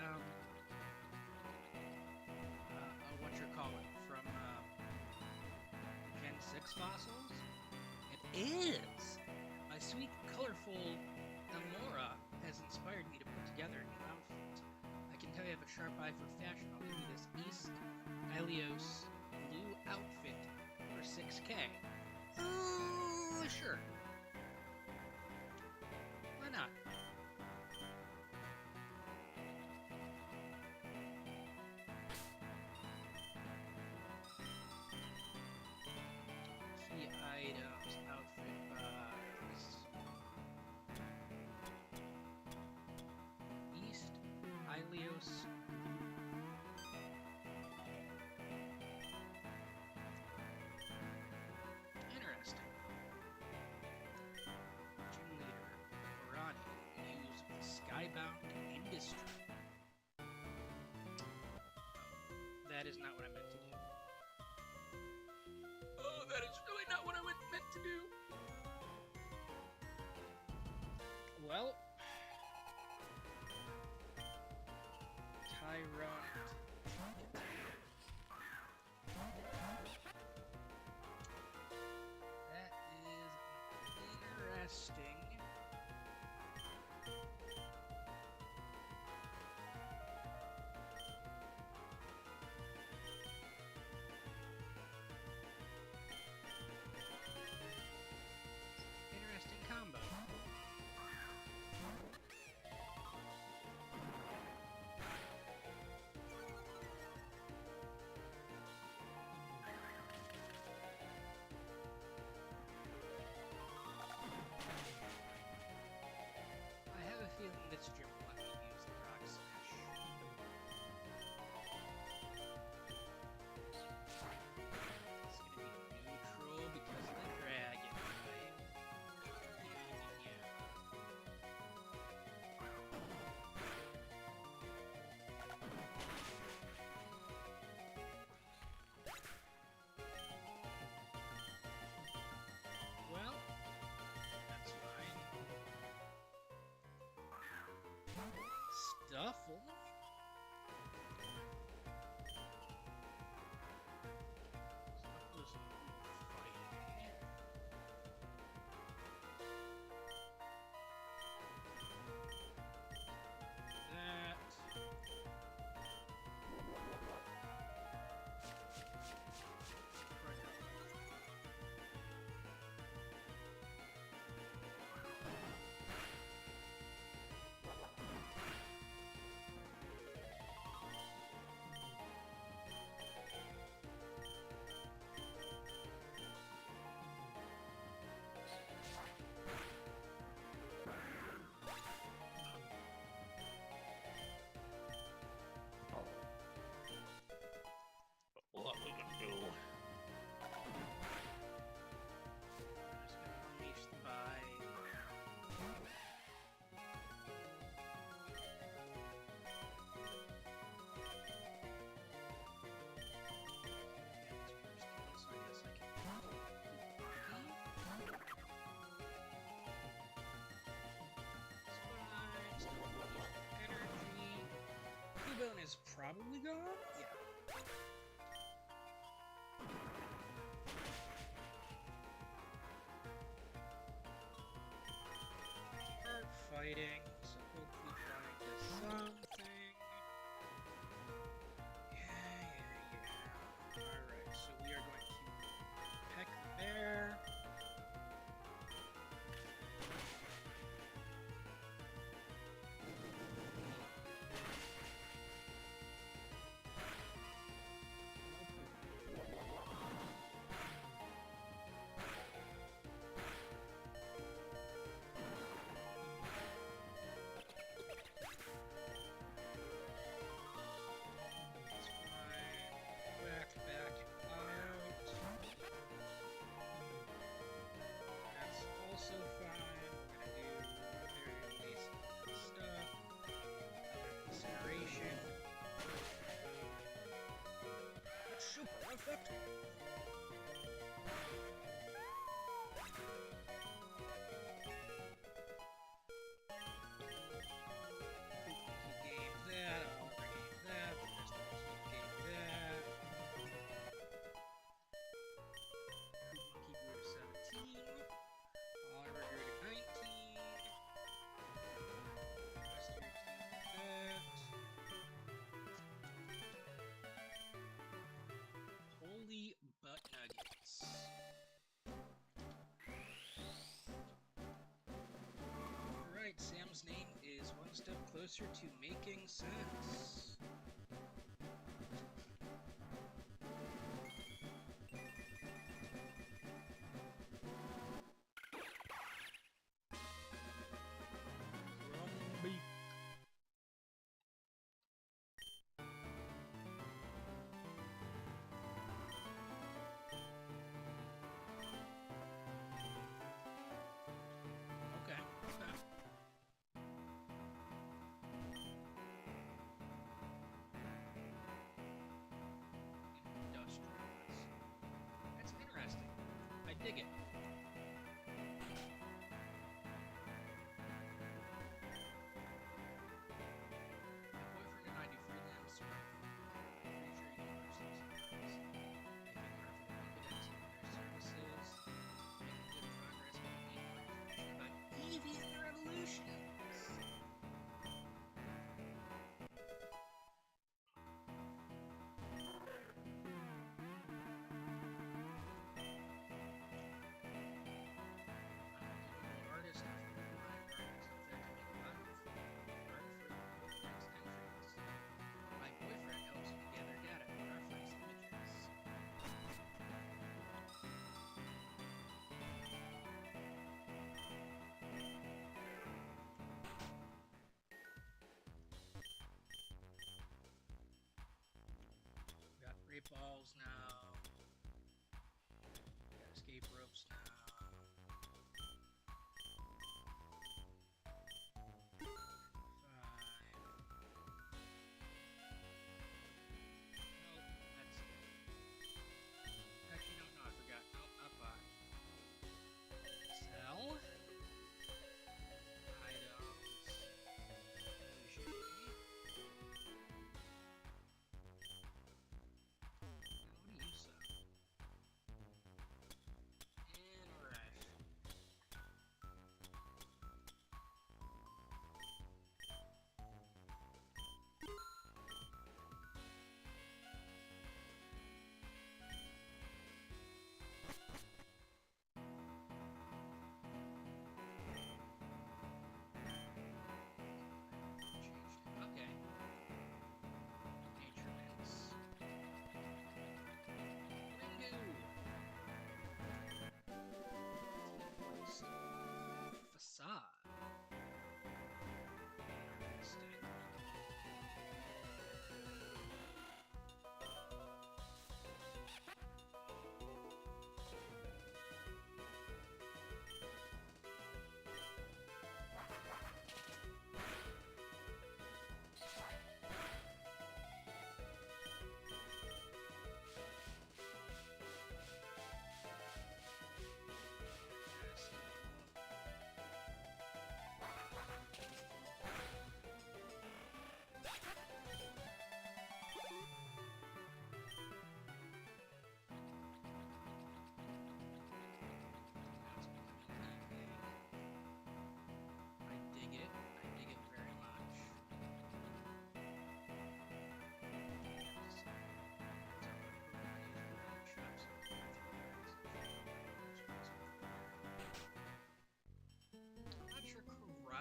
what you're calling, from, Gen 6 fossils? It is! My sweet, colorful Elmora has inspired me to put together a new outfit. I can tell you have a sharp eye for fashion. I'll give you this East Ilios blue outfit for 6K. Sure. Why not? Key items, outfit buys. East Ilios. Interesting. Gym leader, Orani, use the Skybound Industry. That is not what I meant to do. Oh, that is really not what I meant to do. Well, Tyrant. That is interesting. Interesting combo. I have a feeling this gym will let me use the Rock Smash. It's gonna be neutral because of the dragon, right? Yeah. Well, that's fine. Stuffle? Stuffle's fighting. That. What we gonna do? Just gonna unleash the bite. Cubone is probably gone? Yeah. Start fighting, so hopefully trying to something. Yeah. Alright, so we are going to peck the bear. Butt nuggets. Alright, Sam's name is one step closer to making sense. Dig it. My boyfriend and I do freelance work. Pretty sure you know making our services, making good progress with making information about deviant revolutions. Great balls now. Got escape ropes now. Actually, no, I forgot. Nope, not buy. Sell. Items.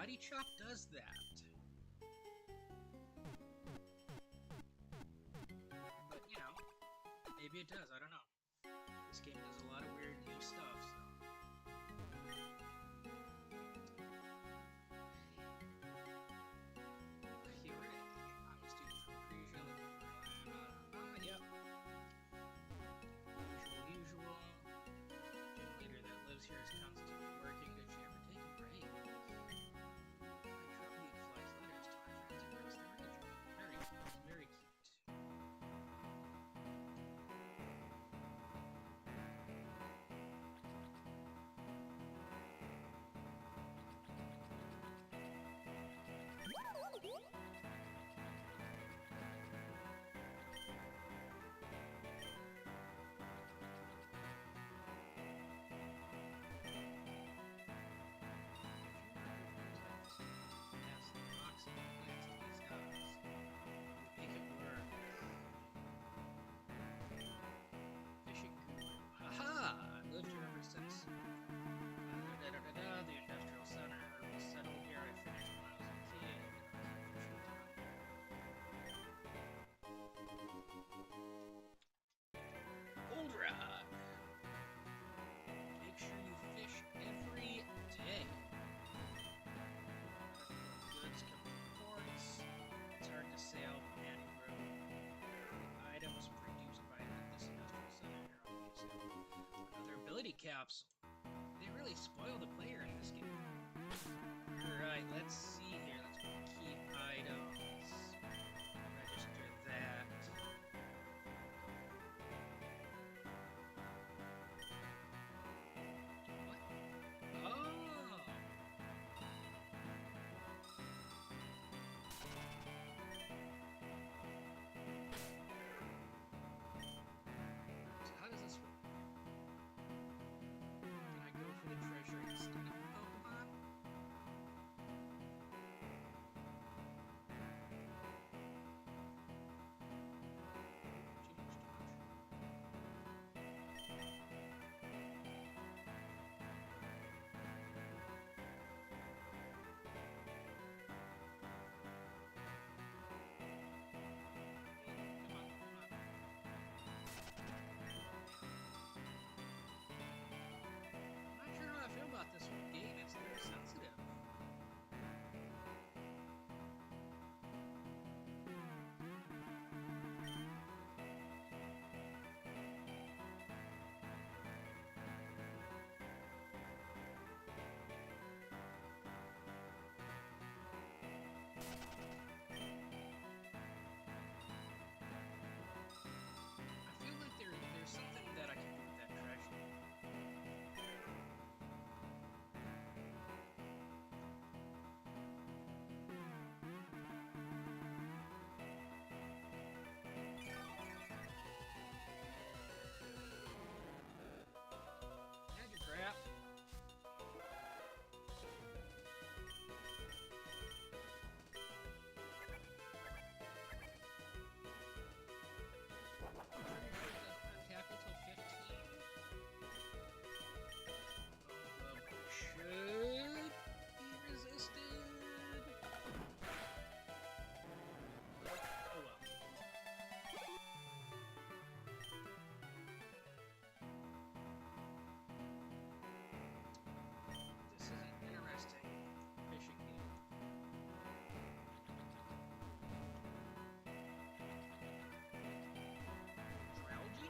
Karate Chop does that. But, you know, maybe it does, I don't know. This game does a lot of weird new stuff, so. I'm a student from Asia, yep. Usual. Gym leader that lives here is constantly working. Does she ever take a break? Very cute. capsule. They really spoil the player in this game. Alright, let's see here. Let's keep items. Register that. What? Oh! So how does this work? Can I go for the treasure instead of Pokemon? I'm not sure how I feel about this one game. It's a little sensitive. I feel like there's something that I can do with that treasure. Magic crap. Tackle till 15. Should be resisted. Oh well. This is an interesting fishing game. Drowgy?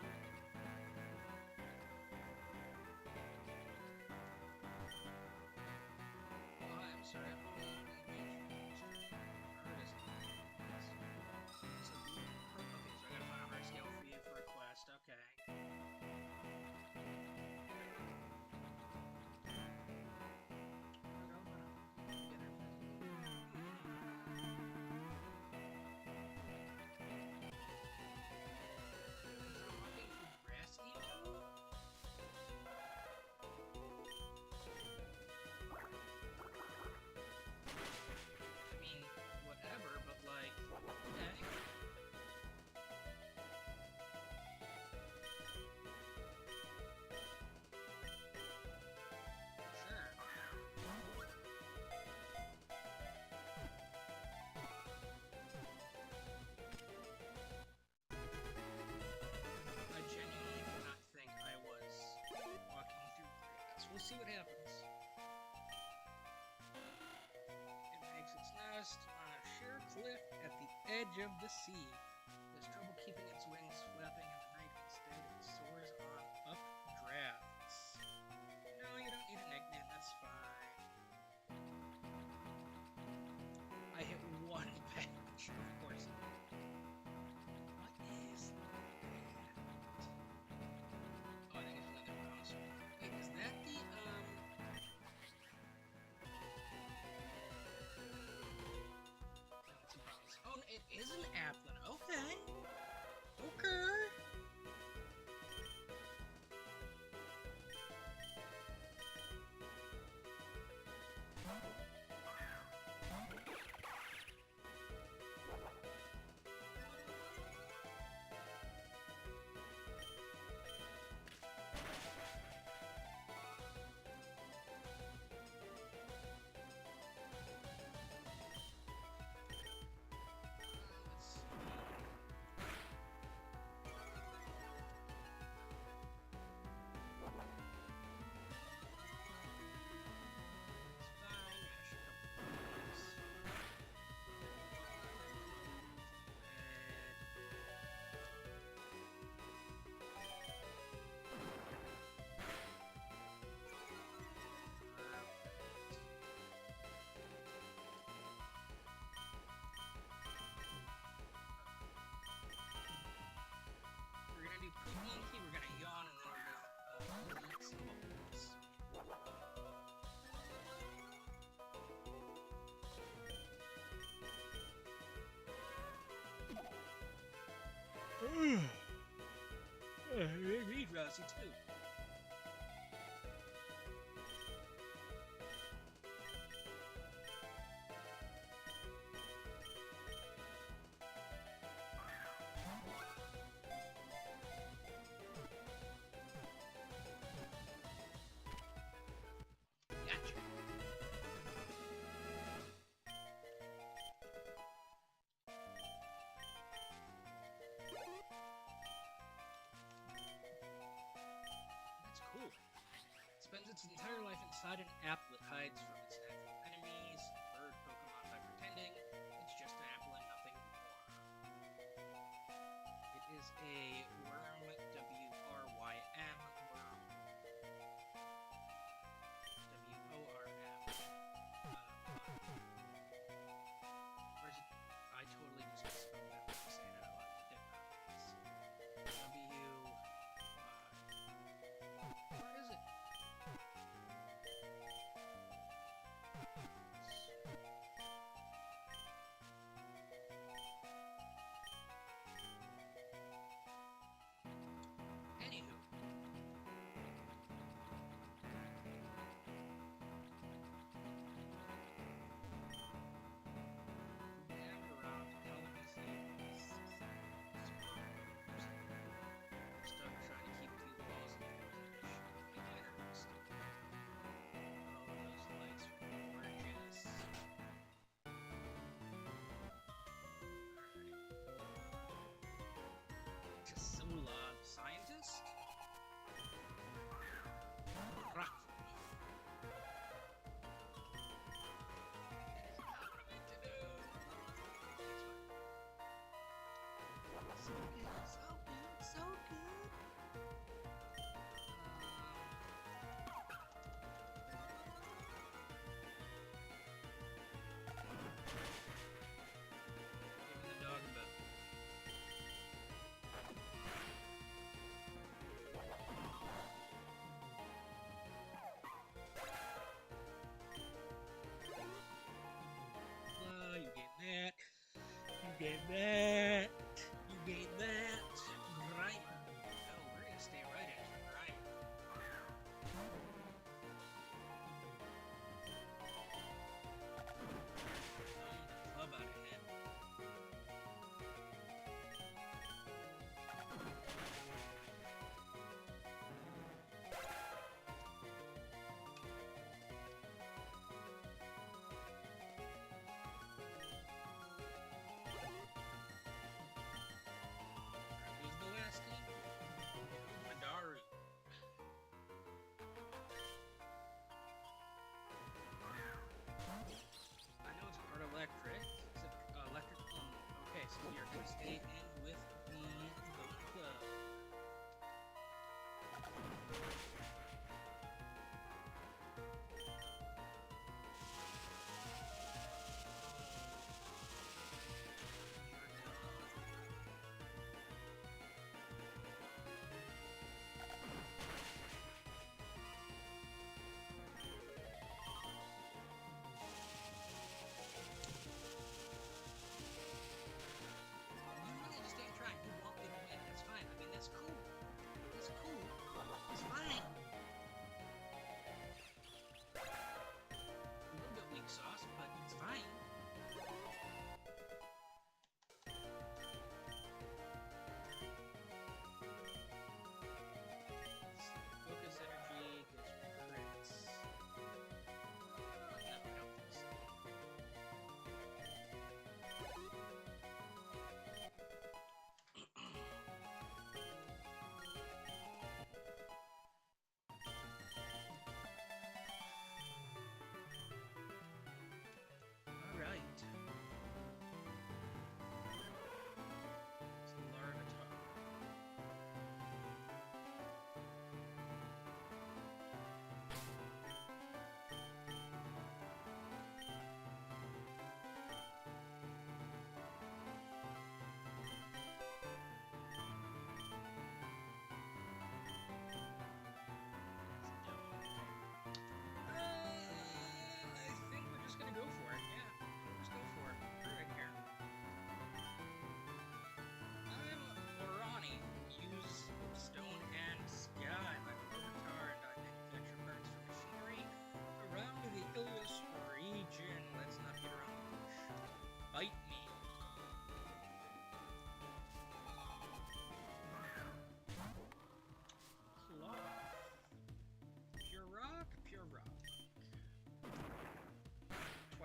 Oh, I'm sorry. I'm only hard as so, okay, so I gotta find a hard scale for you for a quest. Okay. I mean, whatever, but like, okay. Sure. I genuinely did not think I was walking through grass. We'll see what happens. It makes its nest on a sheer cliff at the edge of the sea. It has trouble keeping its wings flapping in the night. Instead, it soars on updrafts. No, you don't need an Eggman. That's fine. I hit one patch, of course. What is that? Oh, I think it's another mouse. Wait, is that the, no, it's a mouse. Oh, it is an Applin. Okay. Okay. Me drowsy too. Gotcha. That's cool. It spends its entire life inside an apple it hides from its natural enemies, bird Pokemon, by pretending it's just an apple and nothing more. It is a worm, W-R-Y-M, worm. W-O-R-M. Or is it? I totally just misspelled that when I was saying it out loud, didn't I? Where is it?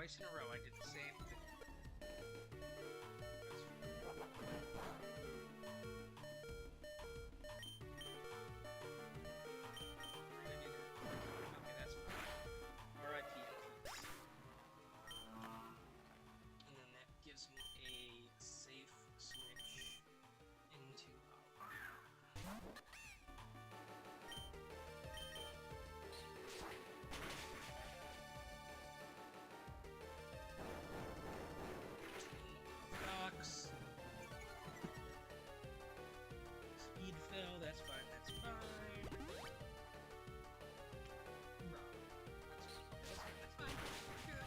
twice in a row I did the same thing. Okay, that's fine. R.I.P. And then that gives me a safe switch into Fox. Speed fill, that's fine, that's fine. That's fine, we're good.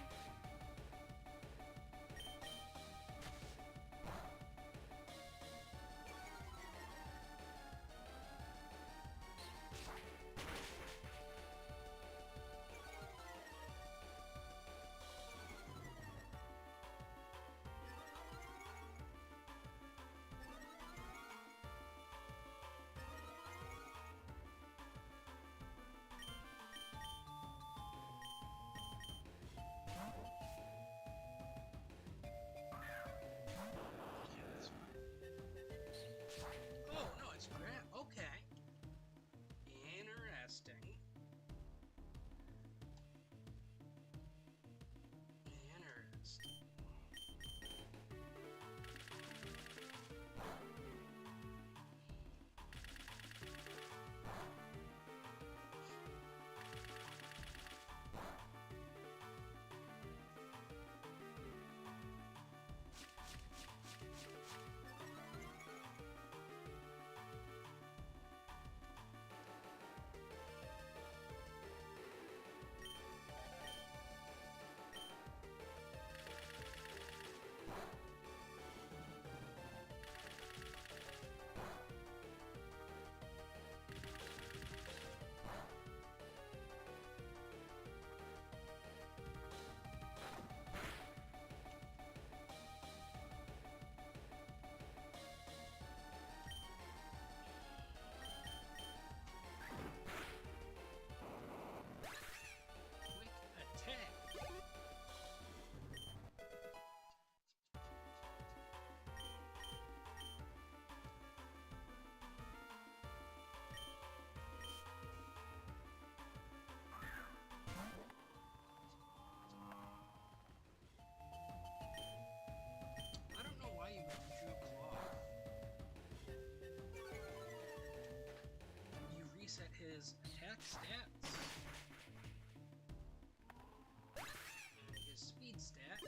Oh, no, it's crap. Okay. Interesting. Interesting. I don't know why you withdrew Claw. You reset his attack stats. And his speed stat.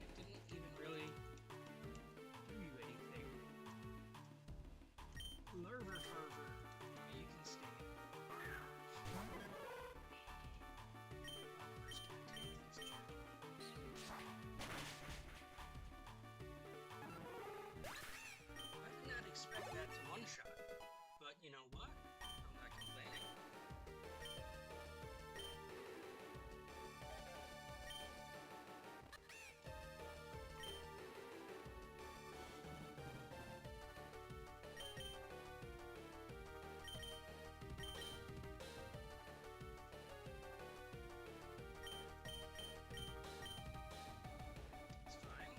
And it didn't even really do you anything. Lurver Fervor. You can stay. I did not expect that to one-shot, but you know what? I'm not complaining. It's fine.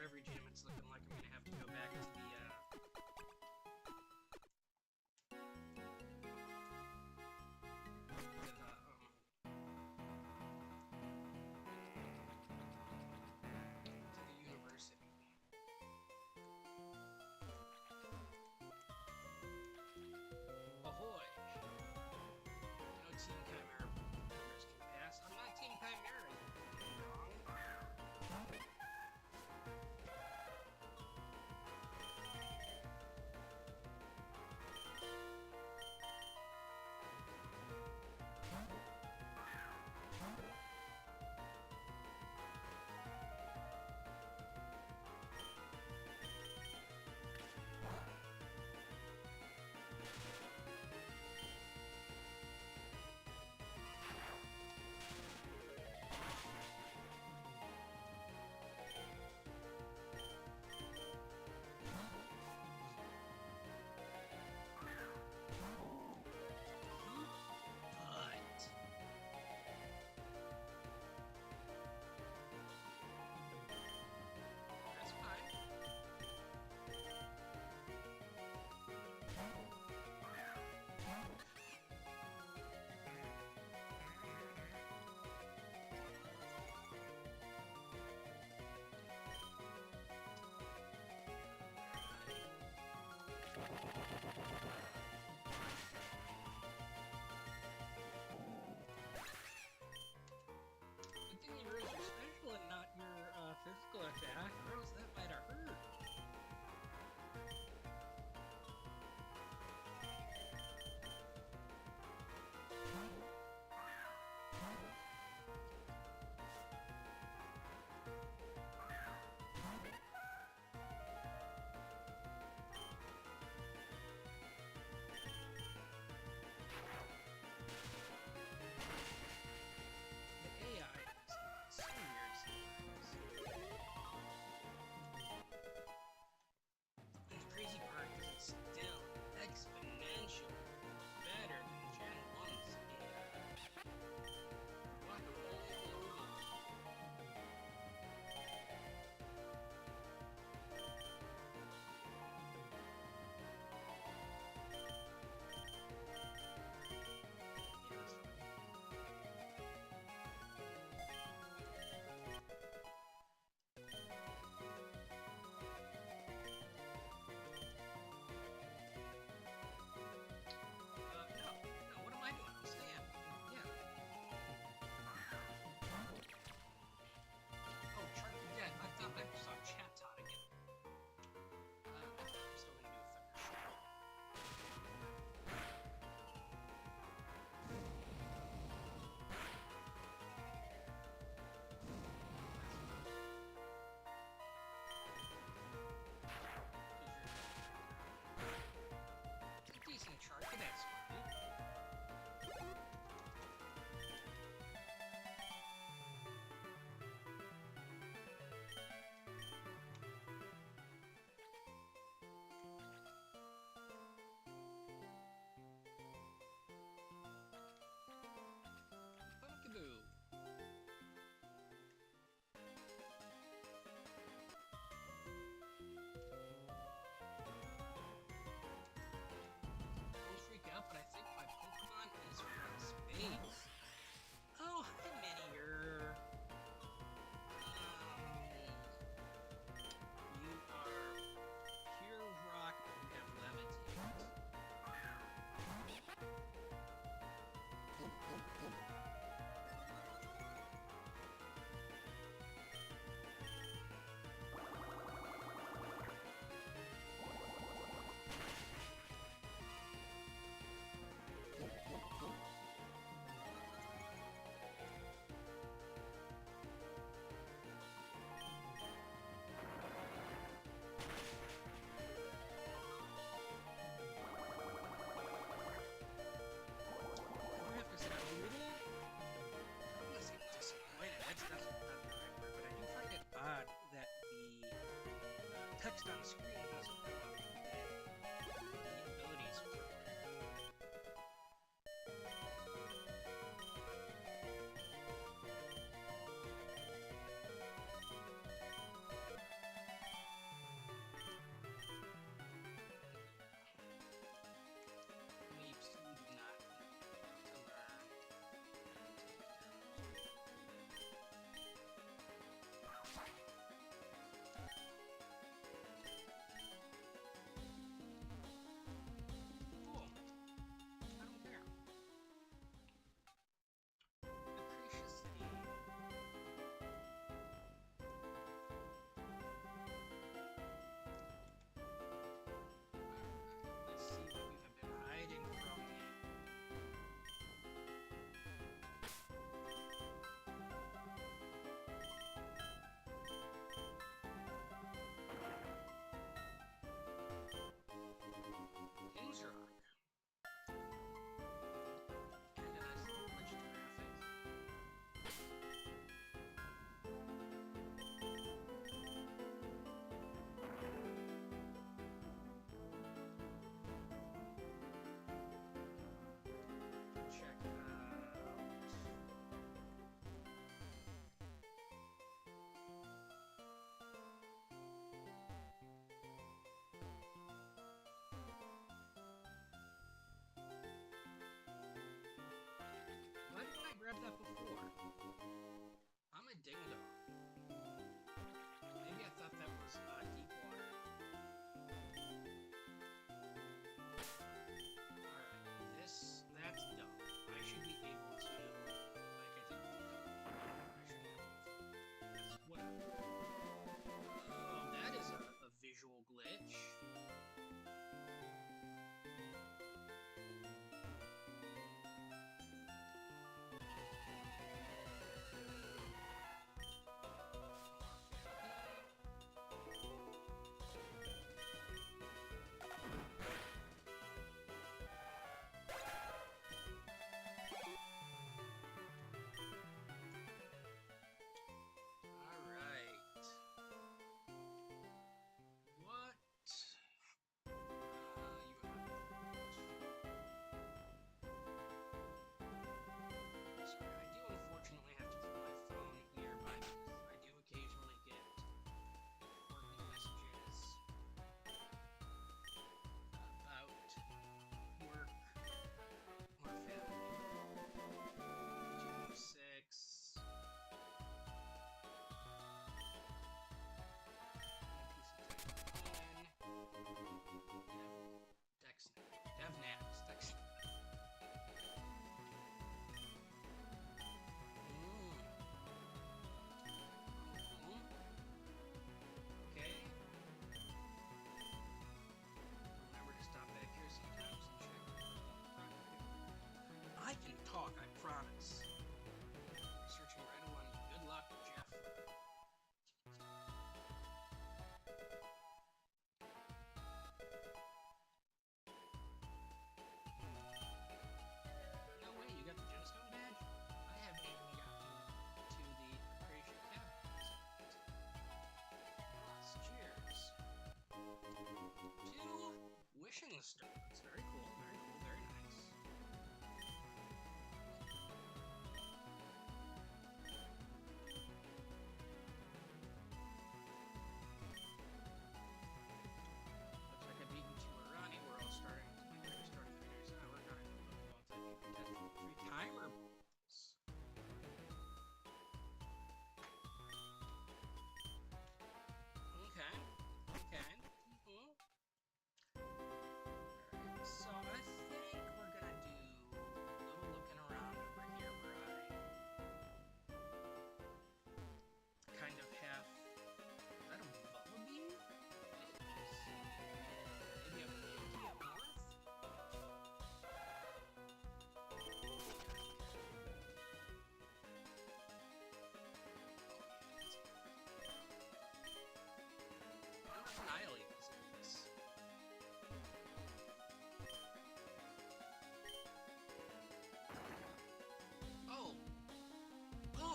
every gym, it's looking like I'm gonna have to go back to the, university. Ahoy! No Team Chimera members can pass. I'm not Team Chimera. Wrong.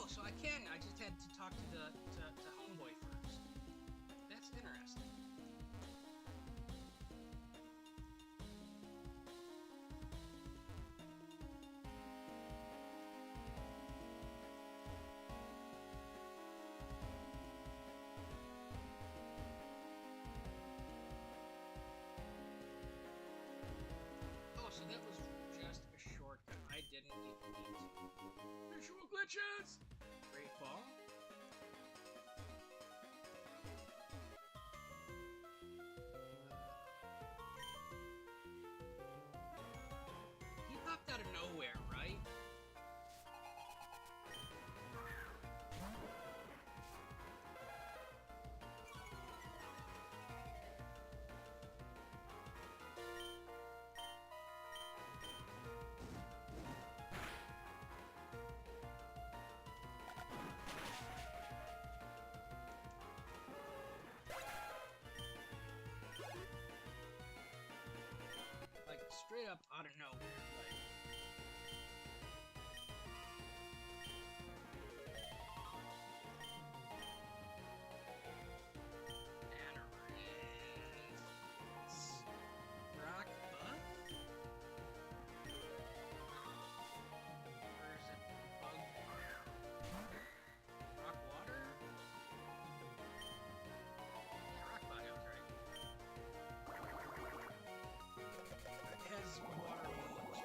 Oh, so I can. I just had to talk to to Homeboy first. That's interesting. Oh, so that was just a shortcut. I didn't even need to. Visual glitches! Great ball. He popped out of nowhere, right? Like, straight up out of nowhere. Like, rock bug? Or is it bug? Rock water? Yeah, rock bug, I was right. It has water moves,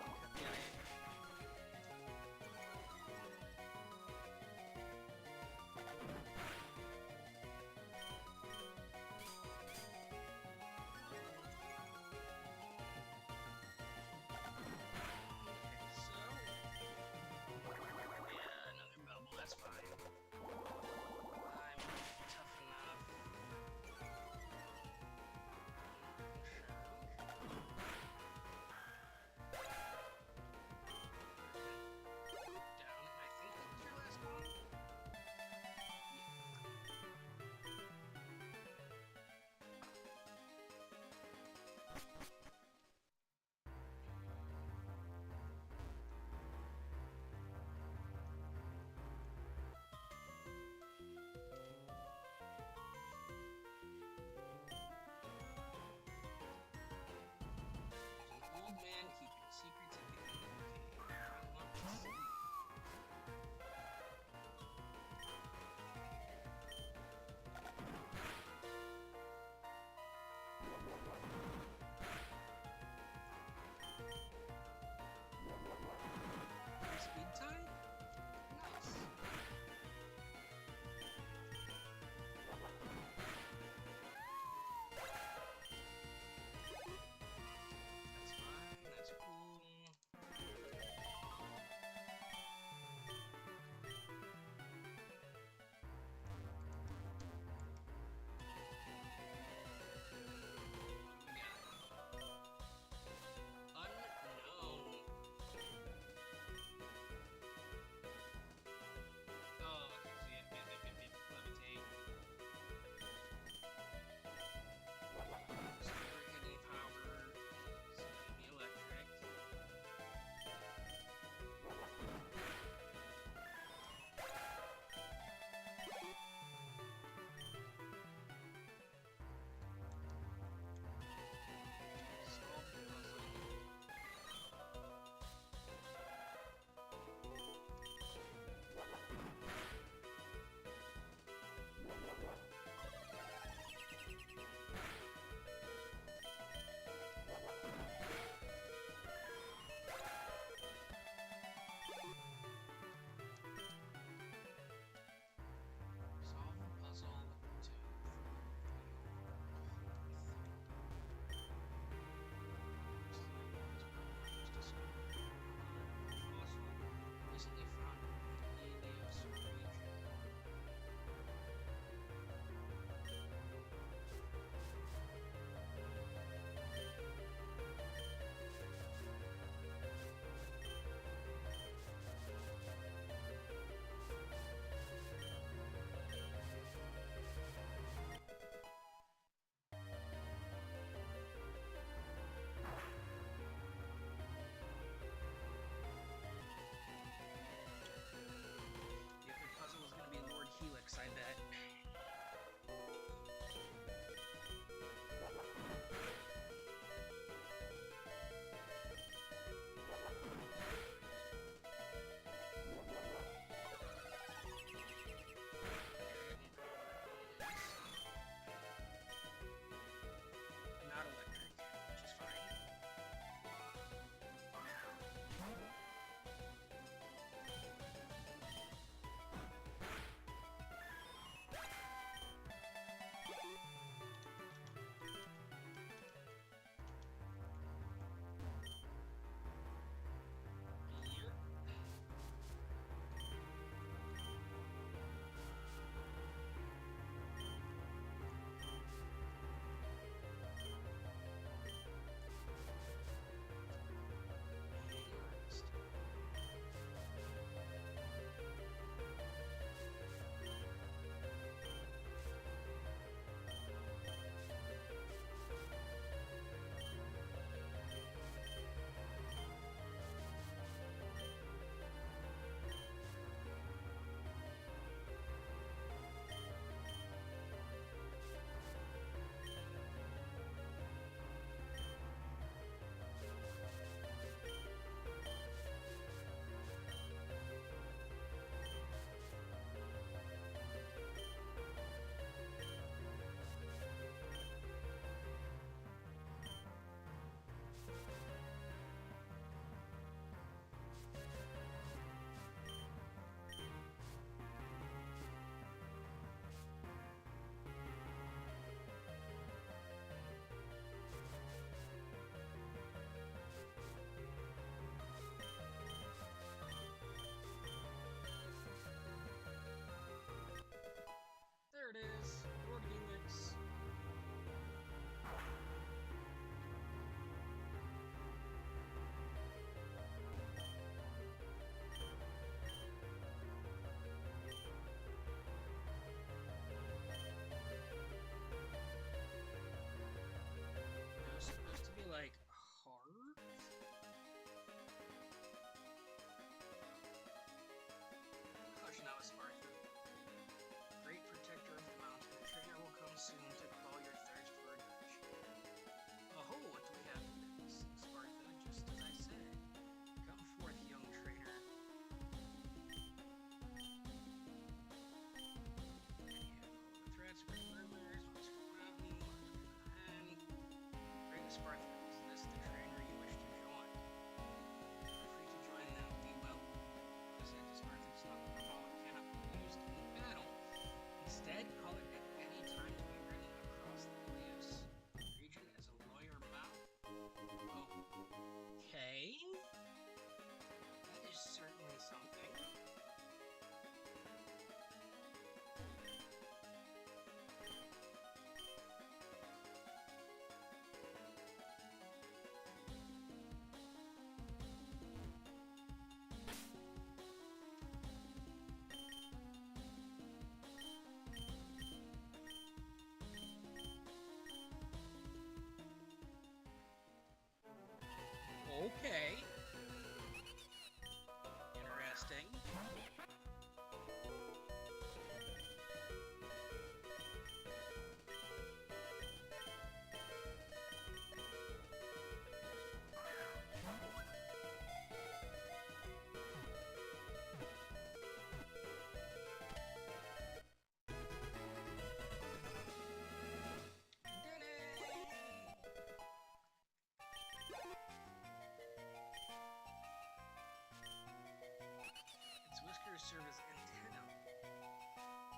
serve as antenna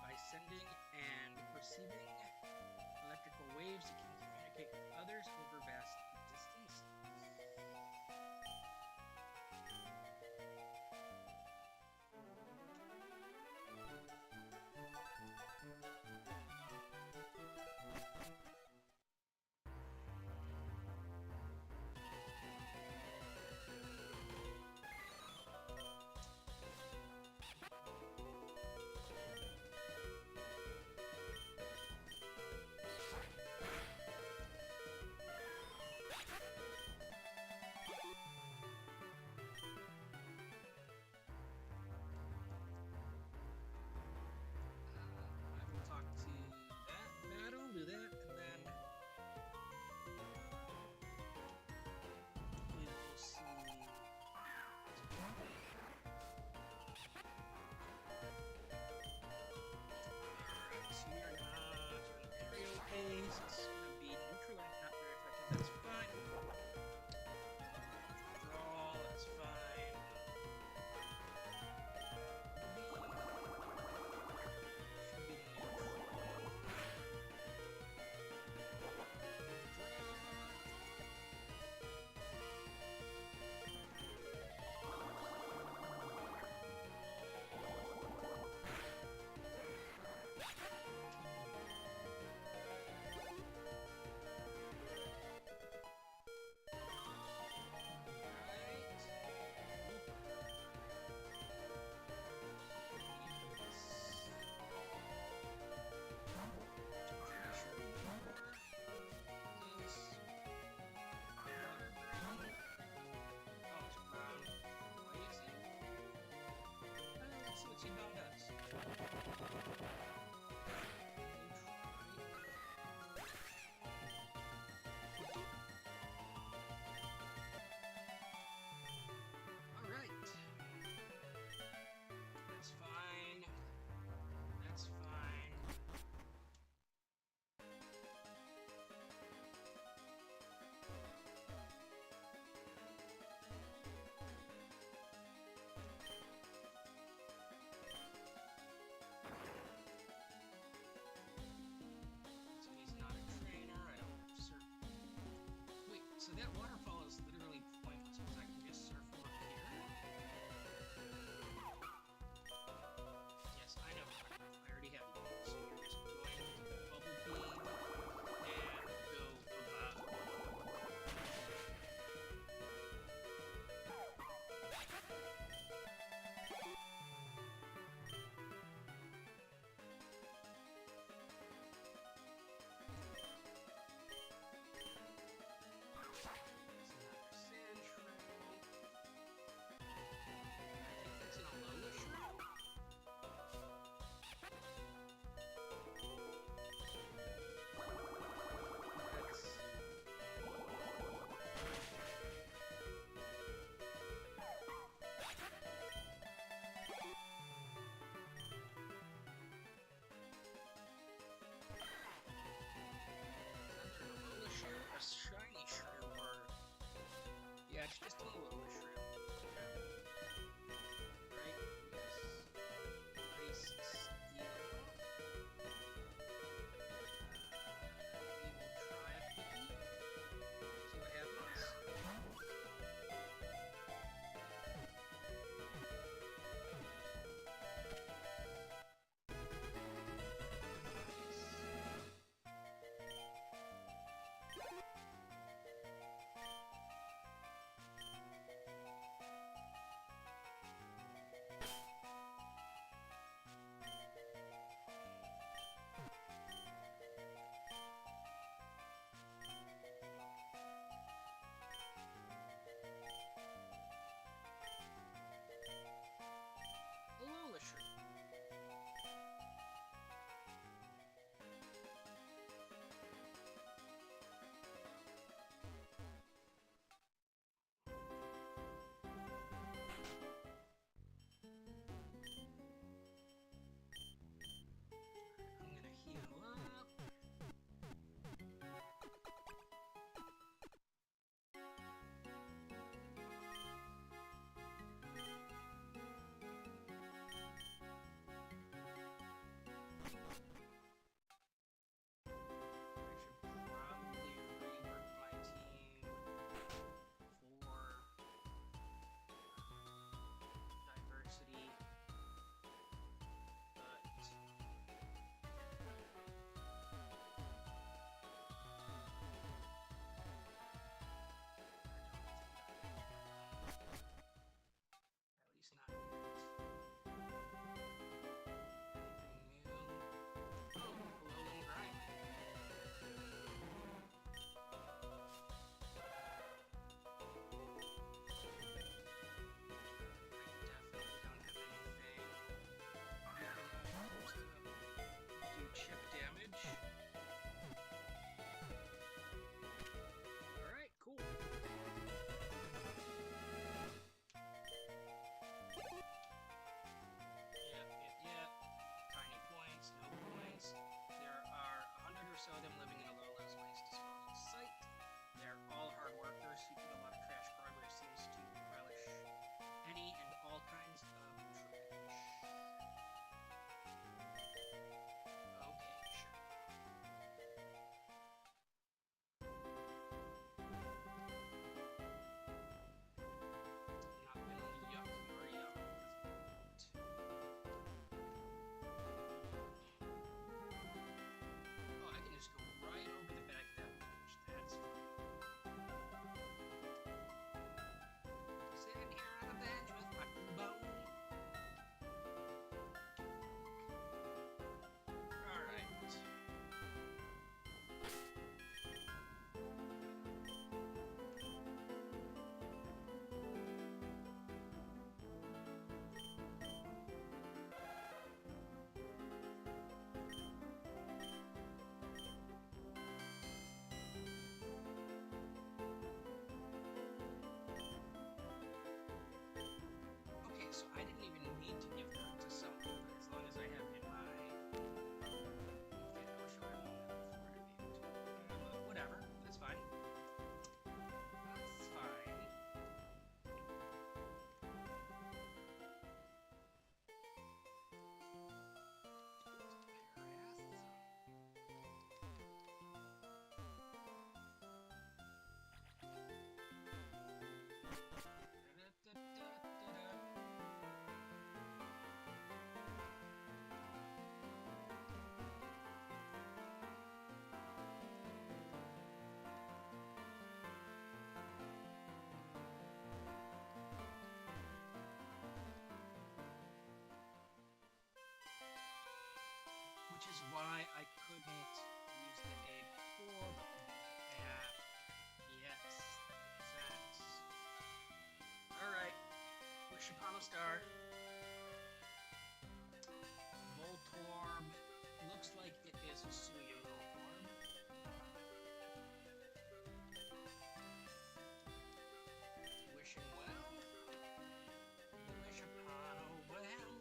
by sending and receiving electrical waves that can communicate with others over vast distances. saw them living in a lowlands waste disposal site. They're all hard workers who put a lot of trash forever. Seems to relish any and all kinds of trash. Okay, sure. Not really yuck, nor yum. Oh, I can just go right over the back of that bench. That's fine. Sitting here on the bench with my bone. Alright. Okay, so I didn't even need to give that to someone, as long as I have in my... Okay, I wish I would have known that before I gave it to you. Whatever, that's fine. That's fine. Which is why I couldn't use the A before, but the app. Yes, that's... Alright, wish upon a star. Voltorb. Looks like it is a Suya Voltorb. Wishing well. Wish upon a well.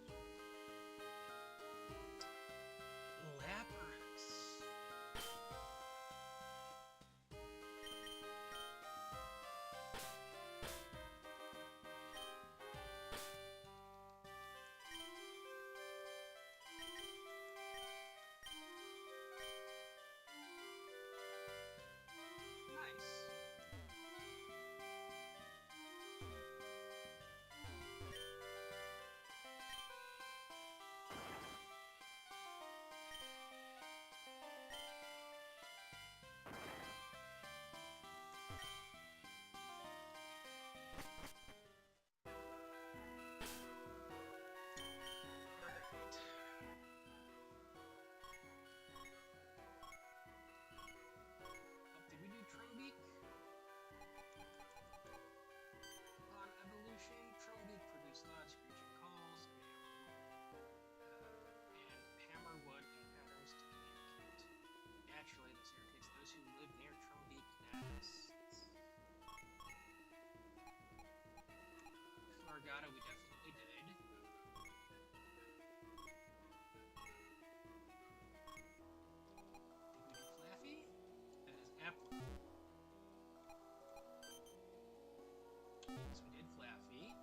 Lapras. Nice. Did we do Trumbeak? On evolution, Trumbeak produced loud screeching calls and hammer wood in patterns to communicate. Naturally, this irritates those who live near Trumbeak nests. Florgata we definitely did. Did we do Flaffy? That is Apple. Yes, we did Flaffy.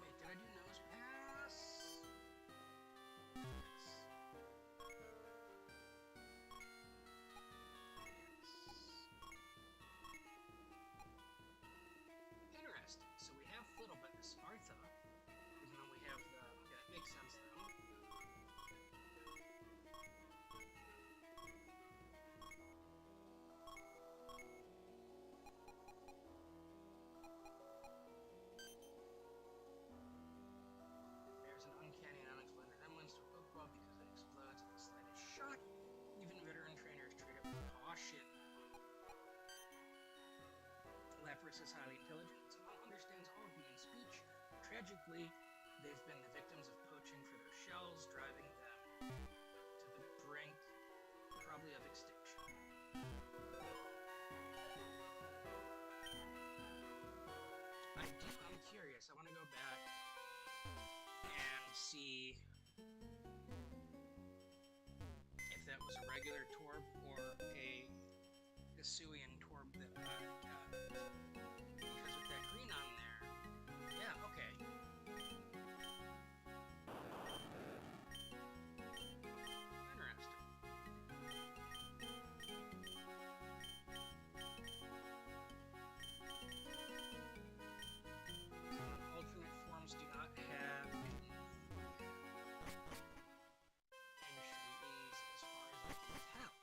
Wait, did I do Nose Pass? Yes. Interesting. So we have Flittle, but Sparta, even though we have the Lazarus is highly intelligent and understands all human speech. Tragically, they've been the victims of poaching for their shells, driving them to the brink, probably of extinction. I'm curious. I want to go back and see if that was a regular torb or a Hisuian torb that I got. Because with that green on there, yeah, okay. Interesting. Alternate forms do not have any entries as far as I can tell.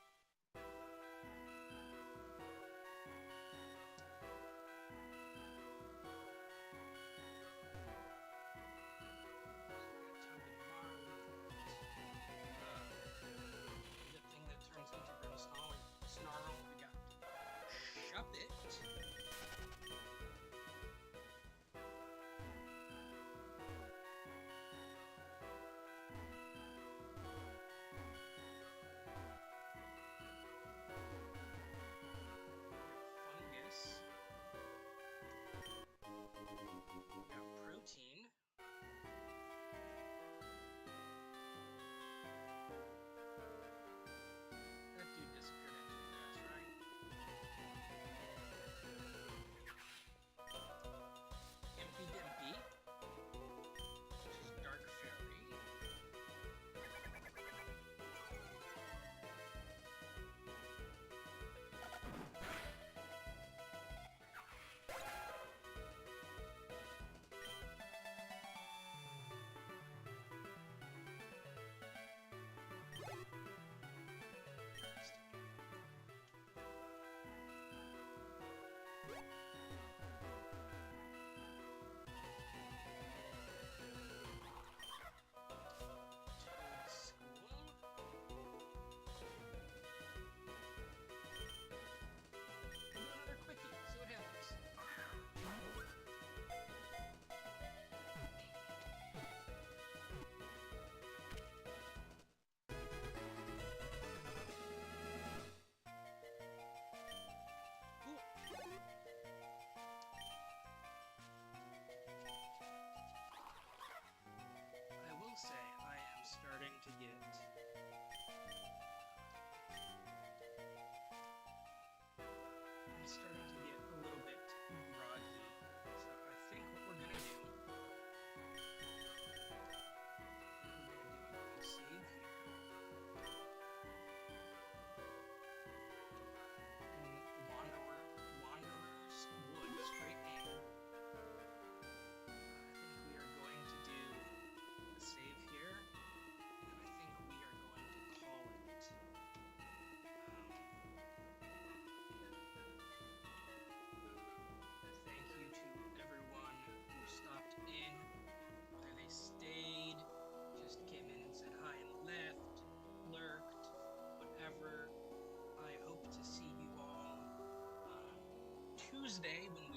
Tuesday when